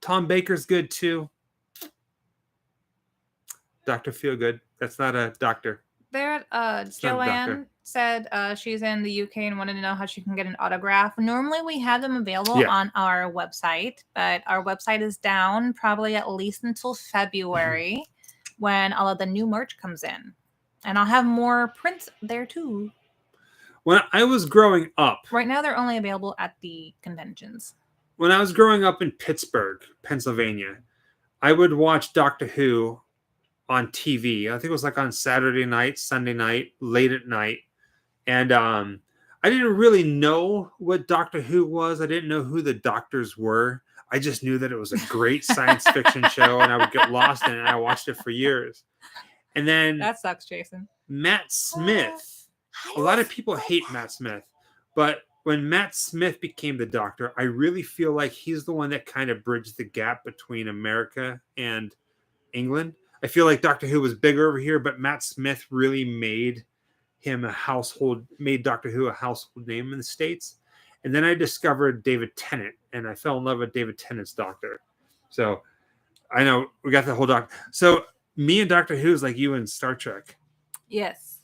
Tom Baker's good too. Dr. Feelgood. That's not a doctor. Joanne said she's in the UK and wanted to know how she can get an autograph. Normally we have them available on our website, but our website is down probably at least until February when all of the new merch comes in. And I'll have more prints there too. When I was growing up... Right now they're only available at the conventions. When I was growing up in Pittsburgh, Pennsylvania, I would watch Doctor Who on TV. I think it was like on Saturday night, Sunday night, late at night. And I didn't really know what Doctor Who was. I didn't know who the doctors were. I just knew that it was a great science fiction show and I would get lost in it. And I watched it for years. And then... That sucks, Jason. Matt Smith. A lot of people hate Matt Smith. But when Matt Smith became the Doctor, I really feel like he's the one that kind of bridged the gap between America and England. I feel like Doctor Who was bigger over here, but Matt Smith really made Doctor Who a household name in the States. And then I discovered David Tennant, and I fell in love with David Tennant's Doctor. So I know we got the whole Doctor. So me and Doctor Who is like you and Star Trek. Yes,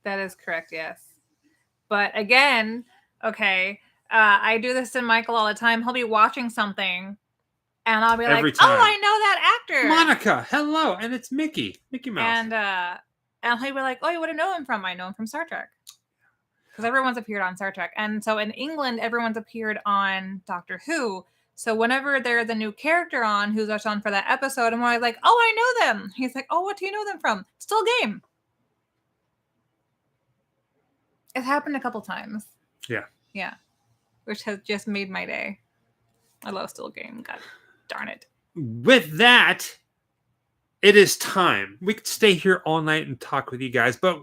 that is correct. Yes. But again, okay, I do this to Michael all the time. He'll be watching something and I'll be like, oh, I know that actor. Monica, hello. And it's Mickey Mouse. And he'll be like, oh, you would have known him from? I know him from Star Trek. Because everyone's appeared on Star Trek. And so in England, everyone's appeared on Doctor Who. So whenever there's a new character on who's just on for that episode, I'm always like, oh, I know them. He's like, oh, what do you know them from? Still Game. It happened a couple times. Yeah. Yeah. Which has just made my day. I love Still Game. God darn it. With that, it is time. We could stay here all night and talk with you guys, but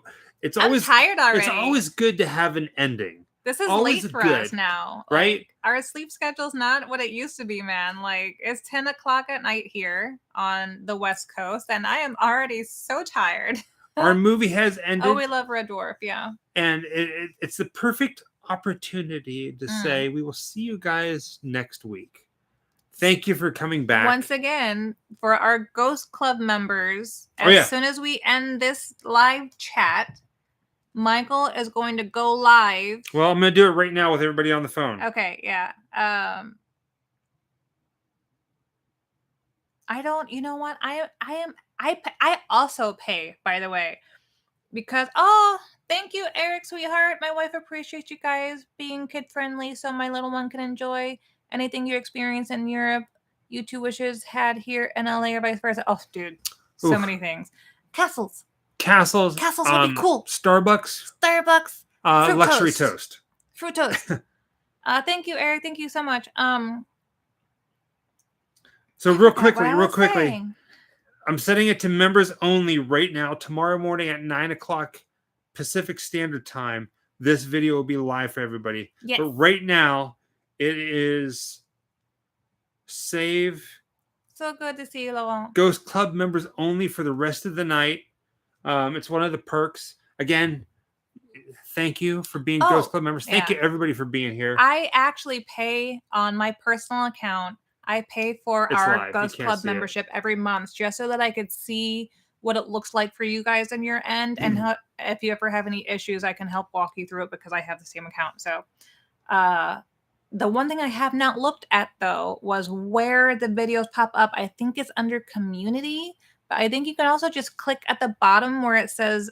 I'm tired already. It's always good to have an ending. This is always late for us now. Right? Like, our sleep schedule's not what it used to be, man. Like, it's 10 o'clock at night here on the West Coast, and I am already so tired. Our movie has ended. Oh, we love Red Dwarf, yeah. And it's the perfect opportunity to say we will see you guys next week. Thank you for coming back. Once again, for our Ghost Club members, as soon as we end this live chat, Michael is going to go live. Well, I'm going to do it right now with everybody on the phone. Okay, yeah. You know what? I also pay, by the way, because, thank you, Eric, sweetheart. My wife appreciates you guys being kid friendly so my little one can enjoy anything you experience in Europe. You two wishes had here in LA or vice versa. Oh, dude, so many things. Castles would be cool. Starbucks. Luxury toast. Fruit toast. Thank you, Eric. Thank you so much. So real quickly, I'm setting it to members only right now. Tomorrow morning at 9 o'clock Pacific Standard Time, this video will be live for everybody. Yes. But right now, it is save. So good to see you, Laurent. Ghost Club members only for the rest of the night. It's one of the perks. Again, thank you for being Ghost Club members. Thank you, everybody, for being here. I actually pay on my personal account. I pay for our Ghost Club membership every month just so that I could see what it looks like for you guys on your end. And if you ever have any issues, I can help walk you through it because I have the same account. So the one thing I have not looked at, though, was where the videos pop up. I think it's under community. But I think you can also just click at the bottom where it says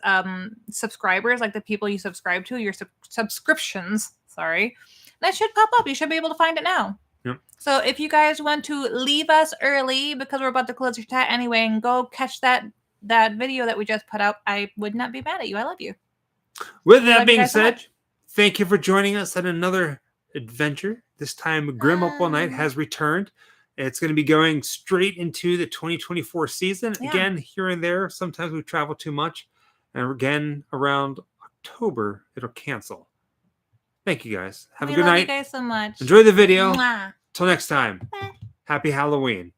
subscribers, like the people you subscribe to, your subscriptions. Sorry. That should pop up. You should be able to find it now. Yep. So if you guys want to leave us early because we're about to close your chat anyway and go catch that video that we just put up, I would not be mad at you. I love you. With that being said, thank you for joining us at another adventure. This time, Grim Up All Night has returned. It's going to be going straight into the 2024 season. Yeah. Again, here and there, sometimes we travel too much. And again, around October, it'll cancel. Thank you guys. Have a good night. We love you guys so much. Enjoy the video. Till next time. Bye. Happy Halloween.